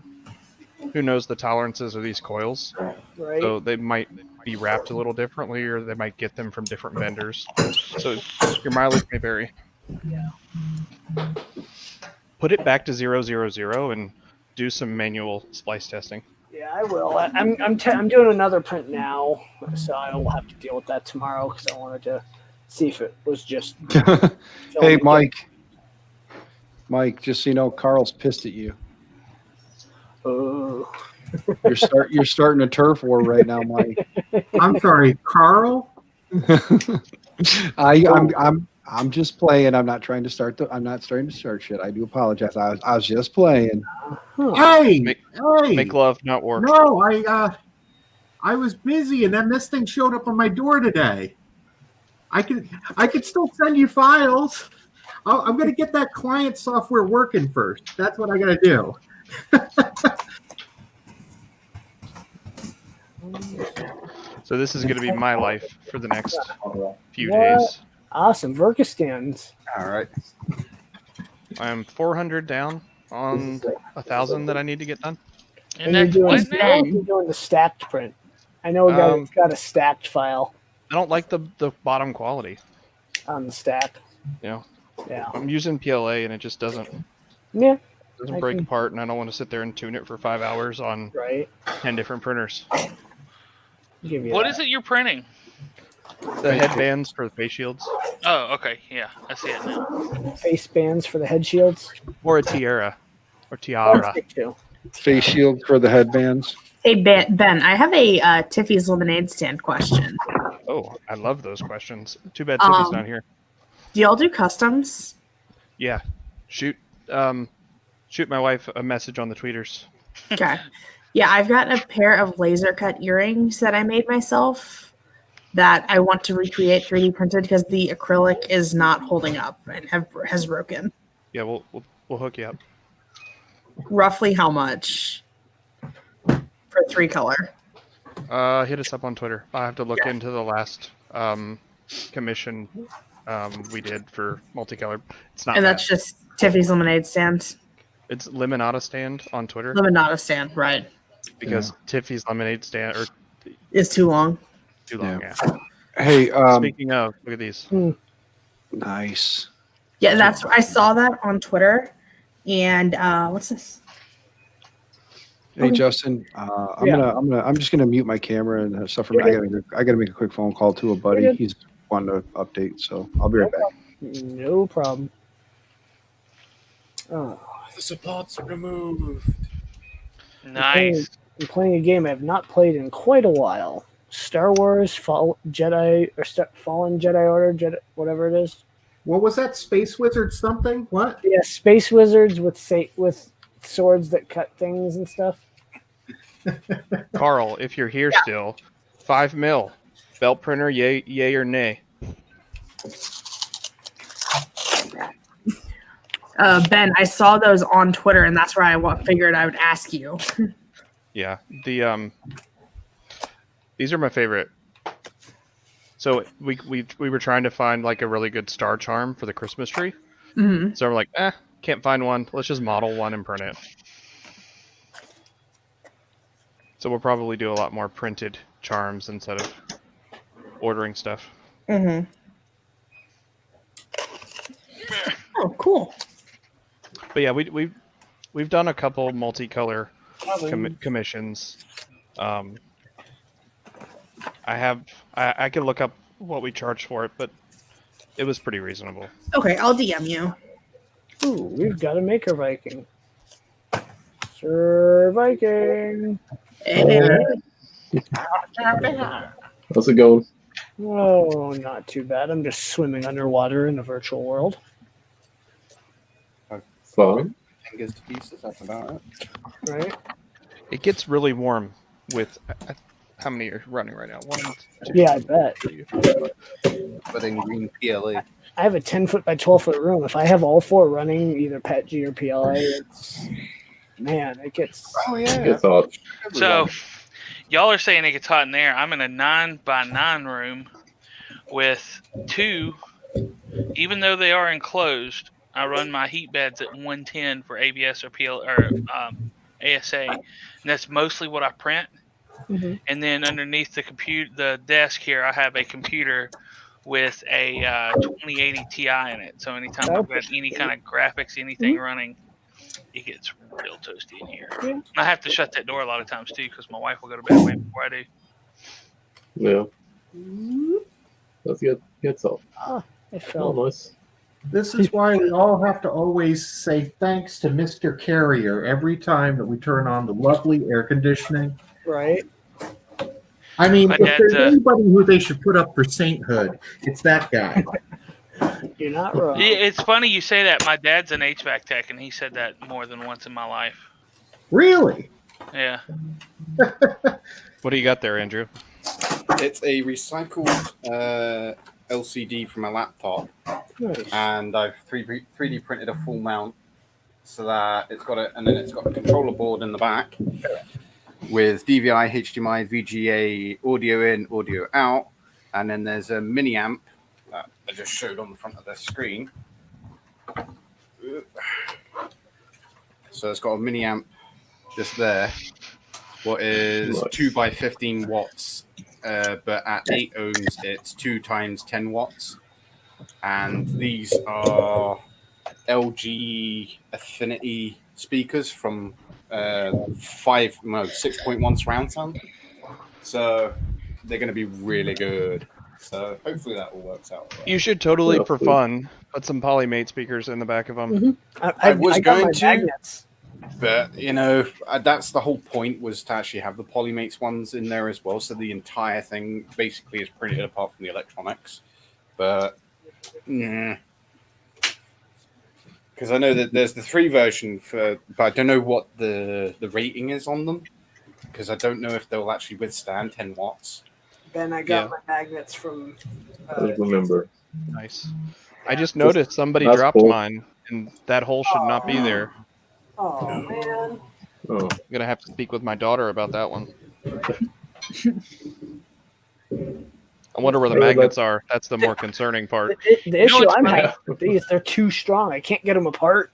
Who knows the tolerances of these coils? Right. So they might be wrapped a little differently, or they might get them from different vendors. So your mileage may vary. Yeah. Put it back to 000 and do some manual splice testing. Yeah, I will. I'm doing another print now, so I will have to deal with that tomorrow because I wanted to see if it was just. Hey, Mike. Mike, just so you know, Carl's pissed at you. Oh. You're starting a turf war right now, Mike. I'm sorry, Carl. I'm just playing. I'm not starting to start shit. I do apologize. I was just playing. Hey, Make love, not war. No, I was busy, and then this thing showed up on my door today. I could still send you files. I'm gonna get that client software working first. That's what I gotta do. So this is going to be my life for the next few What? days. Awesome. Verkistans. All right. I'm 400 down on 1,000 that I need to get done. And you're that's doing, what now? you're doing the stacked print. I know a guy that's got a stacked file I don't like the bottom quality. on the stack. You know, Yeah. I'm using PLA and it just doesn't Yeah. I break can- apart, and I don't want to sit there and tune it for 5 hours on Right. 10 different printers. Give you What that. is it you're printing? The headbands for the face shields, Oh, okay. Yeah, I see it now. Face bands for the head shields? or a tiara, or I'll tiara. take two. Face shield for the headbands. Hey Ben, I have a Tiffy's lemonade stand question. Oh, I love those questions. Too bad Tiffy's not here. Do y'all do customs? Yeah, shoot my wife a message on the tweeters. Okay. Yeah, I've got a pair of laser cut earrings that I made myself that I want to recreate 3D printed because the acrylic is not holding up and has broken. Yeah, we'll hook you up. Roughly how much for 3-color? Hit us up on Twitter. I have to look into the last commission we did for multicolored. It's not And bad. that's just Tiffy's lemonade stand. It's Lemonada Stand on Twitter Lemonada stand, right? because Tiffy's lemonade stand or Is too long. too long. Yeah. Hey, Speaking of, look at these. nice. Yeah, I saw that on Twitter. And what's this? Hey Okay. Justin, I'm just gonna mute my camera and stuff for me. I gotta make a quick phone call to a buddy. You're good. He's wanting to update, so I'll be right back. No problem. Oh, The supports removed. Nice. I'm playing a game I've not played in quite a while. Star Wars Fallen Jedi Order, whatever it is. What was that? Space Wizard something? What? Yeah, space wizards with swords that cut things and stuff. Carl, if you're here still, 5 mil. Belt printer, yay or nay? Ben, I saw those on Twitter, and that's where I figured I would ask you. Yeah. These are my favorite. So we were trying to find like a really good star charm for the Christmas tree. Hmm. So we're like, can't find one. Let's just model one and print it. So we'll probably do a lot more printed charms instead of ordering stuff. Mm-hmm. Oh, cool. But yeah, we've done a couple multicolor commissions. I could look up what we charged for it, but it was pretty reasonable. Okay, I'll DM you. Ooh, we've got a Maker Viking. Sir Viking. Hey. How's it going? Oh, not too bad. I'm just swimming underwater in a virtual world. Fine. Fingers to pieces, that's about it. Right? It gets really warm with how many are running right now? 1, 2, Yeah, I bet. 3. But in green PLA. I have a 10-foot by 12-foot room. If I have all four running, either PETG or PLA, it gets. Oh yeah. It's hot. So, y'all are saying it gets hot in there. I'm in a 9x9 room with 2. Even though they are enclosed, I run my heat beds at 110 for ABS or ASA, and that's mostly what I print. Mhm. And then underneath the desk here, I have a computer with a 2080 Ti in it. So anytime I've got any kind of graphics, anything running, it gets real toasty in here. Yeah. I have to shut that door a lot of times too because my wife will go to bed way before I do. Yeah. That's good. It's all. It Oh, felt nice. This is why we all have to always say thanks to Mr. Carrier every time that we turn on the lovely air conditioning. right. I mean, My if dad's, there's anybody who they should put up for sainthood, it's that guy. You're not wrong. It's funny you say that. My dad's an HVAC tech, and he said that more than once in my life. Really? Yeah. What do you got there, Andrew? It's a recycled LCD from a laptop, Nice. and I've 3D printed a full mount so that it's got a controller board in the back with DVI, HDMI, VGA, audio in, audio out, and then there's a mini amp that I just showed on the front of the screen. So it's got a mini amp just there, what is Nice. 2 by 15 watts, but at 8 ohms, it's 2 times 10 watts. And these are LG Affinity speakers from 6.1 surround sound. So they're going to be really good. So hopefully that all works out. You should totally, Yeah, for cool. fun, put some Polymate speakers in the back of them. Mhm. I was got going my to. magnets. But that's the whole point, was to actually have the Polymates ones in there as well. So the entire thing basically is printed apart from the electronics. But because I know that there's the 3 version but I don't know what the rating is on them, because I don't know if they'll actually withstand 10 watts. Then I got Yeah. my magnets from. I just remember. Nice. I just noticed somebody That's dropped cool. mine, and that hole should not be there. Oh man. Oh, I'm gonna have to speak with my daughter about that one. I wonder where the Yeah, magnets are. That's the more concerning part. The know issue what's I'm funny? having with these, they're too strong. I can't get them apart.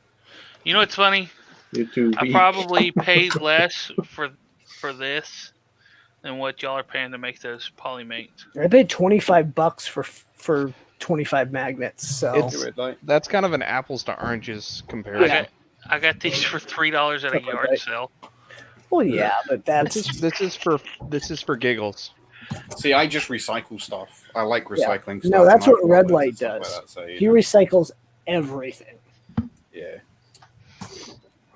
You know what's funny? you're too I weak. probably paid less for this than what y'all are paying to make those Polymates. I paid $25 for 25 magnets. So It's- That's kind of an apples to oranges comparison. I got these for $3 at a yard sale. well, yeah, but that's This is for giggles. See, I just recycle stuff. I like recycling stuff. no. That's and what I've Red got Light loads of stuff does. like that, so, He recycles everything. yeah.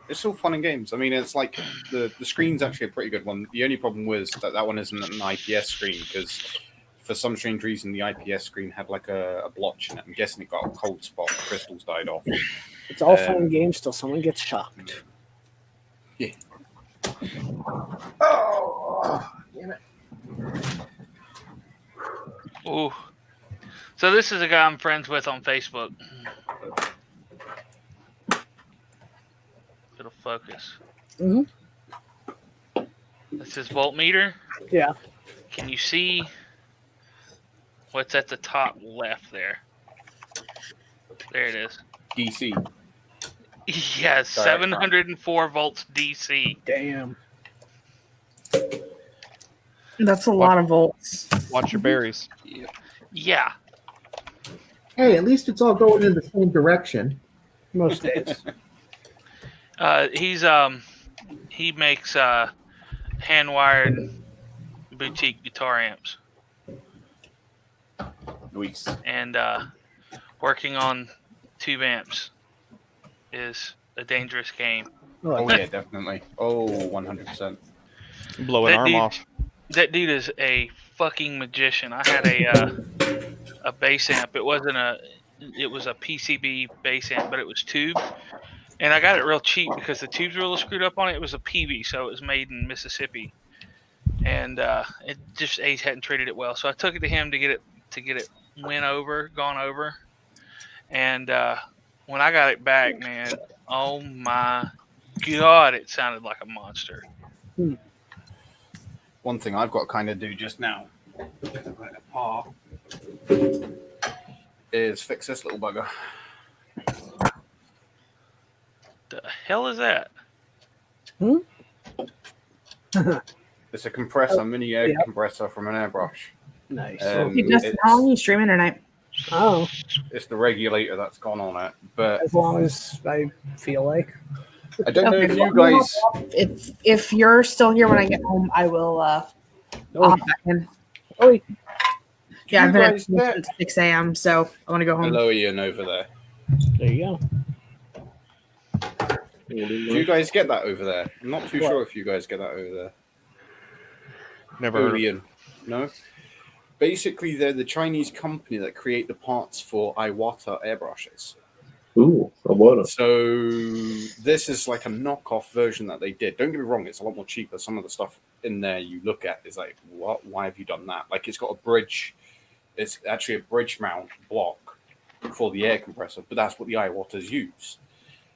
It's all fun and games. I mean, it's like the screen's actually a pretty good one. The only problem was that one isn't an IPS screen, because for some strange reason the IPS screen had like a blotch in it. I'm guessing it got a cold spot. The crystals died off. It's all fun and games till someone gets shocked. Yeah. Ooh. So this is a guy I'm friends with on Facebook. It'll focus. Mhm. This is voltmeter. Yeah. Can you see what's at the top left there? There it is. DC. Yes, Sorry, 704 volts DC. Damn. That's a lot of volts. Watch your berries. Yeah. Hey, at least it's all going in the same direction. Most days. He makes hand wired boutique guitar amps, Luis. and working on tube amps is a dangerous game. Oh yeah, definitely. Oh, 100%. Blow an That arm dude- off. That dude is a fucking magician. I had a bass amp. It was a PCB bass amp, but it was tube. And I got it real cheap because the tubes were a little screwed up on it. It was a PV, so it was made in Mississippi. And it just Ace hadn't treated it well. So I took it to him to get it gone over. And when I got it back, man, oh my God, it sounded like a monster. One thing I've got to kind of do just now is fix this little bugger. The hell is that? It's a compressor, mini air yeah. compressor from an airbrush. Nice. Hey, Justin, it's, how long are you streaming tonight? Oh, it's the regulator that's gone on it, but as long as I feel like. I don't know if Okay, you well, guys. If you're still here when I get home, I will hop back in. Oh, Yeah, I've you been guys at get- since 6 a.m., so I want to go home. Hello, Ian, over there. there you go. Do you guys get that over there? I'm not too What? sure if you guys get that over there. Never heard of it. Ian. No? Basically, they're the Chinese company that create the parts for Iwata airbrushes. Ooh, I want it. So this is like a knockoff version that they did. Don't get me wrong, it's a lot more cheaper. Some of the stuff in there you look at is like, what? Why have you done that? Like it's got a bridge. It's actually a bridge mount block for the air compressor, but that's what the Iwatas use.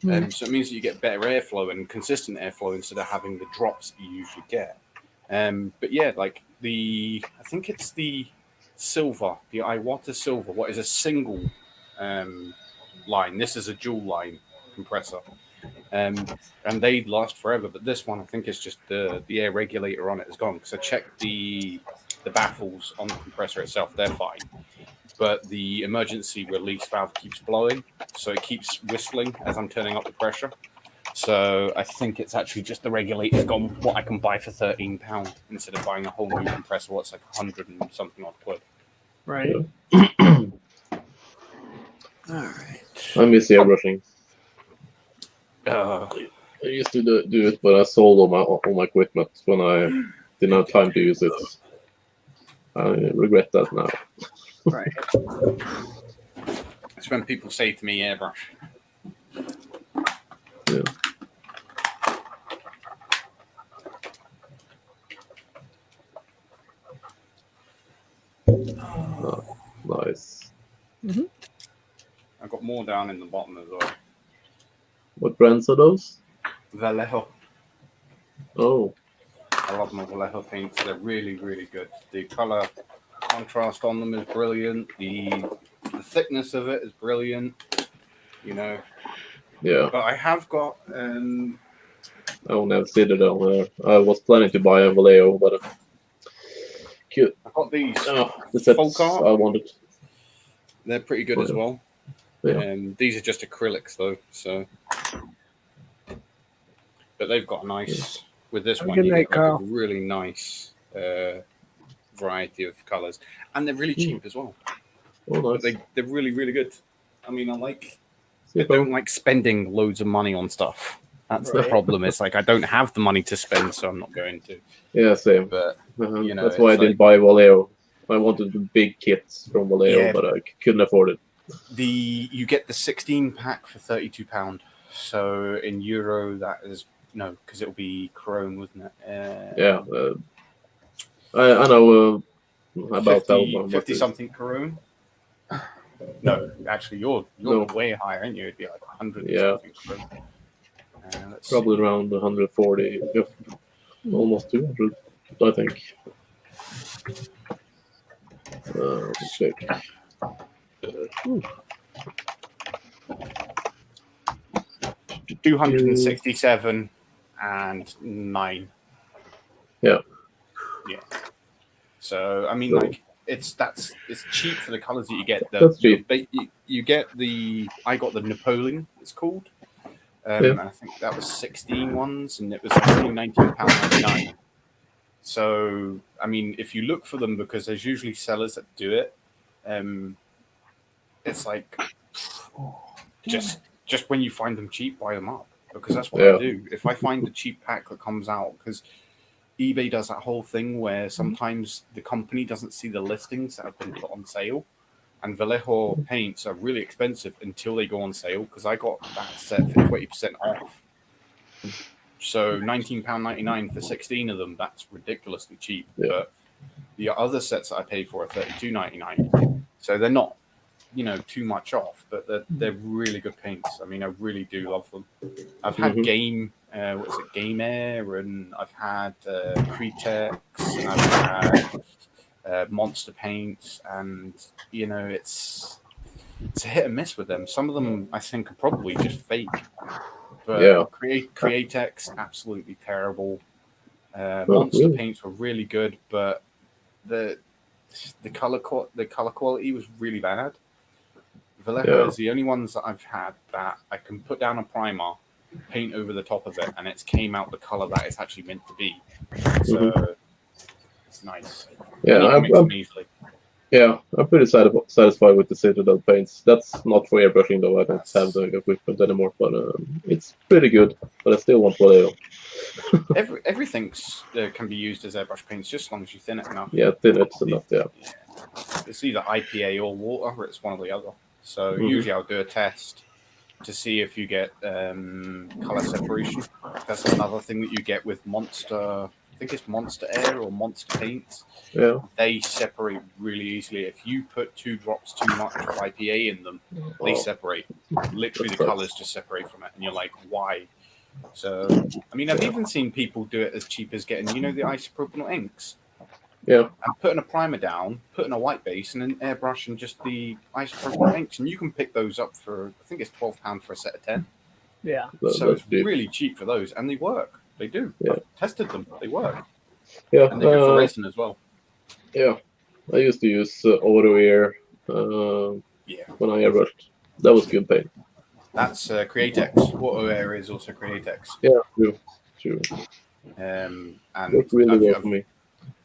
So it means that you get better airflow and consistent airflow instead of having the drops that you usually get. But yeah, like I think it's the silver, the Iwata silver. What is a single line? This is a dual line compressor. and they last forever. But this one, I think, is just the air regulator on it is gone. Because I checked the baffles on the compressor itself; they're fine. But the emergency release valve keeps blowing, so it keeps whistling as I'm turning up the pressure. So I think it's actually just the regulator's gone. What I can buy for £13 instead of buying a whole new compressor, what's like 100 and something odd quid. Right. Yeah. All right. I miss airbrushing. Uh, I used to do it, but I sold all my equipment when I didn't have time to use it. I regret that now. Right. it's when people say to me, airbrush. Yeah. Nice. I've got more down in the bottom as well. What brands are those? Vallejo. Oh, I love my Vallejo paints. They're really, really good. The color contrast on them is brilliant. The thickness of it is brilliant. You know. yeah. But I have got I only have Citadel there. I was planning to buy a Vallejo, but I've got these the sets folk art. I wanted. They're pretty good as well. Yeah. These are just acrylics though, so. But they've got a nice. With this Have a one, good you night, get like a Carl. really nice variety of colors, and they're really cheap as well. Oh, But nice. they're really, really good. I mean, I Super. don't like spending loads of money on stuff. That's the Right. problem. It's like I don't have the money to spend, so I'm not going to. Yeah, same. But you know, that's why I it's didn't buy Vallejo. I wanted the big kits from Vallejo, Yeah. but I couldn't afford it. you get the 16 pack for £32. So in euro, that is no, because it'll be krone, wasn't it? Yeah. I know about 50, how much 50 it is. something krone. No, actually, you're No. way higher, aren't you? It'd be like 100 Yeah. something krone. Let's Probably see. around 140, almost 200, I think. Check. 267 and 9. Yeah. Yeah. So I mean, So- like it's cheap for the colors that you get. That's cheap. You get the I got the Napoleon. It's called. Yeah. And I think that was 16 ones, and it was like only £19.99. So I mean, if you look for them, because there's usually sellers that do it, it's like just when you find them cheap, buy them up, because that's what Yeah. I do. If I find a cheap pack that comes out, because eBay does that whole thing where sometimes the company doesn't see the listings that have been put on sale, and Vallejo paints are really expensive until they go on sale, because I got that set for 20% off. So £19.99 for 16 of them, that's ridiculously cheap. Yeah. But the other sets that I paid for are £32.99. So they're not, too much off, but they're really good paints. I mean, I really do love them. I've had Game Air, and I've had Cretex, and I've had Monster Paints, and it's a hit and miss with them. Some of them I think are probably just fake. But Yeah. Createx, absolutely terrible. Monster really? Paints were really good, but the color quality was really bad. Vallejo Yeah. is the only ones that I've had that I can put down a primer, paint over the top of it, and it's came out the color that it's actually meant to be. So it's nice. Yeah, And you can mix them easily. I'm pretty satisfied with the Citadel paints. That's not for airbrushing though. I don't have the equipment anymore, but it's pretty good. But I still want Vallejo. Everything can be used as airbrush paints, just as long as you thin it enough. Yeah, thin it's enough. Yeah. It's either IPA or water, or it's one or the other. So usually I'll do a test to see if you get color separation. That's another thing that you get with Monster. I think it's Monster Air or Monster Paints. Yeah. They separate really easily. If you put 2 drops too much of IPA in them, they separate. Literally, the colors just separate from it, and you're like, why? So, I mean, I've even seen people do it as cheap as getting, the isopropyl inks. Yeah. And putting a primer down, putting a white base, and an airbrush and just the isopropyl inks, and you can pick those up for, I think it's £12 for a set of 10. Yeah. So it's really cheap for those, and they work. They do. Yeah. I've tested them. They work. Yeah, And they're good for racing as well. Yeah, I used to use Auto Air Yeah. when I airbrushed. That was good paint. That's Createx. Auto Air is also Createx. Yeah, true. And Worked really well for me.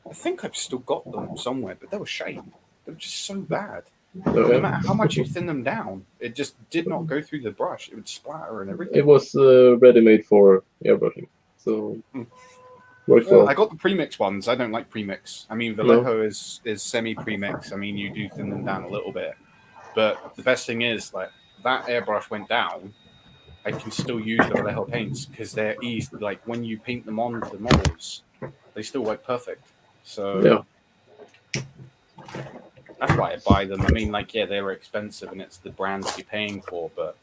I think I've still got them somewhere, but they were shame. They were just so bad. So, No matter how much you thin them down, it just did not go through the brush. It would splatter and everything. it was ready-made for airbrushing, so worked Well, well. I got the premix ones. I don't like premix. I mean, Vallejo is semi-premix. I mean, you do thin them down a little bit, but the best thing is like that airbrush went down. I can still use the Vallejo paints because they're easy. Like when you paint them on the models, they still work perfect. So Yeah. that's why I buy them. I mean, like, yeah, they were expensive and it's the brands you're paying for, but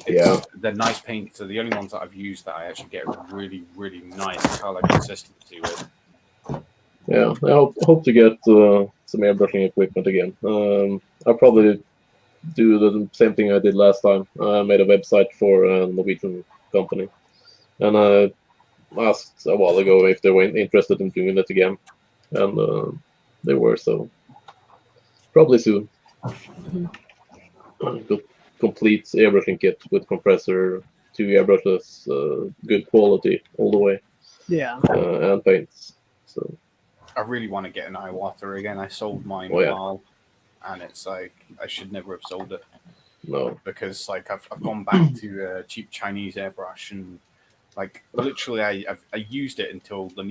they're nice paints. So the only ones that I've used that I actually get really, really nice color consistency with. Yeah, I hope to get some airbrushing equipment again. I'll probably do the same thing I did last time. I made a website for a Norwegian company, and I asked a while ago if they were interested in doing it again, and they were, so probably soon. Complete airbrushing kit with compressor, 2 airbrushes, good quality all the way, Yeah. and paints. So I really want to get an Iwata again. I sold mine Oh, yeah. a while, and it's like I should never have sold it no, because like I've gone back to a cheap Chinese airbrush and like literally I used it until the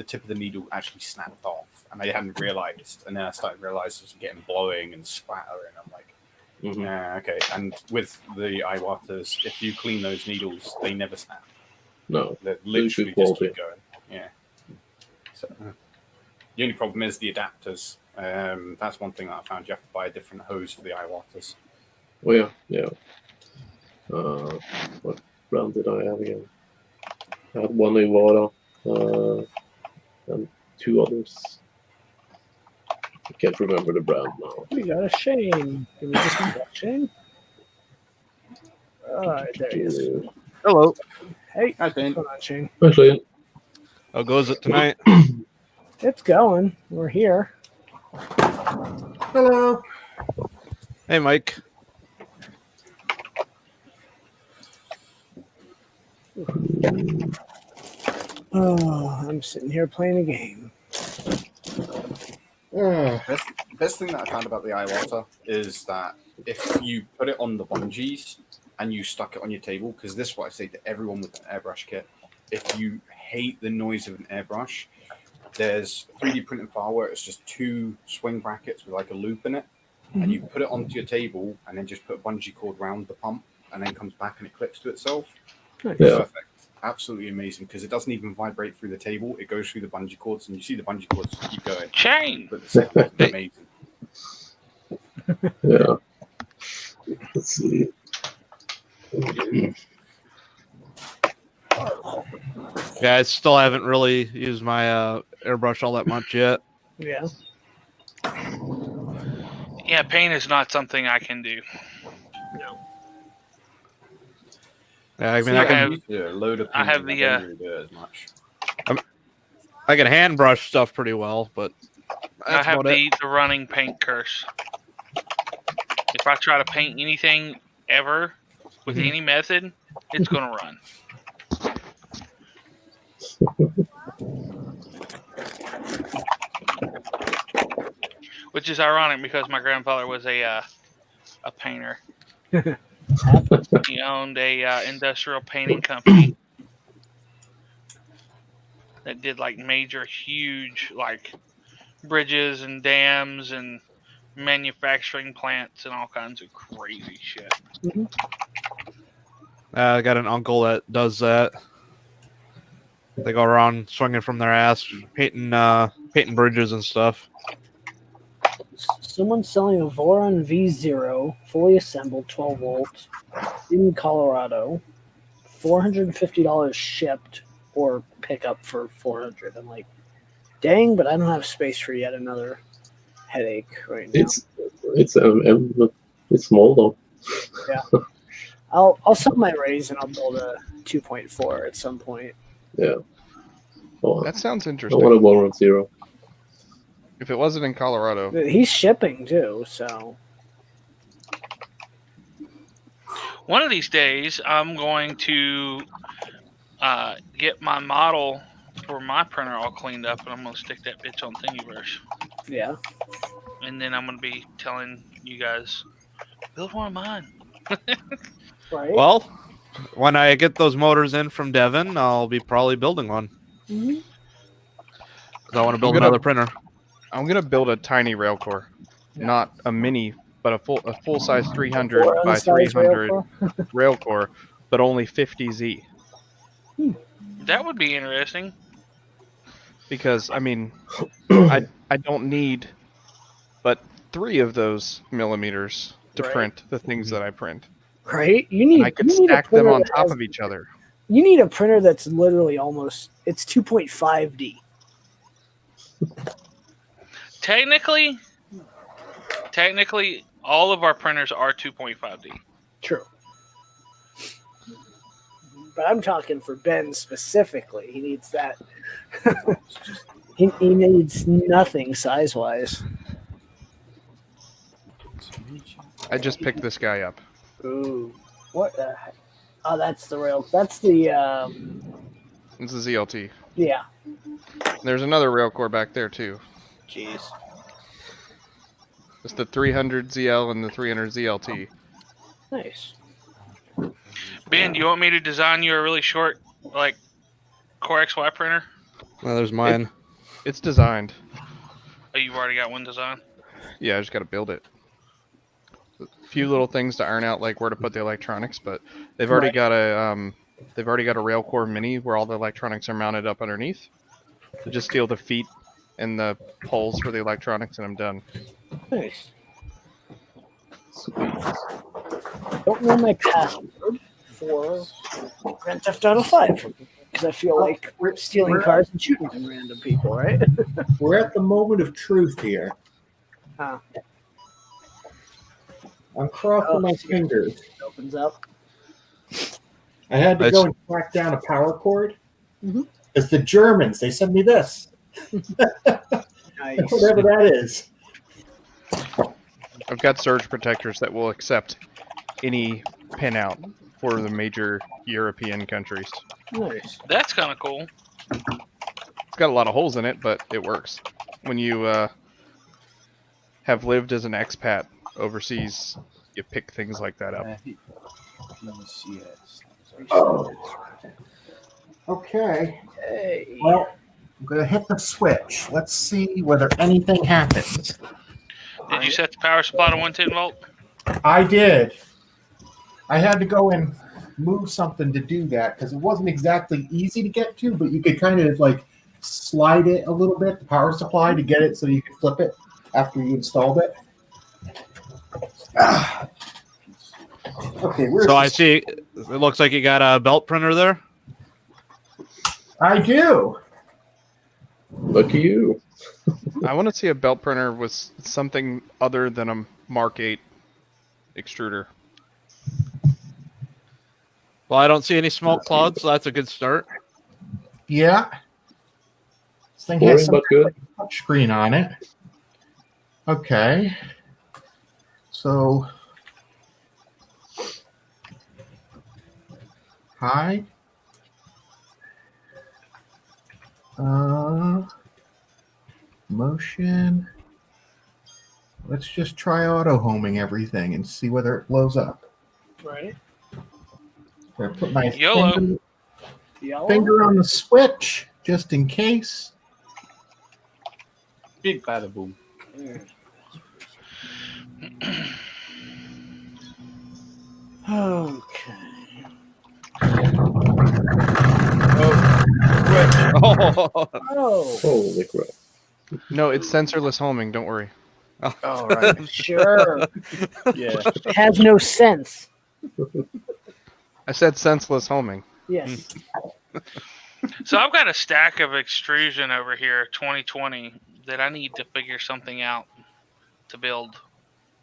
tip of the needle actually snapped off, and I hadn't realized, and then I started realizing it was getting blowing and splattering. I'm like, yeah, okay. And with the Iwatas, if you clean those needles, they never snap. no, They good literally just quality. keep going. Yeah. So the only problem is the adapters. That's one thing that I found. You have to buy a different hose for the Iwatas. Oh yeah. What brand did I have again? I had one Iwata, and 2 others. I can't remember the brand now. We got a Shane. Can we just get that Shane? All right, there he is. Hello. Hey, Hi, what's Ben. going on, Shane? Actually, How goes it tonight? It's going. We're here. Hello. Hey, Mike. Oh, I'm sitting here playing a game. Best thing that I found about the Iwata is that if you put it on the bungees and you stuck it on your table, because this is what I say to everyone with an airbrush kit, if you hate the noise of an airbrush, there's a 3D printed file where it's just 2 swing brackets with like a loop in it, and you put it onto your table and then just put a bungee cord around the pump and then comes back and it clips to itself. Nice. Yeah. Perfect. Absolutely amazing because it doesn't even vibrate through the table. It goes through the bungee cords and you see the bungee cords just keep going. Shane. But the setting is amazing. yeah. Let's see. Yeah, I still haven't really used my airbrush all that much yet. Yeah. Yeah, paint is not something I can do. No. Yeah, I mean, See, I can used to load of I have painting, the, I don't really do it as much. I can hand brush stuff pretty well, but I that's have about it. the running paint curse. If I try to paint anything ever with any method, it's gonna run. Which is ironic because my grandfather was a painter. He owned a industrial painting company that did like major, huge like bridges and dams and manufacturing plants and all kinds of crazy shit. I got an uncle that does that. They go around swinging from their ass, painting bridges and stuff. Someone's selling a Voron V0 fully assembled 12 volts in Colorado, $450 shipped or pick up for $400. I'm like, dang, but I don't have space for yet another headache right now. It's small though. Yeah. I'll sell my raise and I'll build a 2.4 at some point. Yeah. Oh, That sounds I interesting. want a Walrus Zero. If it wasn't in Colorado, He's shipping too, so One of these days, I'm going to get my model for my printer all cleaned up, and I'm going to stick that bitch on Thingiverse. yeah. And then I'm going to be telling you guys, build one of mine. Right. Well, when I get those motors in from Devon, I'll be probably building one. Mhm. 'Cause I want to build gonna- another printer. I'm gonna build a tiny rail core, not a mini, but a full size 300 Or by unsize 300 railcar. rail core, but only 50Z. That would be interesting. Because I mean, I don't need but 3 of those millimeters to Right. print the things that I print. Right? You And need. I could you need a stack them printer on that top has- of each other. You need a printer that's literally almost. It's 2.5D. Technically, all of our printers are 2.5D. True. But I'm talking for Ben specifically. He needs that. he needs nothing size wise. I just picked this guy up. Ooh. What the heck? Oh, that's the rail. That's the. It's a ZLT. Yeah. There's another rail core back there too. Jeez. It's the 300 ZL and the 300 ZLT. Nice. Ben, do you want me to design you a really short, like, Core XY printer? Well, there's mine. It's designed. Oh, you've already got one design? Yeah, I just got to build it. A few little things to iron out, like where to put the electronics, but they've already Right. got a rail core mini where all the electronics are mounted up underneath. So just steal the feet and the poles for the electronics, and I'm done. Nice. Don't know my password for Grand Theft Auto 5 because I feel like we're stealing cars and shooting some random people, right? We're at the moment of truth here. Huh. I'm crossing my fingers. It opens up. I had to Nice. go and track down a power cord. Mhm. It's the Germans. They sent me this. Nice. Whatever that is. I've got surge protectors that will accept any pinout for the major European countries. Nice. That's kind of cool. It's got a lot of holes in it, but it works. When you have lived as an expat overseas, you pick things like that up. Oh. Okay. Hey. Well, I'm going to hit the switch. Let's see whether anything happens. Did you set the power supply to 110 volt? I did. I had to go and move something to do that because it wasn't exactly easy to get to, but you could kind of like slide it a little bit, the power supply, to get it so you could flip it after you installed it. Ah. Okay, where's So I the- see it looks like you got a belt printer there. I do. Lucky you. I want to see a belt printer with something other than a Mark 8 extruder. Well, I don't see any smoke clouds, so that's a good start. Yeah. This thing Boring has some but good. touch screen on it. Okay. So hi. Motion. Let's just try auto homing everything and see whether it blows up. Right. I put my YOLO. Yellow. finger on the switch just in case. Big bada boom. Okay. Oh, Oh. Holy crap. No, it's sensorless homing. Don't worry. All right. Sure. Yeah. It has no sense. I said senseless homing. Yes. So I've got a stack of extrusion over here, 2020, that I need to figure something out to build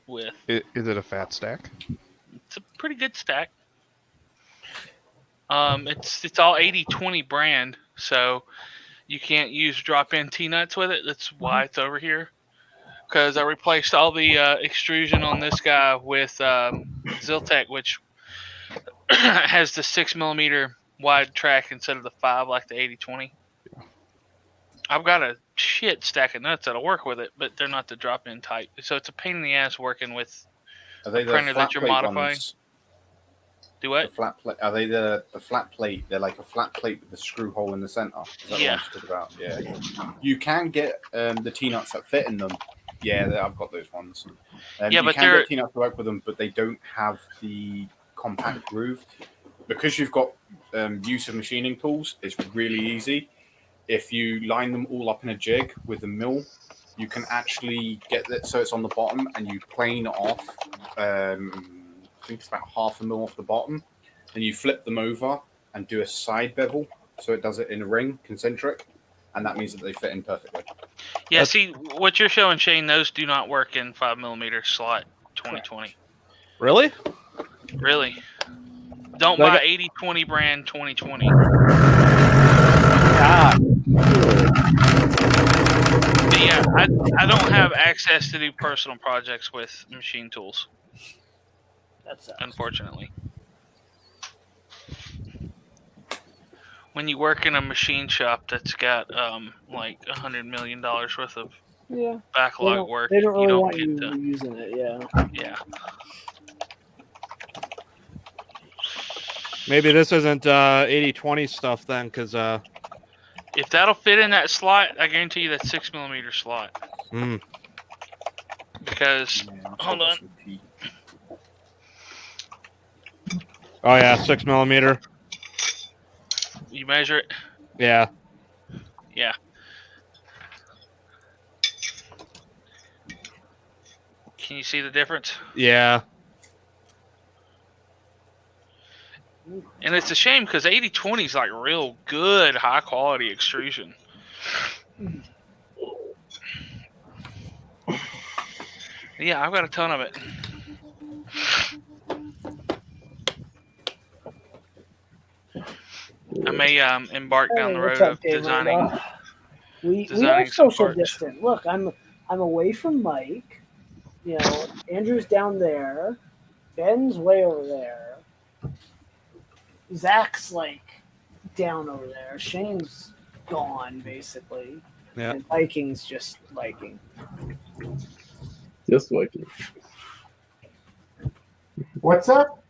with. Is it a fat stack? It's a pretty good stack. It's all 80/20 brand, so you can't use drop-in T-nuts with it. That's why it's over here. Because I replaced all the extrusion on this guy with Ziltech, which has the 6mm wide track instead of the 5 like the 80/20. I've got a shit stack of nuts that'll work with it, but they're not the drop-in type. So it's a pain in the ass working with Are they a the printer flat that you're plate modifying. ones? Do what? The flat plate. Are they the flat plate? They're like a flat plate with the screw hole in the center. Is that Yeah. what you're talking about? Yeah. You can get the T-nuts that fit in them. Yeah, I've got those ones. Yeah, you but can they're- get T-nuts to work with them, but they don't have the compact groove. Because you've got use of machining tools, it's really easy. If you line them all up in a jig with a mill, you can actually get it so it's on the bottom, and you plane it off. I think it's about half a mil off the bottom. Then you flip them over and do a side bevel, so it does it in a ring, concentric, and that means that they fit in perfectly. Yeah, see, what you're showing, Shane, those do not work in 5mm slot 2020. Really? Really. Don't Like buy a- 80/20 brand 2020. God. But yeah, I don't have access to do personal projects with machine tools, That's unfortunately. When you work in a machine shop that's got like $100 million worth of yeah. backlog work, They don't really you don't want get you to. using it. Yeah. Yeah. Maybe this isn't 80/20 stuff then, because If that'll fit in that slot, I guarantee you that's 6mm slot. Because hold on, oh yeah, 6mm. you measure it. Yeah. Yeah. Can you see the difference? Yeah. And it's a shame because 80/20 is like real good, high quality extrusion. Yeah, I've got a ton of it. I may embark down the What's road up, of Dave designing. Randolph? We designing are some social parts. distant. Look, I'm away from Mike. You know, Andrew's down there. Ben's way over there. Zach's like down over there. Shane's gone basically. Yeah. And Viking's just Viking. Just Viking. What's up?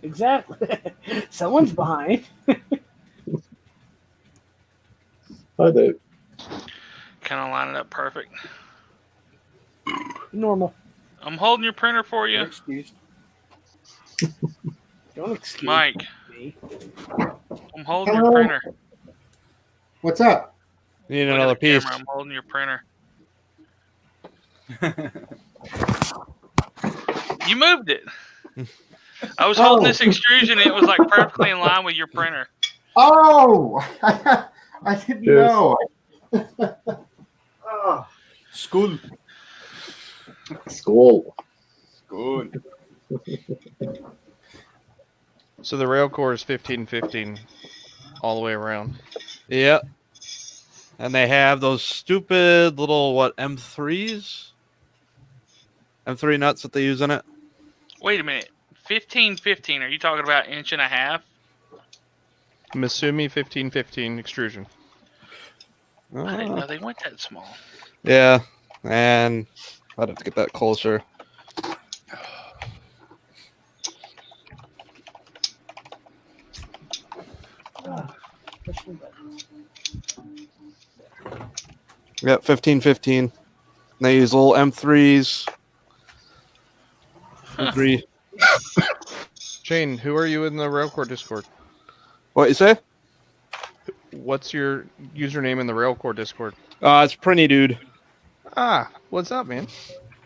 Exactly. Someone's behind. Hi, Dave. Kind of line it up perfect. Normal. I'm holding your printer for you, Excused. Don't excuse Mike. me. I'm holding Hello. your printer. What's up? Need Look at another the piece. camera, I'm holding your printer. You moved it. I was holding this extrusion. It was like perfectly in line with your printer. Oh, I didn't Cheers. know. Oh. School. School. Good. So the rail core is 1515 all the way around. Yep. And they have those stupid little M3s? M3 nuts that they use in it. Wait a minute. 1515. Are you talking about 1.5 inches? Misumi 1515 extrusion. I didn't Oh. know they went that small. Yeah. And I'd have to get that closer. Yep, 1515. They use little M3s. M3. Shane, who are you in the Railcore Discord? What you say? What's your username in the Railcore Discord? It's Prinny Dude. Ah, what's up, man?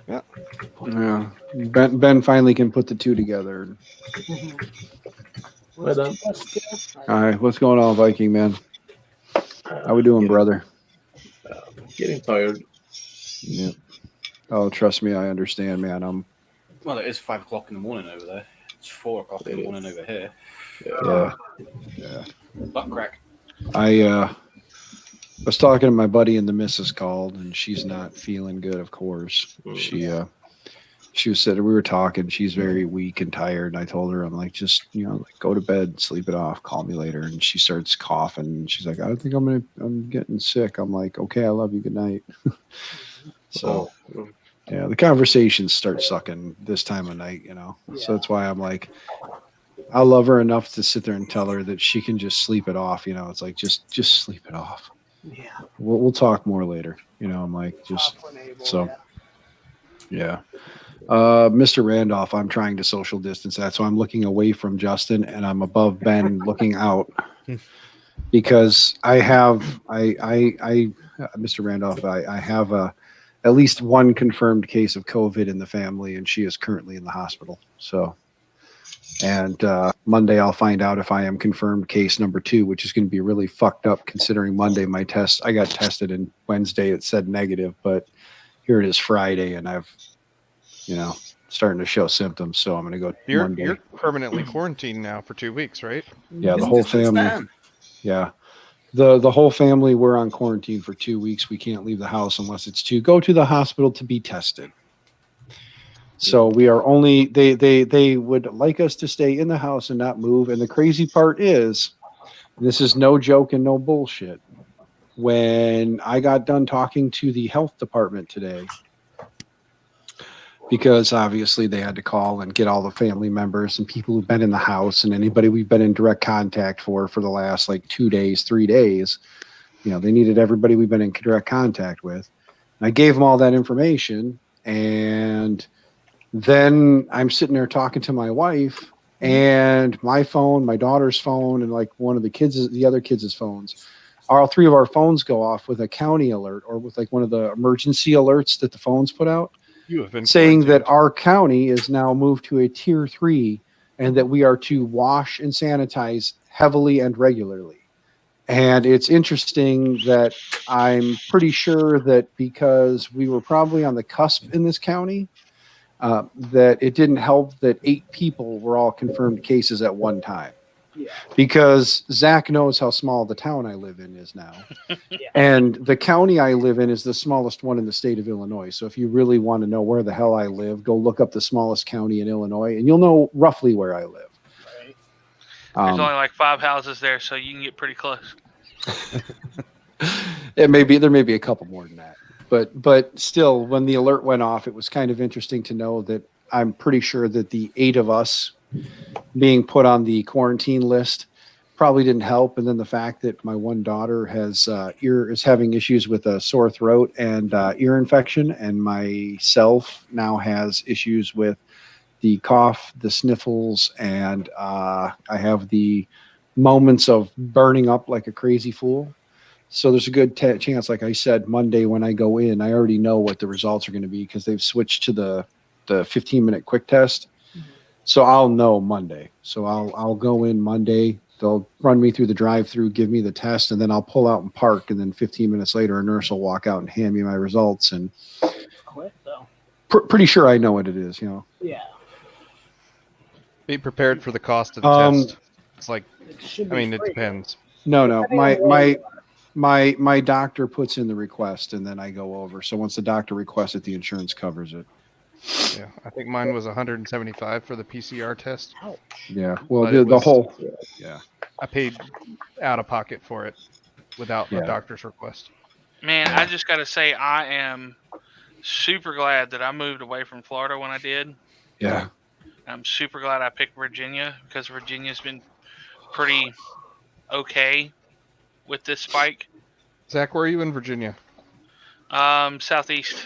Yeah. Ben finally can put the two together. Right on. All right, what's going on, Viking man? How we doing, brother? Getting tired. Yeah. Oh, trust me, I understand, man. Well, it is 5 o'clock in the morning over there. It's 4 o'clock in the morning over here. Yeah. Butt crack. I was talking to my buddy and the missus called, and she's not feeling good, of course. She was sitting, we were talking, she's very weak and tired, and I told her, I'm like, just, like, go to bed, sleep it off, call me later. And she starts coughing, and she's like, I think I'm getting sick. I'm like, okay, I love you, good night. So yeah, the conversations start sucking this time of night, so that's why I'm like, I love her enough to sit there and tell her that she can just sleep it off. It's like, just sleep it off. Yeah. We'll talk more later. I'm like, just so, yeah. Mr. Randolph, I'm trying to social distance that. So I'm looking away from Justin and I'm above Ben looking out because I have, Mr. Randolph, I have at least one confirmed case of COVID in the family, and she is currently in the hospital. So, and Monday I'll find out if I am confirmed case number 2, which is going to be really fucked up considering Monday I got tested, and Wednesday it said negative, but here it is Friday and I've, starting to show symptoms. So I'm going to go Monday. You're permanently quarantined now for 2 weeks, right? Yeah, the whole family. Yeah. The whole family, we're on quarantine for 2 weeks. We can't leave the house unless it's to go to the hospital to be tested. So we are only, they would like us to stay in the house and not move. And the crazy part is, this is no joke and no bullshit. When I got done talking to the health department today, because obviously they had to call and get all the family members and people who've been in the house and anybody we've been in direct contact for the last 2 days, 3 days, they needed everybody we've been in direct contact with. And I gave them all that information, and then I'm sitting there talking to my wife, and my phone, my daughter's phone, and one of the other kids' phones, all 3 of our phones go off with a county alert or with one of the emergency alerts that the phones put out, saying that our county is now moved to a tier 3 and that we are to wash and sanitize heavily and regularly. And it's interesting that I'm pretty sure that because we were probably on the cusp in this county, that it didn't help that 8 people were all confirmed cases at one time. Yeah. Because Zach knows how small the town I live in is now. Yeah. And the county I live in is the smallest one in the state of Illinois. So if you really want to know where the hell I live, go look up the smallest county in Illinois and you'll know roughly where I live. Right. There's only 5 houses there, so you can get pretty close. There may be a couple more than that. But still, when the alert went off, it was kind of interesting to know that I'm pretty sure that the 8 of us being put on the quarantine list probably didn't help. And then the fact that my one daughter is having issues with a sore throat and ear infection, and myself now has issues with the cough, the sniffles, and I have the moments of burning up like a crazy fool. So there's a good chance, like I said, Monday when I go in, I already know what the results are going to be because they've switched to the 15-minute quick test. So I'll know Monday. So I'll go in Monday. They'll run me through the drive-through, give me the test, and then I'll pull out and park. And then 15 minutes later, a nurse will walk out and hand me my results. And Quick though. Pretty sure I know what it is. Yeah. Be prepared for the cost of the test. It's It should be it free. depends. No. My doctor puts in the request, and then I go over. So once the doctor requests it, the insurance covers it. Yeah, I think mine was 175 for the PCR test. Ouch. Yeah. Well, But it the was- whole. Yeah. I paid out of pocket for it without Yeah. a doctor's request. Man, I just got to say, I am super glad that I moved away from Florida when I did. Yeah. I'm super glad I picked Virginia because Virginia's been pretty okay with this spike. Zach, where are you in Virginia? Southeast.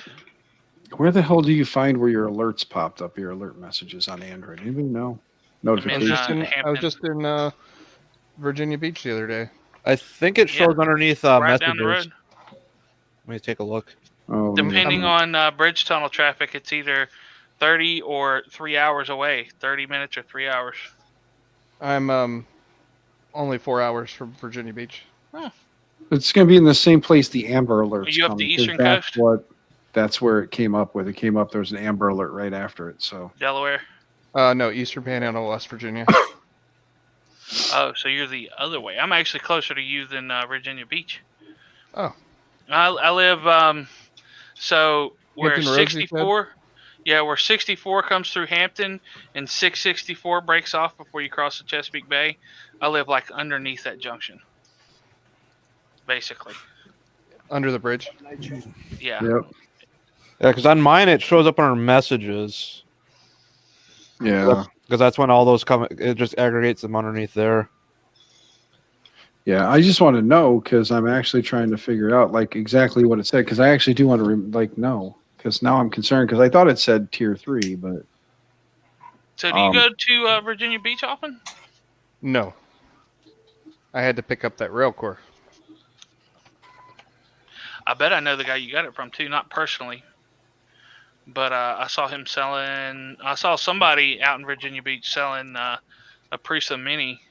Where the hell do you find where your alerts popped up, your alert messages on Android? Anybody know? I was Notifications. just in Virginia Beach the other day. I think it shows underneath right messages. down the road. Let me take a look. Oh, Depending on bridge tunnel traffic, it's either 30 or 3 hours away. 30 minutes or 3 hours. I'm only 4 hours from Virginia Beach. it's going to be in the same place the Amber alerts. Are you up come, the 'cause Eastern that's Coast? That's where it came up with. It came up. There was an Amber alert right after it. So Delaware. No, Eastern Panhandle, West Virginia. Oh, so you're the other way. I'm actually closer to you than Virginia Beach. Oh. I live so where Hampton Roads, you said? 64. Yeah, where 64 comes through Hampton and 664 breaks off before you cross the Chesapeake Bay. I live like underneath that junction, basically. Under the bridge. Yeah. Yep. Yeah, because on mine it shows up on our messages. Yeah. Because that's when all those come. It just aggregates them underneath there. Yeah, I just want to know because I'm actually trying to figure out like exactly what it said because I actually do want to know because now I'm concerned because I thought it said tier 3, but So do you go to Virginia Beach often? No. I had to pick up that rail core. I bet I know the guy you got it from too, not personally, but I saw him selling. I saw somebody out in Virginia Beach selling a Prusa Mini.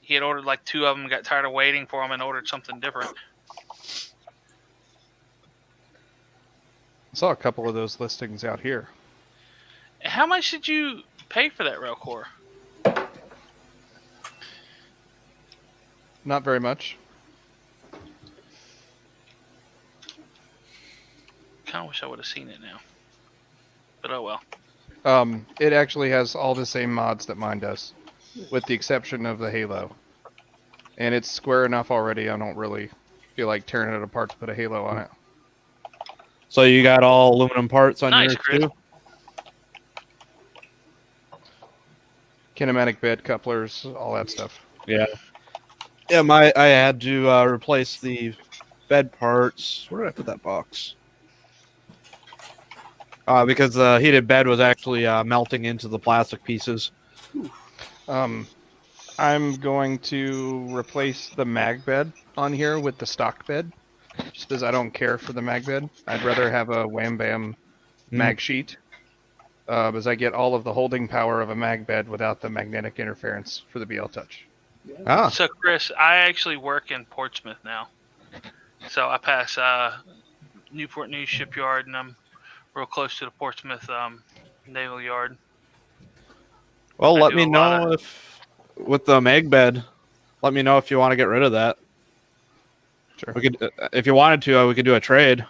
He had ordered like 2 of them, got tired of waiting for them, and ordered something different. I saw a couple of those listings out here. How much did you pay for that rail core? Not very much. Kind of wish I would have seen it now, but oh well. It actually has all the same mods that mine does, with the exception of the Halo. And it's square enough already. I don't really feel like tearing it apart to put a Halo on it. So you got all aluminum parts on Nice, yours Chris. too? Kinematic bed couplers, all that stuff. Yeah. Yeah, I had to replace the bed parts. Where did I put that box? Because the heated bed was actually melting into the plastic pieces. I'm going to replace the mag bed on here with the stock bed, just as I don't care for the mag bed. I'd rather have a Wham Bam mag sheet, as I get all of the holding power of a mag bed without the magnetic interference for the BL Touch. Ah. So Chris, I actually work in Portsmouth now, so I pass Newport News Shipyard, and I'm real close to the Portsmouth Naval Yard. Well, I let do me a lot know if with the mag bed. Let me know if you want to get rid of that. Sure. We could, if you wanted to, we could do a trade.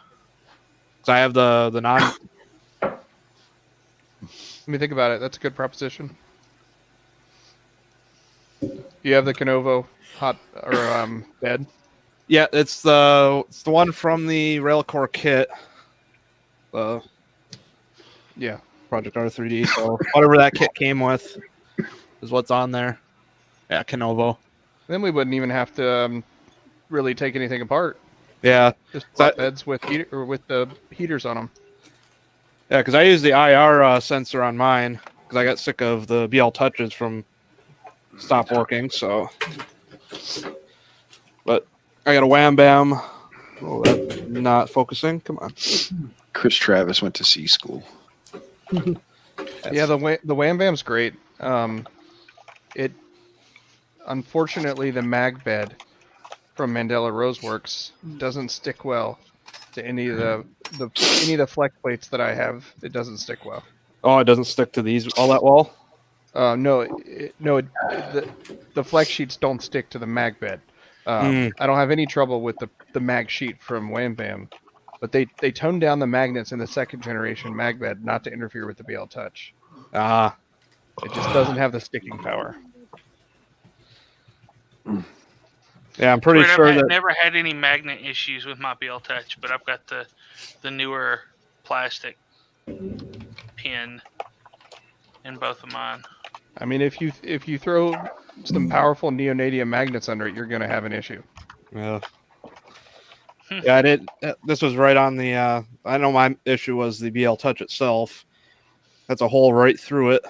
Cause I have the non. Let me think about it. That's a good proposition. You have the Canovo hot or bed. Yeah, it's the one from the Railcore kit. Yeah. Project R3D. So whatever that kit came with is what's on there. Yeah, Canovo. Then we wouldn't even have to really take anything apart. Yeah. Just flat beds with with the heaters on them. Yeah, because I use the IR sensor on mine because I got sick of the BL touches from stop working. So, but I got a Wham Bam. Oh, that's not focusing. Come on. Chris Travis went to C school. Yeah, the Wham Bam's great. It unfortunately the mag bed from Mandela Roseworks doesn't stick well to any of the flex plates that I have. It doesn't stick well. Oh, it doesn't stick to these all that well. The flex sheets don't stick to the mag bed. I don't have any trouble with the mag sheet from Wham Bam, but they toned down the magnets in the 2nd generation mag bed not to interfere with the BL Touch. It just doesn't have the sticking power. Yeah, I'm pretty sure I've that never had any magnet issues with my BL Touch, but I've got the newer plastic pin in both of mine. I mean, if you throw some powerful neonadia magnets under it, you're going to have an issue. Yeah. Yeah, I did. This was right on the. I know my issue was the BL Touch itself. That's a hole right through it.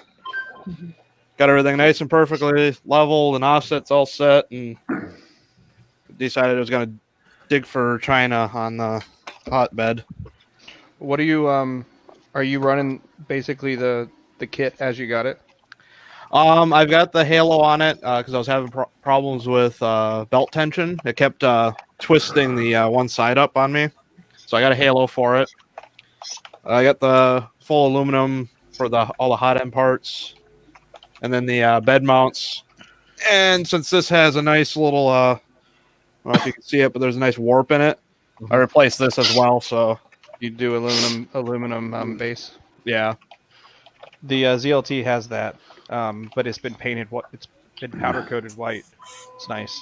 Got everything nice and perfectly leveled and offsets all set, and decided I was going to dig for China on the hotbed. What are you running basically the kit as you got it? I've got the Halo on it because I was having problems with belt tension. It kept twisting the one side up on me, so I got a Halo for it. I got the full aluminum for all the hot end parts, and then the bed mounts. And since this has a nice little, I don't know if you can see it, but there's a nice warp in it. I replaced this as well. So You do aluminum base. yeah, The ZLT has that, but it's been painted. It's been powder coated white. It's nice.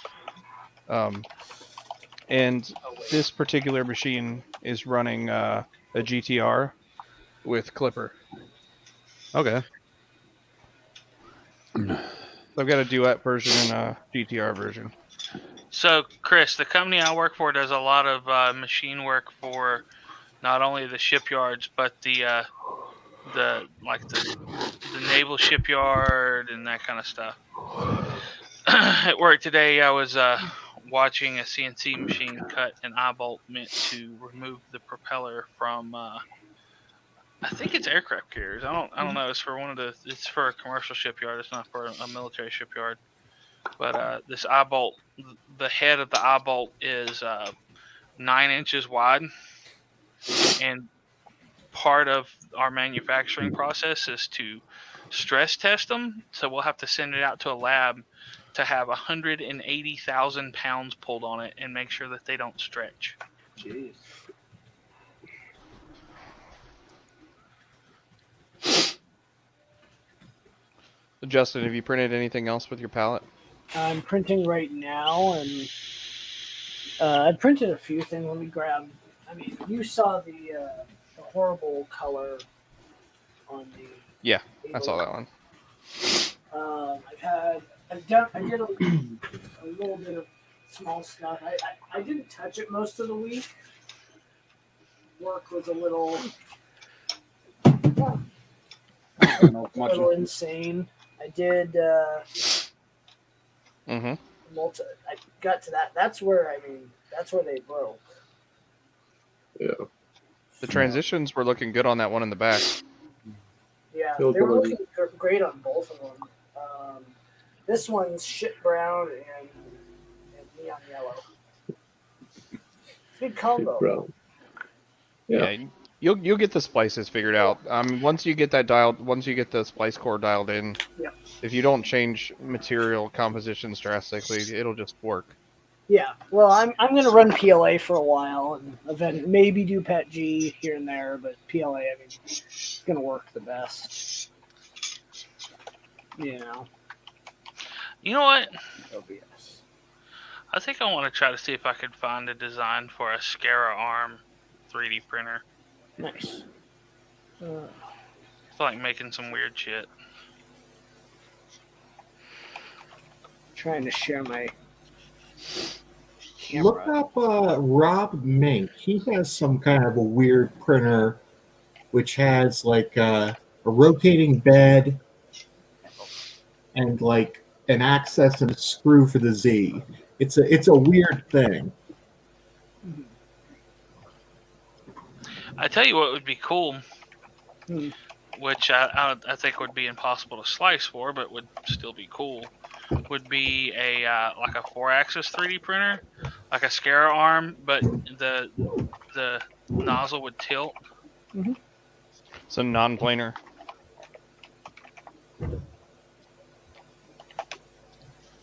And this particular machine is running a GTR with Clipper. okay. I've got a duet version and a GTR version. So, Chris, the company I work for does a lot of machine work for not only the shipyards, but the naval shipyard and that kind of stuff. At work today, I was watching a CNC machine cut an eye bolt meant to remove the propeller from. I think it's aircraft carriers. I don't know. It's for a commercial shipyard. It's not for a military shipyard. But this eye bolt, the head of the eye bolt is 9 inches wide, and part of our manufacturing process is to stress test them. So we'll have to send it out to a lab to have 180,000 pounds pulled on it and make sure that they don't stretch. Jeez. Justin, have you printed anything else with your palette? I'm printing right now, and I printed a few things. Let me grab. I mean, you saw the horrible color on the. Yeah, I saw that one. I did a little bit of small stuff. I didn't touch it most of the week. Work was a little insane. I did. Mm-hmm. I got to that. That's where they broke. Yeah. The transitions were looking good on that one in the back. Yeah, they were looking great on both of them. This one's shit brown and neon yellow. Good combo. Brown. Yeah. You'll get the splices figured out. Once you get the splice core dialed in, yeah. If you don't change material compositions drastically, it'll just work. Yeah. Well, I'm gonna run PLA for a while and then maybe do PETG here and there, but PLA, I mean, it's gonna work the best. You know. You know what? OBS. I think I want to try to see if I could find a design for a Scara arm 3D printer. Nice. I feel like making some weird shit. Trying to share my camera. Look up Rob Mink. He has some kind of a weird printer which has like a rotating bed and like an access and a screw for the Z. It's a weird thing. I tell you what would be cool, which I think would be impossible to slice for, but would still be cool, would be a like a 4-axis 3D printer, like a Scara arm, but the nozzle would tilt. Mm-hmm. It's a non-planar.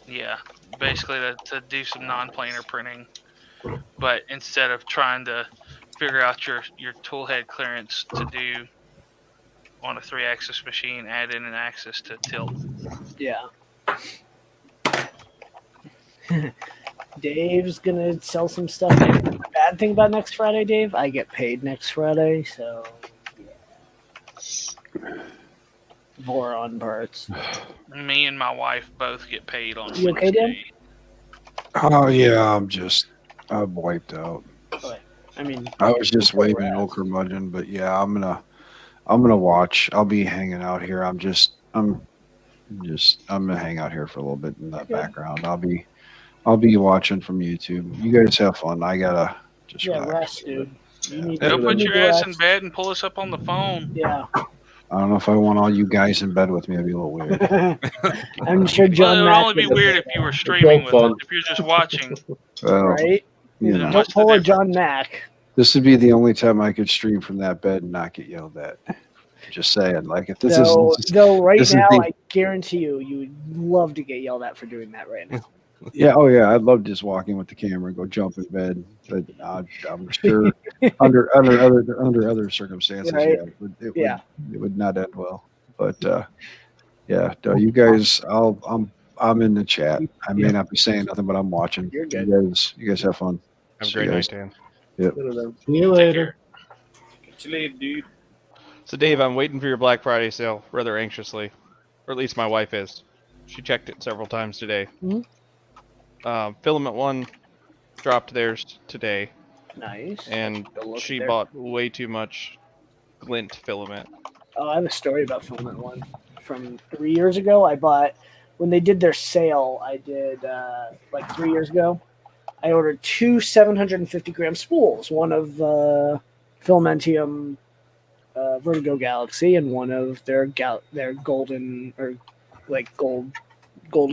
Yeah, basically to do some non-planar printing, but instead of trying to figure out your tool head clearance to do on a 3-axis machine, add in an axis to tilt. Yeah. Dave's gonna sell some stuff. Bad thing about next Friday, Dave, I get paid next Friday, so yeah. Voron parts. Me and my wife both get paid on You okay, Dan? Oh yeah, I'm wiped out. Okay. I mean, I was just waving an old curmudgeon, but yeah, I'm gonna watch. I'll be hanging out here. I'm gonna hang out here for a little bit in the background. I'll be watching from YouTube. You guys have fun. I gotta just relax. Rest, dude. Go put your ass in bed and pull us up on the phone. Yeah. I don't know if I want all you guys in bed with me. It'd be a little weird. I'm sure John. Well, it would Mack only be would- weird if you were streaming with us. If you're just watching. Well, right? you know, Don't pull a John Mack. this would be the only time I could stream from that bed and not get yelled at. Just saying, like if this Though, is though right this is now, the- I guarantee you would love to get yelled at for doing that right now. yeah, oh yeah, I'd love just walking with the camera and go jump in bed, but I'm sure under other circumstances, Right. yeah, Yeah. it would not end well. But yeah, no, you guys, I'm in the chat. I may not be saying nothing, but I'm watching. You're good. You guys have fun. Have a See great you night, guys. Dan. Yep. See you later. Catch you later, dude. So, Dave, I'm waiting for your Black Friday sale rather anxiously, or at least my wife is. She checked it several times today. Mhm. Filament One dropped theirs today, Nice. and Go look she there. bought way too much glint filament. Oh, I have a story about Filament One from 3 years ago. I bought when they did their sale. I did like 3 years ago. I ordered two 750 gram spools, one of Filmentium Vertigo Galaxy and one of their golden or like gold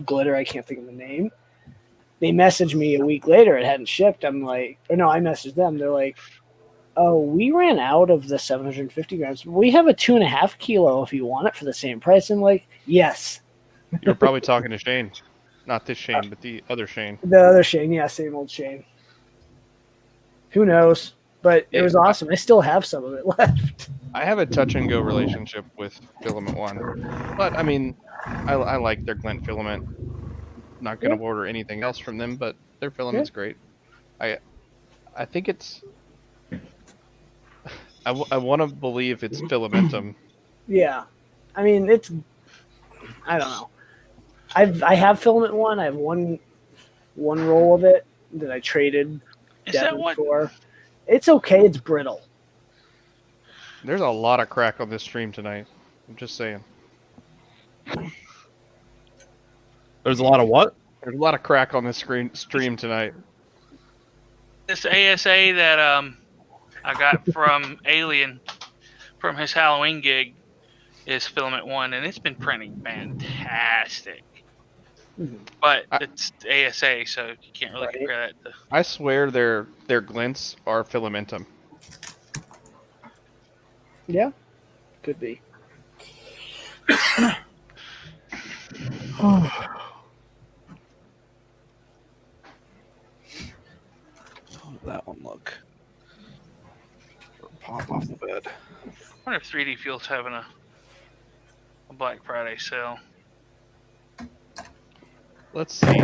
glitter. I can't think of the name. They messaged me a week later. It hadn't shipped. I'm like, or no, I messaged them. They're like, oh, we ran out of the 750 grams. We have a 2.5 kilo if you want it for the same price. I'm like, yes. You're probably talking to Shane. Not this Shane, but the other Shane. The other Shane, yeah, same old Shane. Who knows? But it Yeah. was awesome. I still have some of it left. I have a touch and go relationship with Filament One, but I mean, I like their glint filament. Not gonna order anything else from them, but their filament's great. I think it's. I want to believe it's filamentum. Yeah, I mean it's. I don't know. I have Filament One. I have one roll of it that I traded. Is that what? for. It's okay. It's brittle. There's a lot of crack on this stream tonight. I'm just saying. There's a lot of what? There's a lot of crack on this stream tonight. This ASA that I got from Alien from his Halloween gig is Filament One, and it's been printing fantastic. But it's ASA, so you can't really compare that to. I swear their glints are filamentum. Yeah, could be. That one look. Pop off the bed. I wonder if 3D Fuel's having a Black Friday sale. Let's see.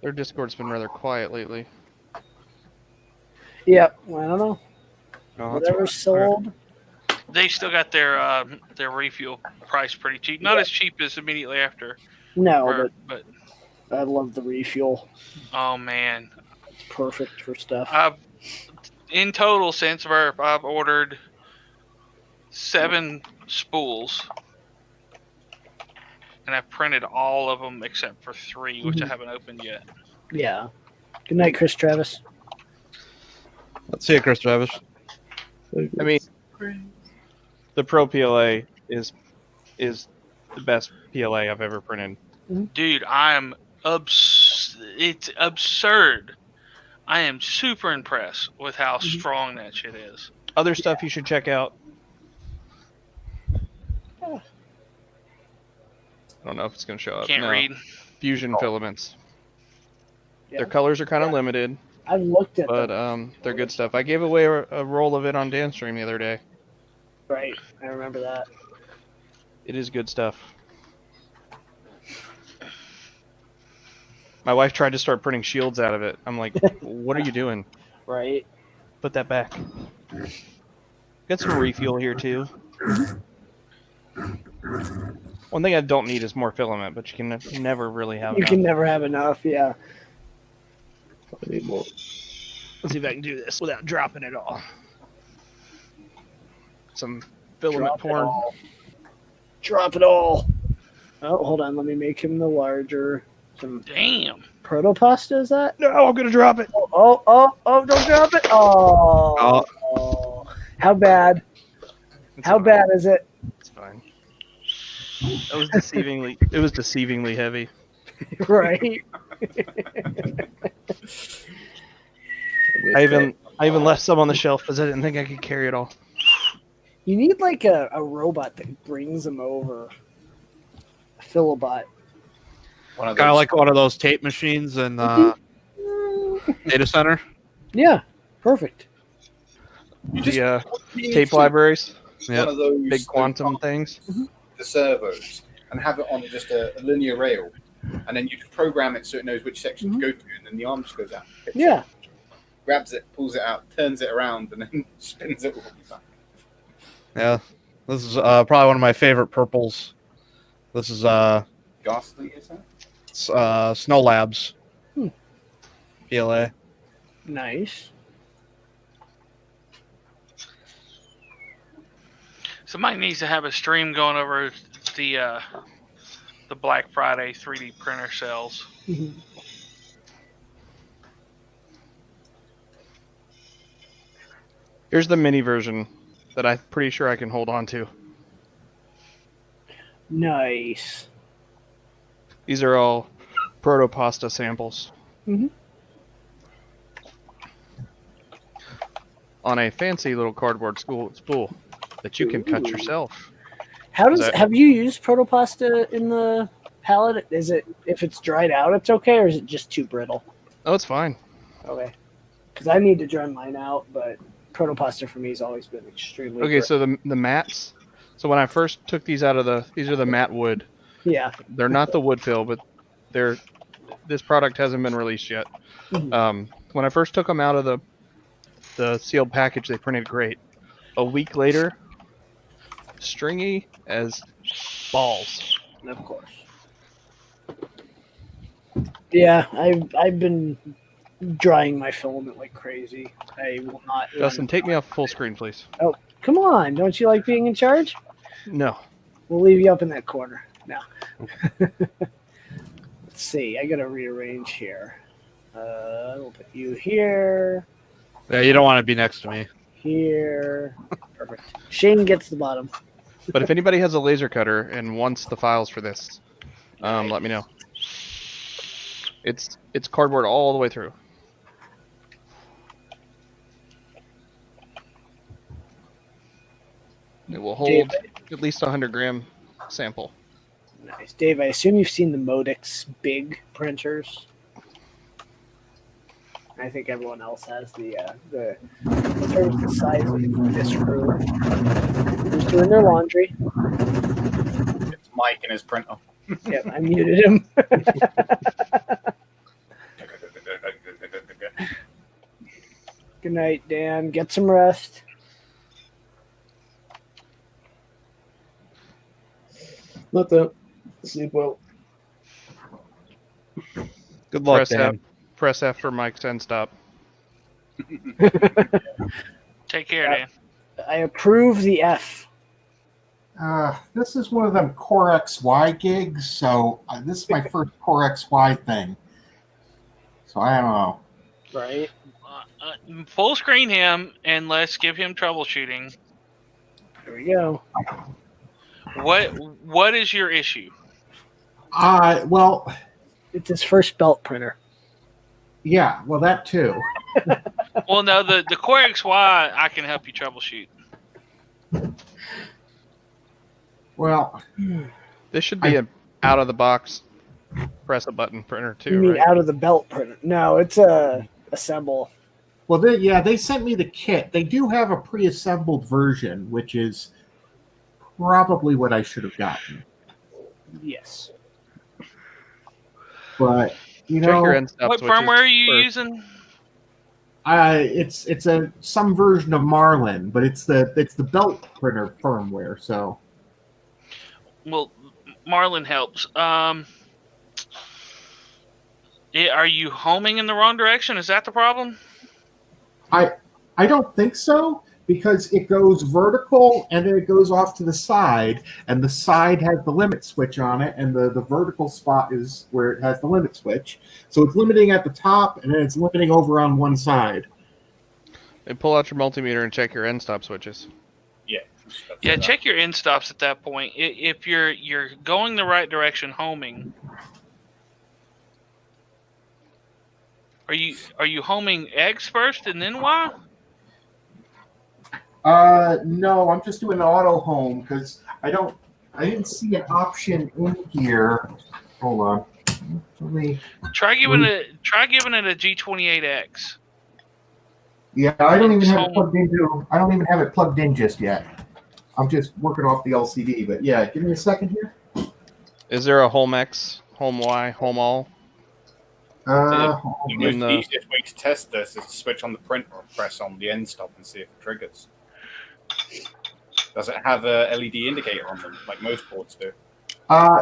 Their Discord's been rather quiet lately. Yeah, well, I don't know. Oh, that's Whatever's sold. They still got their refuel price pretty cheap. Not as cheap as immediately after. No, but I love the refuel. oh man, It's perfect for stuff. in total since I've ordered 7 spools, and I've printed all of them except for 3, which I haven't opened yet. Yeah. Good night, Chris Travis. Let's see it, Chris Travis. I mean, the Pro PLA is the best PLA I've ever printed. Dude, it's absurd. I am super impressed with how strong that shit is. Other stuff you should check out. I don't know if it's going to show up. Can't No. read. Fusion filaments. Yeah. Their colors are kind of limited, I've looked at but them. they're good stuff. I gave away a roll of it on Dan Stream the other day. Right. I remember that. It is good stuff. My wife tried to start printing shields out of it. I'm like, what are you doing? Right. Put that back. Got some refuel here too. One thing I don't need is more filament, but you can never really have You enough. can never have enough. Yeah. I need more. Let's see if I can do this without dropping it all. Some filament Drop it porn. all. Drop it all. Oh, hold on. Let me make him the larger. Some Damn. protopasta, is that? No, I'm gonna drop it. Oh, don't drop it. Oh. How bad? How bad is it? It's fine. That was deceivingly. It was deceivingly heavy. Right. I even left some on the shelf because I didn't think I could carry it all. You need like a robot that brings them over. A Philobot. One of Kind of those. like one of those tape machines in data center. Yeah, perfect. You just The need tape to- libraries, Yeah. One of those big quantum things. the servos, and have it on just a linear rail, and then you just program it so it knows which section to go to, and then the arm just goes out, picks it, Yeah. grabs it, pulls it out, turns it around, and then spins it all back. Yeah, this is probably one of my favorite purples. This is Ghastly, is that? Snow Labs. Hmm. PLA. Nice. Somebody needs to have a stream going over the Black Friday 3D printer sales. Here's the mini version that I'm pretty sure I can hold on to. Nice. These are all protopasta samples. Mhm. On a fancy little cardboard spool that you can cut yourself. How Is does that- have you used protopasta in the palette? Is it if it's dried out, it's okay, or is it just too brittle? Oh, it's fine. Okay, because I need to dry mine out, but protopasta for me has always been extremely. Okay, so the mats. So when I first took these out of these are the matte wood. yeah, They're not the wood fill, but this product hasn't been released yet. Mhm. When I first took them out of the sealed package, they printed great. A week later, stringy as balls. of course. Yeah, I've been drying my filament like crazy. I will not. Justin, take me off full screen, please. Oh, come on! Don't you like being in charge? No. We'll leave you up in that corner now. Let's see. I gotta rearrange here. We'll put you here, Yeah, you don't want to be next to me. here. Perfect. Shane gets the bottom. But if anybody has a laser cutter and wants the files for this, let me know. It's cardboard all the way through. It will hold at least a 100-gram sample. Nice, Dave. I assume you've seen the Modix big printers. I think everyone else has the in terms of the size of this room. Who's doing their laundry? It's Mike and his printer. Yep, I muted him. Good night, Dan. Get some rest. Let them sleep well. Good luck, Press F, Dan. press F for Mike's end stop. Take care, Dan. I approve the F. This is one of them Core XY gigs, so this is my first Core XY thing. So I don't know. Right. Full screen him and let's give him troubleshooting. There we go. What is your issue? Well, It's his first belt printer. yeah, well, that too. Well, no, the Core XY I can help you troubleshoot. Well, This should be a out of the box press a button printer You too, mean right? out of the belt printer? No, it's a assemble. well, they sent me the kit. They do have a pre-assembled version, which is probably what I should have gotten. Yes. But you Check know, your end stop What switches firmware are you first. using? it's some version of Marlin, but it's the belt printer firmware. So Well, Marlin helps. Are you homing in the wrong direction? Is that the problem? I don't think so, because it goes vertical and then it goes off to the side, and the side has the limit switch on it, and the vertical spot is where it has the limit switch. So it's limiting at the top, and then it's limiting over on one side. And pull out your multimeter and check your end stop switches. Yeah, check your end stops at that point. If you're going the right direction, homing. Are you homing X first and then Y? No, I'm just doing auto home because I didn't see an option in here. Hold on. Let me. Try giving it a G28X. Yeah, I don't even have Home. it plugged into. I don't even have it plugged in just yet. I'm just working off the LCD. But yeah, give me a second here. Is there a home X, home Y, home all? The In the- easiest way to test this is to switch on the printer or press on the end stop and see if it triggers. Does it have a LED indicator on them, like most boards do?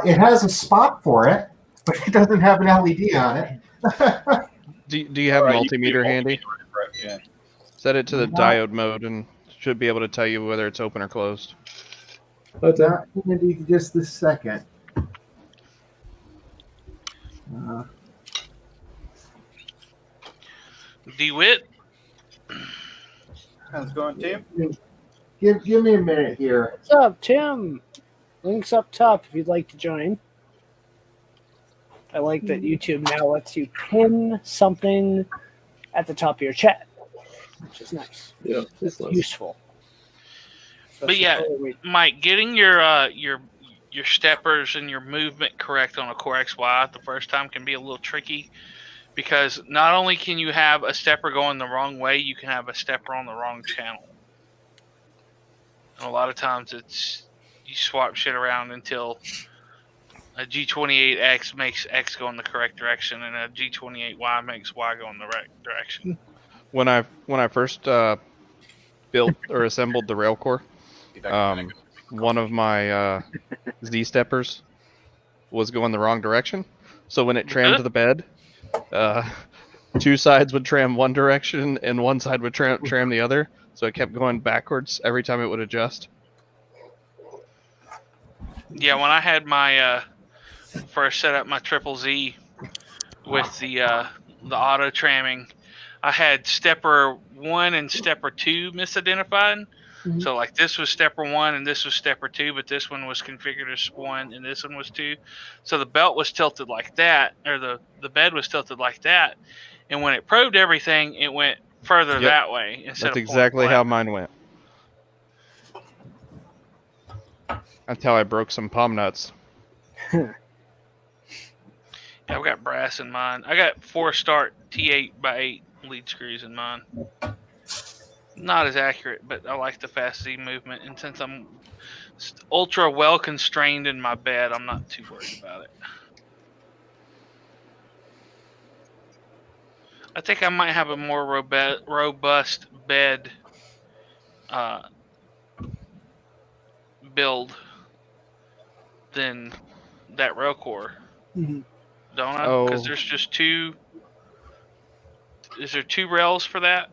It has a spot for it, but it doesn't have an LED on it. Do you have a Alright, you can do multimeter handy? multimeter, yeah. Set it to the Yeah. diode mode and should be able to tell you whether it's open or closed. Not handy just this second. DeWitt. How's it going, Tim? Give me a minute here. What's up, Tim? Links up top if you'd like to join. I like that YouTube now lets you pin something at the top of your chat, which is nice. Yeah, It's it's nice. useful. But yeah, Mike, getting your steppers and your movement correct on a Core XY the first time can be a little tricky, because not only can you have a stepper going the wrong way, you can have a stepper on the wrong channel. And a lot of times it's you swap shit around until a G28X makes X go in the correct direction and a G28Y makes Y go in the right direction. When I first built or assembled the rail core, one of my Z steppers was going the wrong direction. So when it trammed the bed, two sides would tram one direction and one side would tram the other. So it kept going backwards every time it would adjust. Yeah, when I had my first set up my Triple Z with the auto tramming, I had stepper 1 and stepper 2 misidentified. Mhm. So like this was stepper 1 and this was stepper 2, but this one was configured as 1 and this one was 2. So the belt was tilted like that, or the bed was tilted like that, and when it probed everything, it went further Yep. that way instead That's of exactly point how blank. mine went. That's how I broke some palm nuts. Yeah, I've got brass in mine. I got 4 start T8x8 lead screws in mine. Not as accurate, but I like the fast Z movement. And since I'm ultra well constrained in my bed, I'm not too worried about it. I think I might have a more robust bed build than that rail core. Mhm. Don't I? Oh. Because there's just 2. Is there 2 rails for that?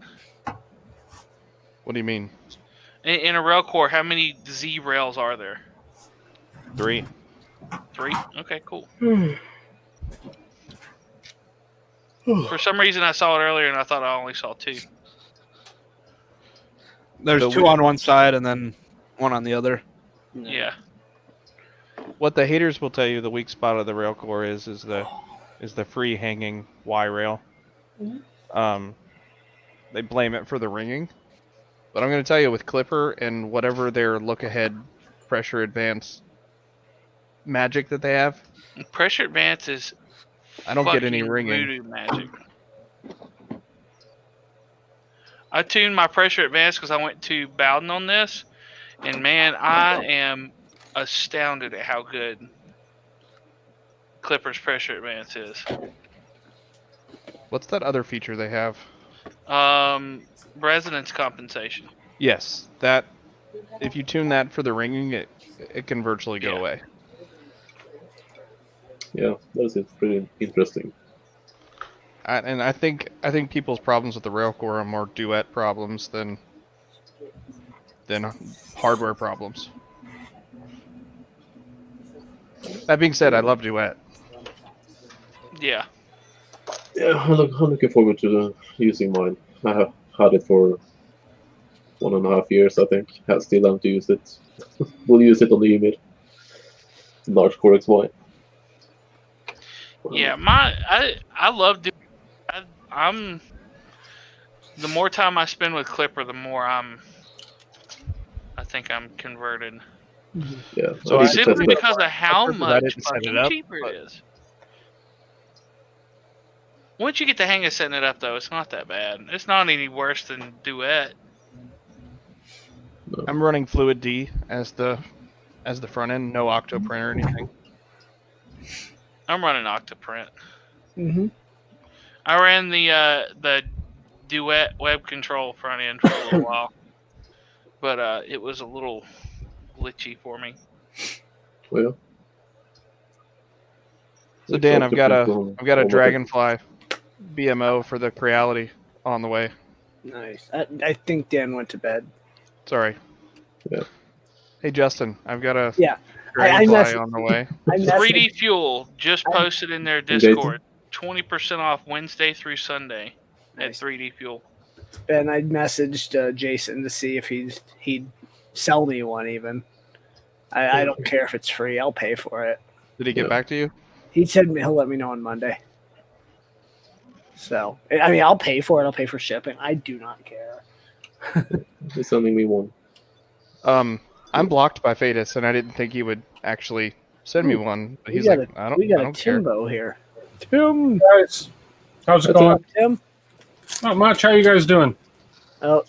What do you mean? In a rail core, how many Z rails are there? 3. 3? Okay, cool. Hmm. For some reason, I saw it earlier and I thought I only saw 2. There's So 2 on one side and then 1 on the other. Yeah. What the haters will tell you the weak spot of the rail core is the free hanging Y rail. They blame it for the ringing. But I'm going to tell you, with Clipper and whatever their look ahead pressure advance magic that they have, Pressure advance is I don't get any fucking ringing. voodoo magic. I tuned my pressure advance because I went to Bowden on this, and man, I am astounded at how good Clipper's pressure advance is. What's that other feature they have? Resonance compensation. Yes, that if you tune that for the ringing, it can virtually go Yeah. away. Yeah, that's it. Pretty interesting. And I think people's problems with the railcore are more duet problems than hardware problems. That being said, I love duet. Yeah. Yeah, I'm looking forward to using mine. I have had it for 1.5 years, I think. I still haven't used it. We'll use it on the Humid. Large Core XY. Yeah, I love doing. I'm the more time I spend with Clipper, the more I'm think I'm converted. Yeah. So I need to Simply test that. because of how I much didn't set it fucking up, cheaper but- it is. Once you get the hang of setting it up, though, it's not that bad. It's not any worse than Duet. I'm running Fluid D as the front end, no Octoprint or anything. I'm running Octoprint. Mm-hmm. I ran the Duet web control front end for a little while, but it was a little glitchy for me. Well, So Dan, I've got a Octoprint, Dragonfly BMO for the Creality on the way. Nice. I think Dan went to bed. Sorry. Yeah. Hey Justin, I've got a Yeah. Dragonfly on the way. I 3D Fuel just posted in their Discord 20% off Wednesday through Sunday at Nice. 3D Fuel. Ben, I messaged Jason to see if he'd sell me one even. I don't care if it's free. I'll pay for it. Did he get back to you? He said he'll let me know on Monday. So, I mean, I'll pay for it. I'll pay for shipping. I do not care. He's sending me one. I'm blocked by Fadus, and I didn't think he would actually send me one. But he's like, I we got a don't care. Timbo here. Tim, Guys, how's it what's going? up, Tim? Not much. How you guys doing? Oh,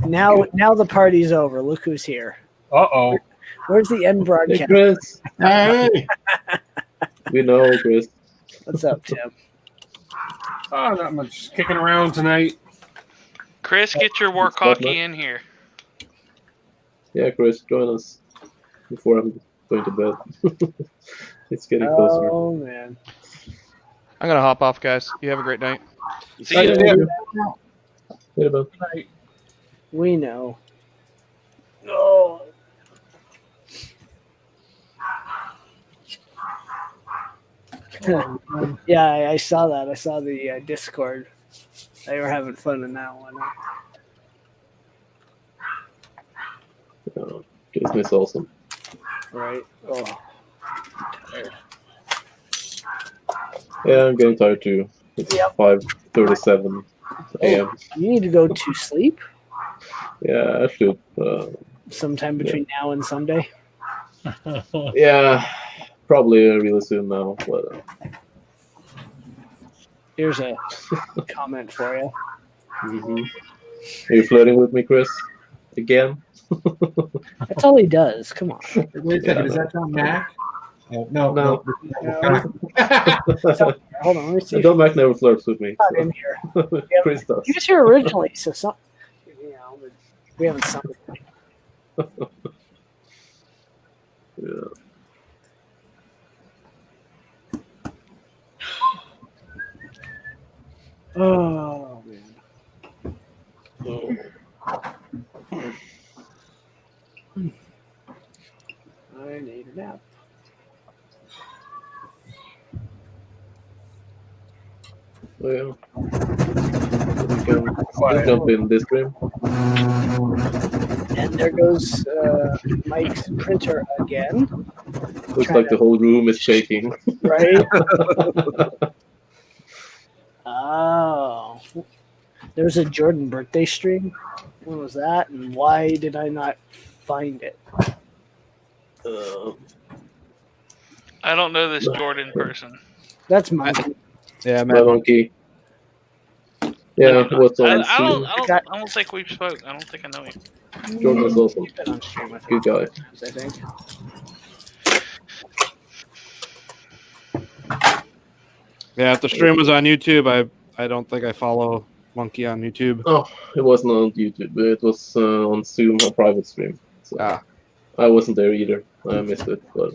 now the party's over. Look who's here. Uh-oh. Where's the end Hey, broadcast? Chris. Hey, We know, Chris. What's up, Tim? Oh, not much. Just kicking around tonight. Chris, get your work hockey in here. Yeah, Chris, join us before I'm going to bed. It's getting closer. Oh man. I'm gonna hop off, guys. You have a great night. See ya. Wait a minute. We know. Oh. Yeah, I saw that. I saw the Discord. They were having fun in that one. Jason is awesome. Right. Oh. Tired. Yeah, I'm getting tired too. It's 5:37 a.m. You need to go to sleep Yeah, I should. sometime between now and Sunday. Yeah, probably really soon now. But Here's a comment for you. Are you flirting with me, Chris? Again? That's all he does. Come on. wait a second. Is that John Mac? Oh, no. No. Hold on. Let me see. John Mac never flirts with me. Not in here. Chris does. He was here originally, so some, but we haven't sung it. Yeah. Oh man. Oh. I need a nap. So yeah. We can just jump in this stream. And there goes Mike's printer again. Looks like the whole room is shaking. Right? Oh. There's a Jordan birthday stream. When was that? And why did I not find it? I don't know this Jordan person. That's Mike. Yeah, My monkey. Yeah, what's on I stream? don't think we've spoke. I don't think I know him. Jordan is awesome. He's been on stream with me Good guy. I think. Yeah, if the stream was on YouTube, I don't think I follow Monkey on YouTube. Oh, it wasn't on YouTube. It was on Zoom, a private stream. So Ah. I wasn't there either. I missed it, but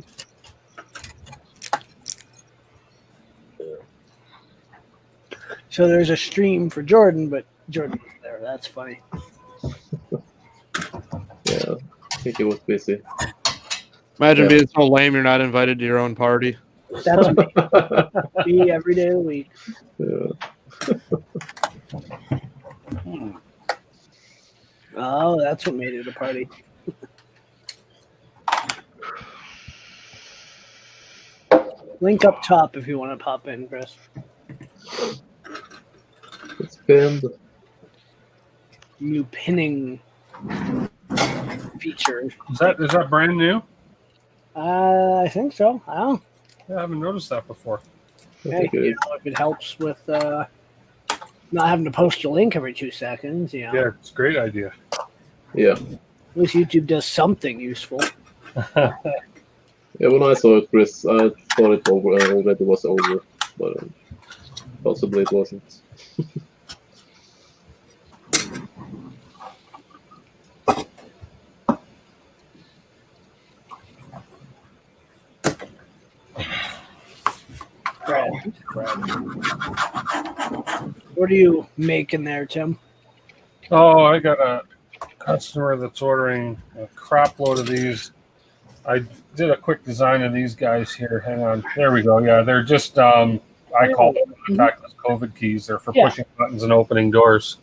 So there's a stream for Jordan, but Jordan was there. That's funny. yeah, I think he was busy. Imagine Yeah. being so lame you're not invited to your own party. That's me. Me every day of the week. Yeah. Oh, that's what made it a party. Link up top if you want to pop in, Chris. It's pinned. You pinning. feature. Is that brand new? I think so. I don't know. Yeah, I haven't noticed that before. Hey, you know, if it helps with not having to post a link every 2 seconds, you know. Yeah, it's a great idea. Yeah. At least YouTube does something useful. Yeah, when I saw it, Chris, I thought it already was over, but possibly it wasn't. Brad. What are you making there, Tim? Oh, I got a customer that's ordering a crap load of these. I did a quick design of these guys here. Hang on. There we go. Yeah, they're just, I call them contactless COVID keys. They're for pushing buttons and opening doors.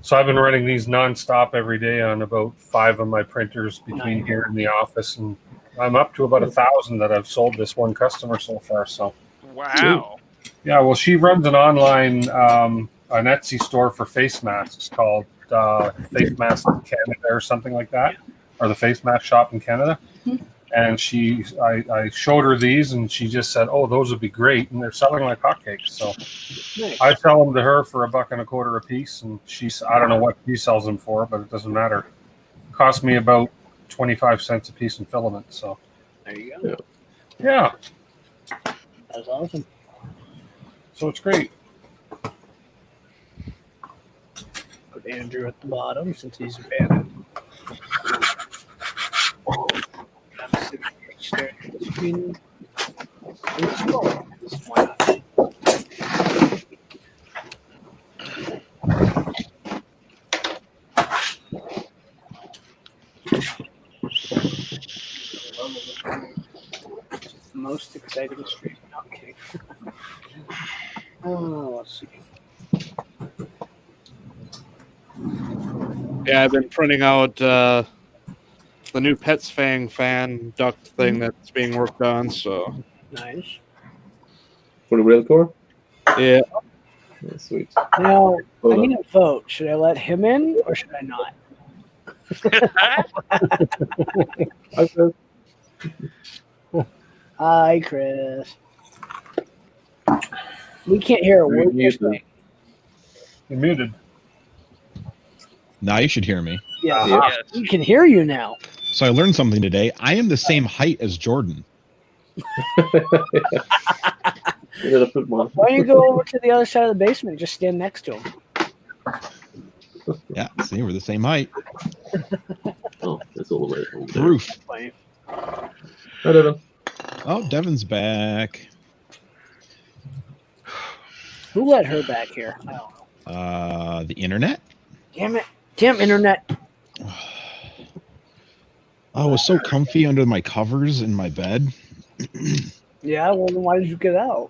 So I've been running these nonstop every day on about 5 of my printers between here and the office. And I'm up to about 1,000 that I've sold this one customer so far. So, Wow. yeah, well, she runs an online, an Etsy store for face masks called Face Mask Canada or something like that, or the Face Mask Shop in Canada. And I showed her these, and she just said, "Oh, those would be great," and they're selling like hotcakes. So I sell them to her for $1.25 a piece, and I don't know what she sells them for, but it doesn't matter. It cost me about 25 cents a piece in filament. So there you go. Yeah, that's awesome. So it's great. Put Andrew at the bottom since he's a fan. Most exciting stream. Okay. Let's see. Yeah, I've been printing out the new Pets Fang fan duct thing that's being worked on. So Nice. For the rail core? yeah, Yeah, sweet. Now, Hold I on. need a vote. Should I let him in or should I not? Hi, Chris. We can't hear a word you're saying. You're muted. Now you should hear me. Yeah, Yes. we can hear you now. So I learned something today. I am the same height as Jordan. You gotta put one. Why don't you go over to the other side of the basement and just stand next to him? Yeah, see, we're the same height. Oh, that's all the way over there. Roof. Funny. Hi, Devin. Oh, Devin's back. Who let her back here? I don't know. The internet. Damn it. Damn internet. Oh, it was so comfy under my covers in my bed. Yeah, well, then why did you get out?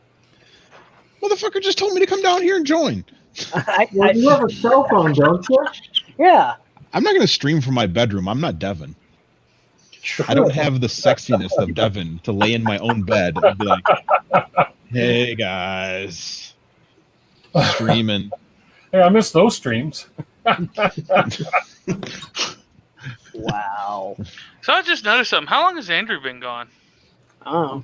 Motherfucker just told me to come down here and join. Well, you have a cell phone, don't you? Yeah. I'm not going to stream from my bedroom. I'm not Devin. I don't have the sexiness of Devin to lay in my own bed and be like, hey, guys. Streaming. Hey, I missed those streams. Wow. So I just noticed something. How long has Andrew been gone? Oh.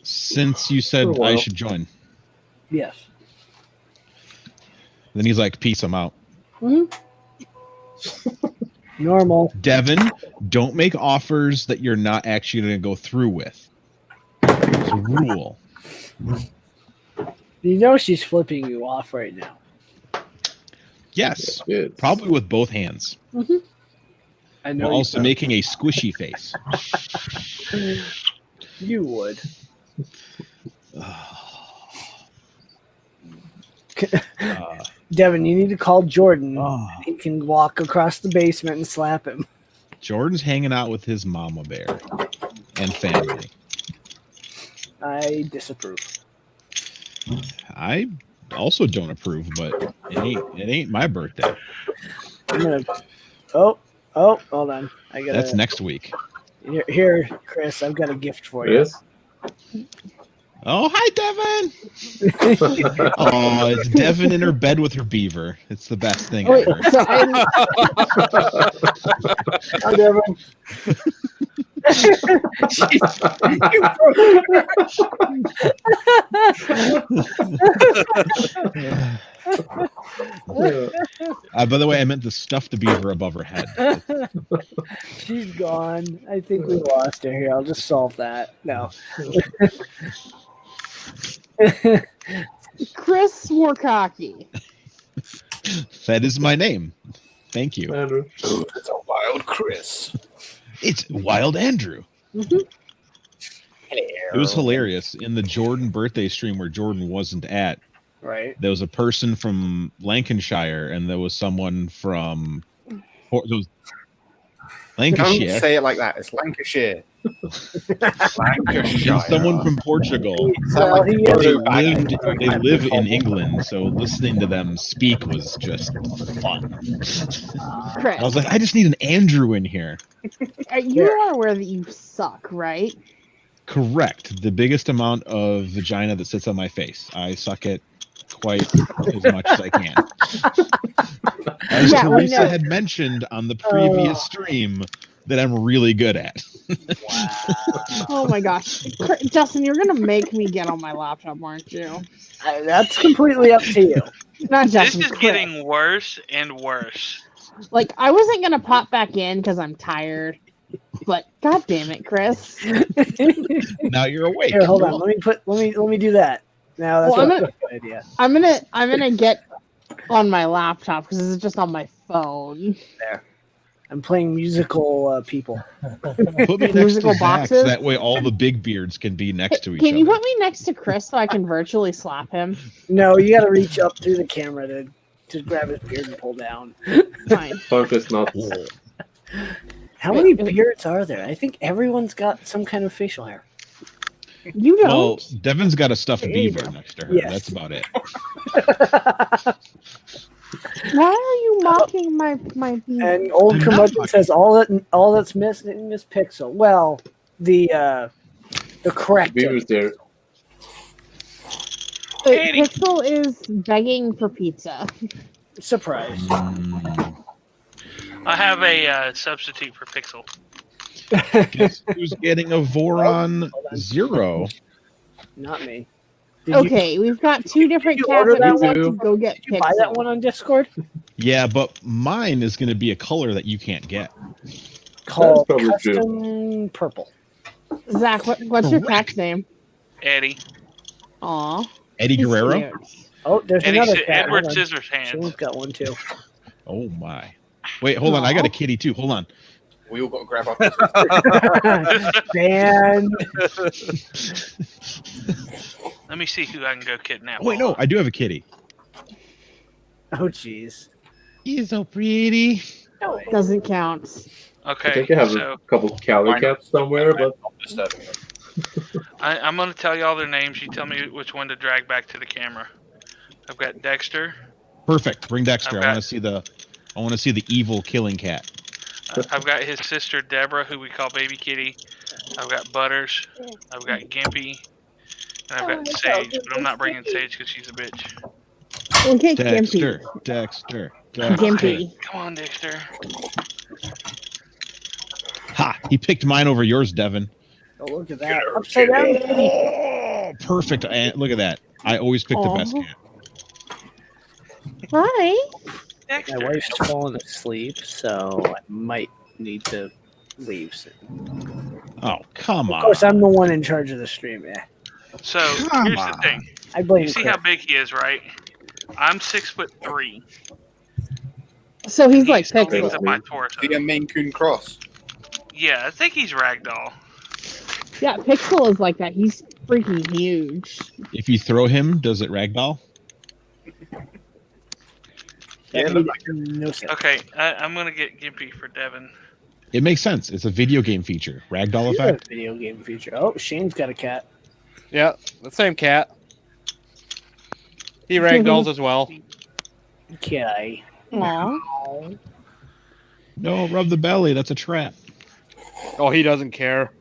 Since you said For a while. I should join. Yes. Then he's like, peace, I'm out. Normal. Devin, don't make offers that you're not actually going to go through with. It's a rule. You know she's flipping you off right now. Yes, Good. probably with both hands. I know While also making a squishy face. you would. Devin, you need to call Jordan. Oh. He can walk across the basement and slap him. Jordan's hanging out with his mama bear and family. I disapprove. I also don't approve, but it ain't my birthday. I'm gonna. Oh, hold on. I got. That's next week. Here, Chris. I've got a gift for you. Yes. Oh, hi, Devin. Oh, it's Devin in her bed with her beaver. It's the best thing Wait, ever. so I'm, Hi, Devin. By the way, I meant to stuff the beaver above her head. She's gone. I think we lost her here. I'll just solve that. No. Chris Warcocky. That is my name. Thank you. Andrew. It's a wild Chris. It's Wild Andrew. It was hilarious. In the Jordan birthday stream where Jordan wasn't at, Right. there was a person from Lancashire and there was someone from Don't Lancashire. say it like that. It's Lancashire. Lancashire. And someone from Portugal. Well, he They live in England, so listening to them speak was just fun. Chris, I was like, I just need an Andrew in here. you are aware that you suck, right? Correct. The biggest amount of vagina that sits on my face. I suck it quite as much as I can. As Yeah, we Teresa know. had mentioned on the previous stream that I'm really good at. Oh my gosh. Justin, you're going to make me get on my laptop, aren't you? That's completely up to you. Not This Justin. is Chris. getting worse and worse. Like, I wasn't going to pop back in because I'm tired. But god damn it, Chris. Now you're awake. Here, hold on. Let me do that. Now that's Well, a good idea. I'm gonna get on my laptop because this is just on my phone. There. I'm playing musical people. Put me next Musical to Zach, boxes? so that way all the big beards can be next to each Can other. you put me next to Chris so I can virtually slap him? No, you got to reach up through the camera to grab his beard and pull down. Fine. Focus not. How many beards are there? I think everyone's got some kind of facial hair. You don't. Well, Devin's got a stuffed There you beaver go. next to her. Yes. That's about it. Why are you mocking my And old curmudgeon says all that's missing is Pixel. Well, the correct. Beaver's there. Pixel is begging for pizza. Surprise. I have a substitute for Pixel. Guess who's getting a Voron 0? Not me. Okay, we've got two different you cats order that that we want one? to go get Did you buy that Pixel. one on Discord? Yeah, but mine is going to be a color that you can't get. Called probably true. Custom Purple. Zach, what's your cat's name? Eddie. Aw. Eddie he's Guerrero? cute. Oh, there's Eddie another Si- cat. Edward Hold on. Scissorhands. Shane's got one too. Oh my. Wait, hold on. I got a kitty too. Hold on. We all got to grab our Dan. Let me see who I can go kidnap. Wait, no, I do have a kitty. Oh, jeez. He's so pretty. Doesn't count. Okay, I think I have so a couple Cali cats somewhere, but I'm going to tell you all their names. You tell me which one to drag back to the camera. I've got Dexter. Perfect. Bring Dexter. Okay. I want to see the evil killing cat. I've got his sister Deborah, who we call Baby Kitty. I've got Butters. I've got Gimpy. And I've got Sage, but I'm not bringing Sage because she's a bitch. Okay, Dexter. Gimpy. Dexter. Gimpy. Come on, Dexter. Ha! He picked mine over yours, Devin. Oh, look at that. Upside down. Oh, perfect. Look at that. I always pick the best cat. Hi. My wife's falling asleep, so I might need to leave soon. Oh, come Of on. course, I'm the one in charge of the stream. Yeah, So Come here's on. the thing. I blame You see Chris. how big he is, right? I'm 6'3". So he's like He opens Pixel. up my torso. The Maine Coon Cross. Yeah, I think he's Ragdoll. Yeah, Pixel is like that. He's freaking huge. If you throw him, does it ragdoll? That made no sense. Okay, I'm gonna get Gimpy for Devin. It makes sense. It's a video game feature. Ragdoll You effect. have a video game feature. Oh, Shane's got a cat. Yeah, the same cat. He ragdolls as well. Okay. Aw. No, rub the belly. That's a trap. Oh, he doesn't care.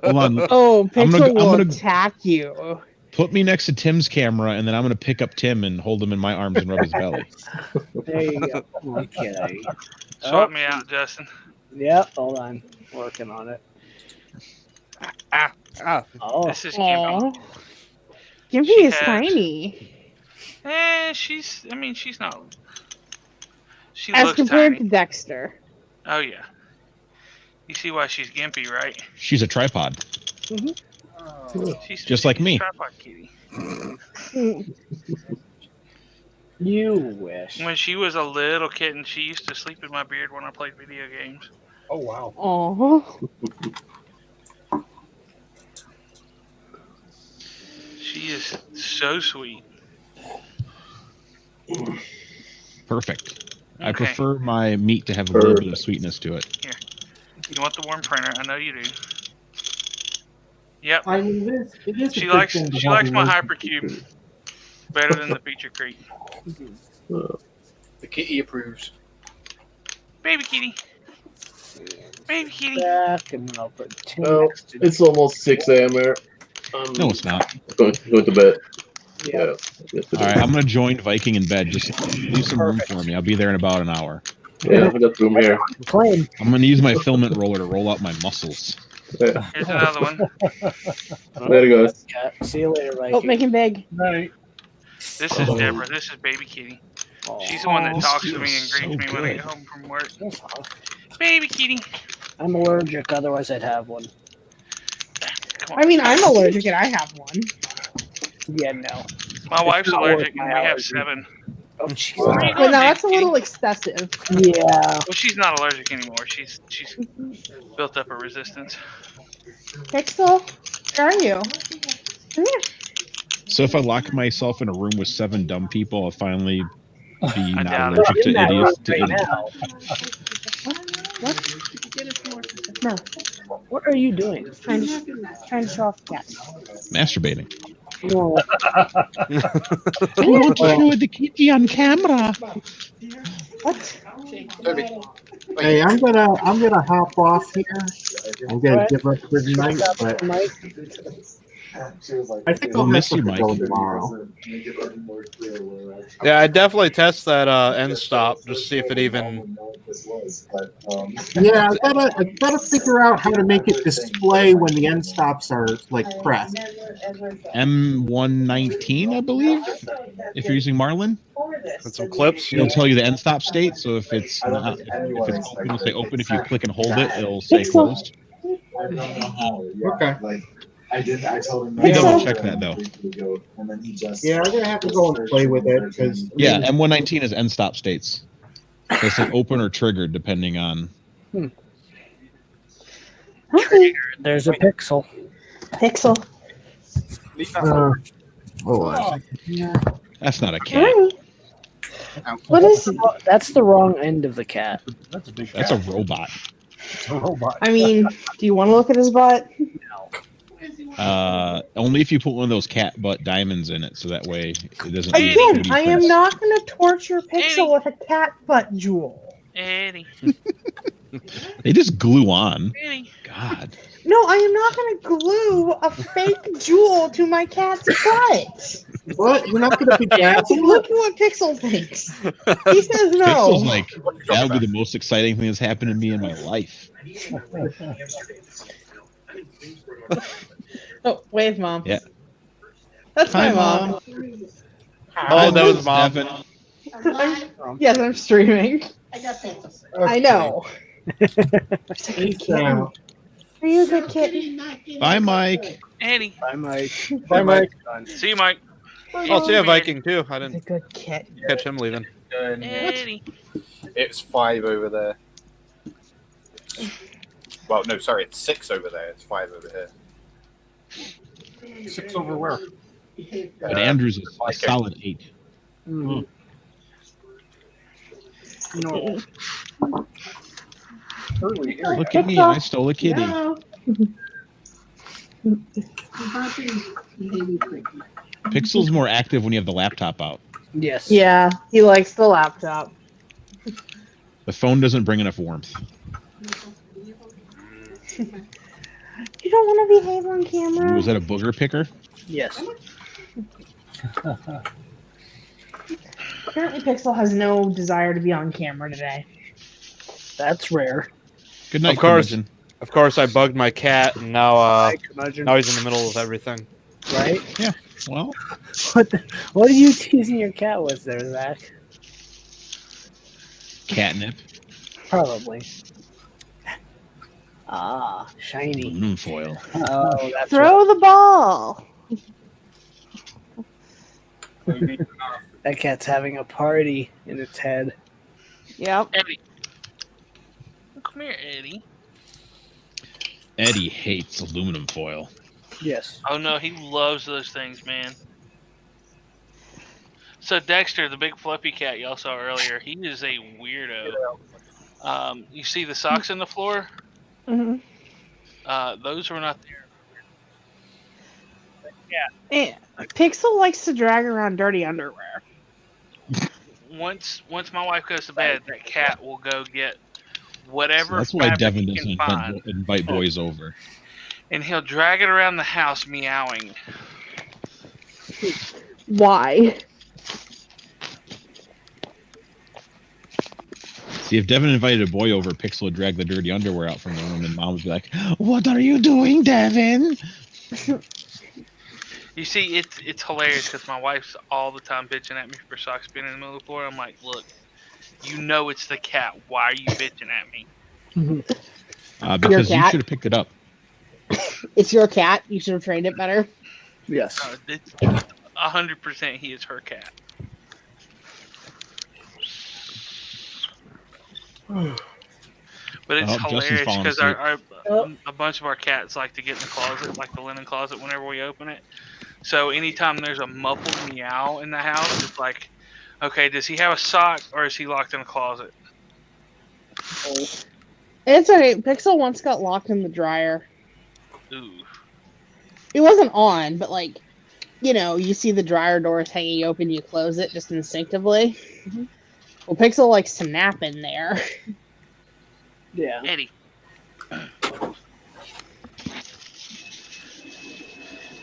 Hold on. Oh, I'm Pixel gonna- will I'm gonna- attack you. Put me next to Tim's camera, and then I'm going to pick up Tim and hold him in my arms and rub his belly. There you go. Okay. Swap me out, Justin. Yep. Hold on. Working on it. Oh. This is Gimpy. Gimpy She is had- tiny. She's not. She As looks compared tiny. to Dexter. Oh, yeah. You see why she's gimpy, right? She's a tripod. She's Just like me. Tripod kitty. You wish. When she was a little kitten, she used to sleep in my beard when I played video games. Oh wow. Oh. She is so sweet. Perfect. I Okay. prefer my meat to have a little bit of sweetness to it. Here. You want the worm printer? I know you do. Yep. I mean, it is She likes my hypercube better than the feature crate. The kitty approves. Baby kitty. Baby kitty. Back and I'll put Tim Well, next to it's almost 6 a.m. here. No, it's not. Going to bed. Yeah. All right, I'm going to join Viking in bed. Just leave some room for me. I'll be there in about an hour. Yeah, we got room here. Claim. I'm going to use my filament roller to roll out my muscles. Yeah. Here's another one. Later, guys. Yeah. See you later, Viking. Oh, make him big. Right. This is Deborah. This is baby kitty. She's the one that talks to me and greets me when I get home from work. Baby kitty. I'm allergic, otherwise I'd have one. I mean, I'm allergic and I have one. Yeah, no. My wife's not allergic worth my and we have allergy. 7. Oh, jeez. But now that's a little excessive. Yeah. Well, she's not allergic anymore. She's built up a resistance. Pixel, where are you? Come here. So if I lock myself in a room with 7 dumb people, I'll finally be I not doubt it. allergic In to that room idiots. right now. No, What are you doing? trying to show off the cat. Masturbating. No. I want to show the kitty on camera. What? Hey, I'm gonna hop off here. I'm gonna give up for the night, but I think I'll We'll miss you, have to Mike. go tomorrow. Yeah, I definitely test that end stop just see if it even. Yeah, I gotta figure out how to make it display when the end stops are like pressed. M119, I believe. If you're using Marlin, With some clips. it'll tell you the end stop state. So if it's not, if it's open, it'll say open. If you click and hold it, it'll say closed. Okay. I told him. Let me double check that though. Yeah, I'm gonna have to go and play with it because Yeah, M119 is end stop states. So it's like open or triggered depending on. There's a pixel. Pixel. That's not a cat. What is? That's the wrong end of the cat. That's a big That's a robot. robot. I mean, do you want to look at his butt? Only if you put one of those cat butt diamonds in it, so that way it doesn't. need Again, 3D I am prints. not going to torture Pixel with a cat butt jewel. Eddie. They just glue on. Eddie. God. No, I am not going to glue a fake jewel to my cat's butt. what? You're not gonna be gassy? Look at what Pixel thinks. He says no. Pixel's like that would be the most exciting thing that's happened to me in my life. Oh, wave, Mom. Yeah. That's Hi, my mom. Oh, that was mom. Yes, I'm streaming. I know. Peace out. Are you a good kitten? Bye, Mike. Eddie. Bye, Mike. Bye, Mike. See you, Mike. Oh, see a Viking too. I He's a didn't good kit. catch him leaving. Eddie. It's 5 over there. Well, no, sorry, it's 6 over there. It's 5 over here. 6 over where? But Andrew's is a solid 8. Mm. No. Look at me, I stole a kitty. Pixel's more active when you have the laptop out. Yes. Yeah, he likes the laptop. The phone doesn't bring enough warmth. You don't want to behave on camera? Was that a booger picker? Yes. Apparently, Pixel has no desire to be on camera today. That's rare. Good night, Of course, Curmudgeon. of course, I bugged my cat, and now Hi, Curmudgeon. now he's in the middle of everything. Right? Yeah. Well, What are you teasing your cat with there, Zach? catnip. Probably. Ah, shiny. Aluminum foil. Oh, that's Throw the ball. right. That cat's having a party in its head. Yep. Eddie. Come here, Eddie. Eddie hates aluminum foil. Yes. Oh no, he loves those things, man. So Dexter, the big fluffy cat y'all saw earlier, he is a weirdo. You see the socks on the floor? Mm-hmm. Those were not there. Pixel likes to drag around dirty underwear. Once my wife goes to bed, that cat will go get whatever. That's why fabric Devin he doesn't can find, invite boys over. and he'll drag it around the house meowing. Why? See, if Devin invited a boy over, Pixel would drag the dirty underwear out from the room, and Mom would be like, "What are you doing, Devin?" You see, it's hilarious because my wife's all the time bitching at me for socks being in the middle of the floor. I'm like, look, you know it's the cat. Why are you bitching at me? Because you cat? should have picked it up. It's your cat. You should have trained it better. Yes. It's 100% he is her cat. But it's Justin's hilarious falling because asleep. a bunch of our cats like to get in the closet, like the linen closet, whenever we open it. So anytime there's a muffled meow in the house, it's like, okay, does he have a sock or is he locked in a closet? It's okay. Pixel once got locked in the dryer. Ooh. It wasn't on, but like, you know, you see the dryer doors hanging open, you close it just instinctively. Well, Pixel likes to nap in there. Yeah. Eddie.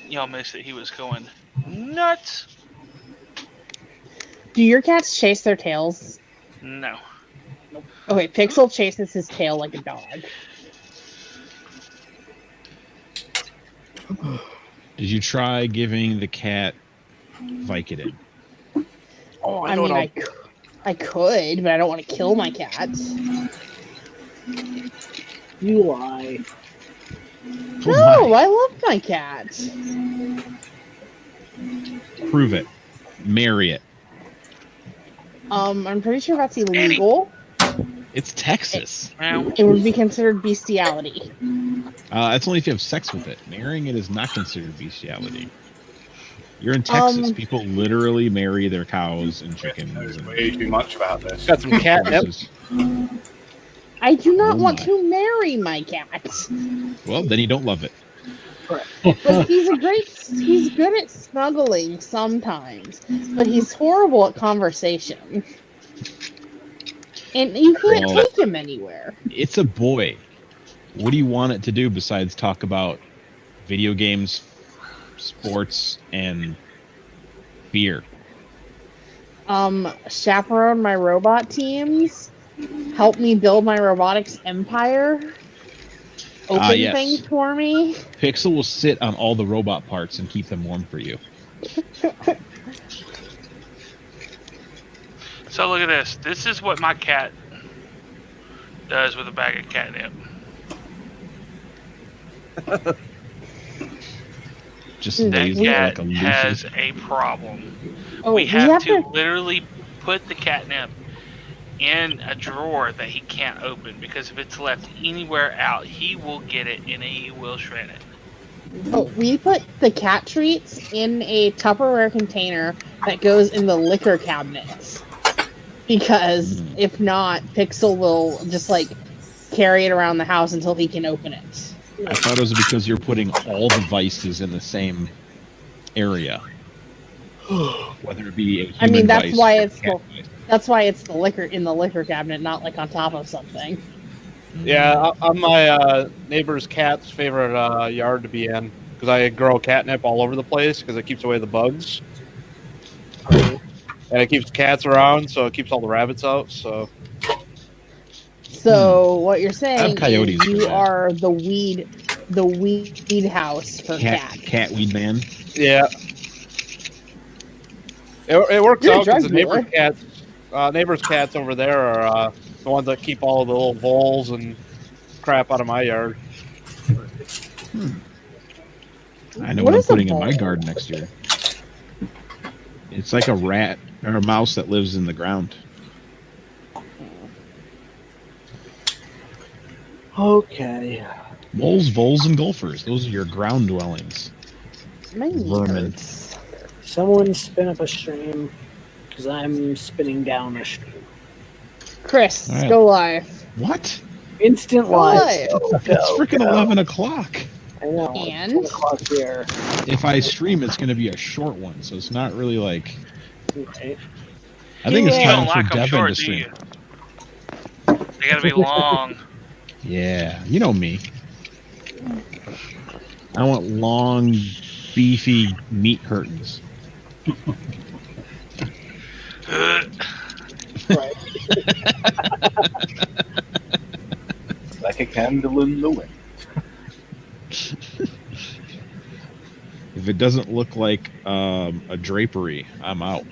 Y'all missed it. He was going nuts. Do your cats chase their tails? No. Okay, Pixel chases his tail like a dog. Did you try giving the cat Vicodin? Oh, I mean, I could, but I don't want to kill my cats. You lie. No, I love my cats. Prove it. Marry it. I'm pretty sure that's illegal. It's Texas. It would be considered bestiality. That's only if you have sex with it. Marrying it is not considered bestiality. You're in Texas. People literally marry their cows and chickens. There's way too much about this. Got some catnip. I do not want to marry my cat. Well, then you don't love it. But he's good at snuggling sometimes, but he's horrible at conversation. And you can't Well, take him anywhere. It's a boy. What do you want it to do besides talk about video games, sports, and beer? Chaperone my robot teams, help me build my robotics empire, open Yes. things for me. Pixel will sit on all the robot parts and keep them warm for you. So look at this. This is what my cat does with a bag of catnip. Just That lays there cat like a has loser. a problem. Oh, we have to literally put the catnip in a drawer that he can't open, because if it's left anywhere out, he will get it and he will shred it. Oh, we put the cat treats in a Tupperware container that goes in the liquor cabinets. Because if not, Pixel will just like carry it around the house until he can open it. I thought it was because you're putting all the vices in the same area. Whether it be a human I mean, that's vice why or it's cat the, vice. that's why it's the liquor in the liquor cabinet, not like on top of something. Yeah, I'm my neighbor's cat's favorite yard to be in. because I grow catnip all over the place because it keeps away the bugs. And it keeps cats around, so it keeps all the rabbits out. So what you're saying have coyotes is for you that. are the weed house for cats. Cat weed man. yeah, it works You're a out because the drug neighbors' cats over there are the ones that keep all the little voles and crap out of my yard. I know What what I'm is a putting in my vole? garden next year. It's like a rat or a mouse that lives in the ground. Okay. Moles, voles, and gophers. Those are your ground dwellings. My knee Vermin. hurts. Someone spin up a stream because I'm spinning down a stream. Chris, All right. go live. What? Instant live. It's freaking 11 o'clock. I know. And? 10 o'clock here. If I stream, it's going to be a short one, so it's not really like. Right. I think it's You time don't for like 'em Devin short, to do stream. you? They gotta be long. Yeah, you know me. I want long, beefy meat curtains. Right. Like a candle in the wind. If it doesn't look like a drapery, I'm out.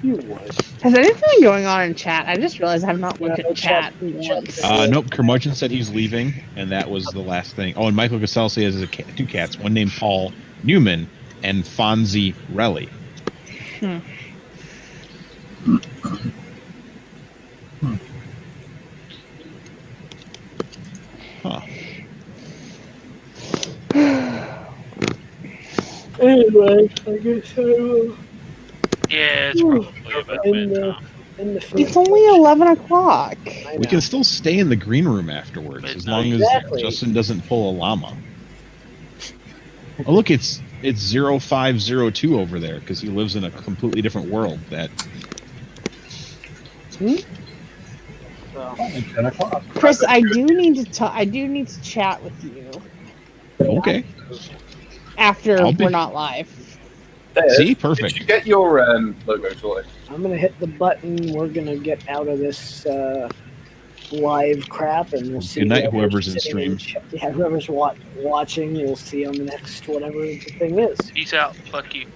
You would. Has anything been going on in chat? I just realized I've not looked at chat once. Nope, Curmudgeon said he's leaving, and that was the last thing. Oh, and Michael Caselli has two cats, one named Paul Newman and Fonzie Relly. Huh. Anyway, I guess I will. Yeah, it's probably about bedtime. It's only 11 o'clock. We can still stay in the green room afterwards, as long as Exactly. Justin doesn't pull a llama. Oh, look, it's 0502 over there because he lives in a completely different world. That 10 o'clock. Chris, I do need to chat with you okay? after I'll be- we're not live. See, perfect. Did you get your logo sorted? I'm gonna hit the button. We're gonna get out of this live crap, and we'll see. Good night, whoever's in sitting stream. Yeah, whoever's watching, we'll see on the next whatever the thing is. Peace out. Fuck you.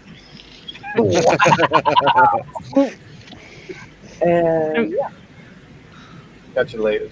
And yeah. Catch you later.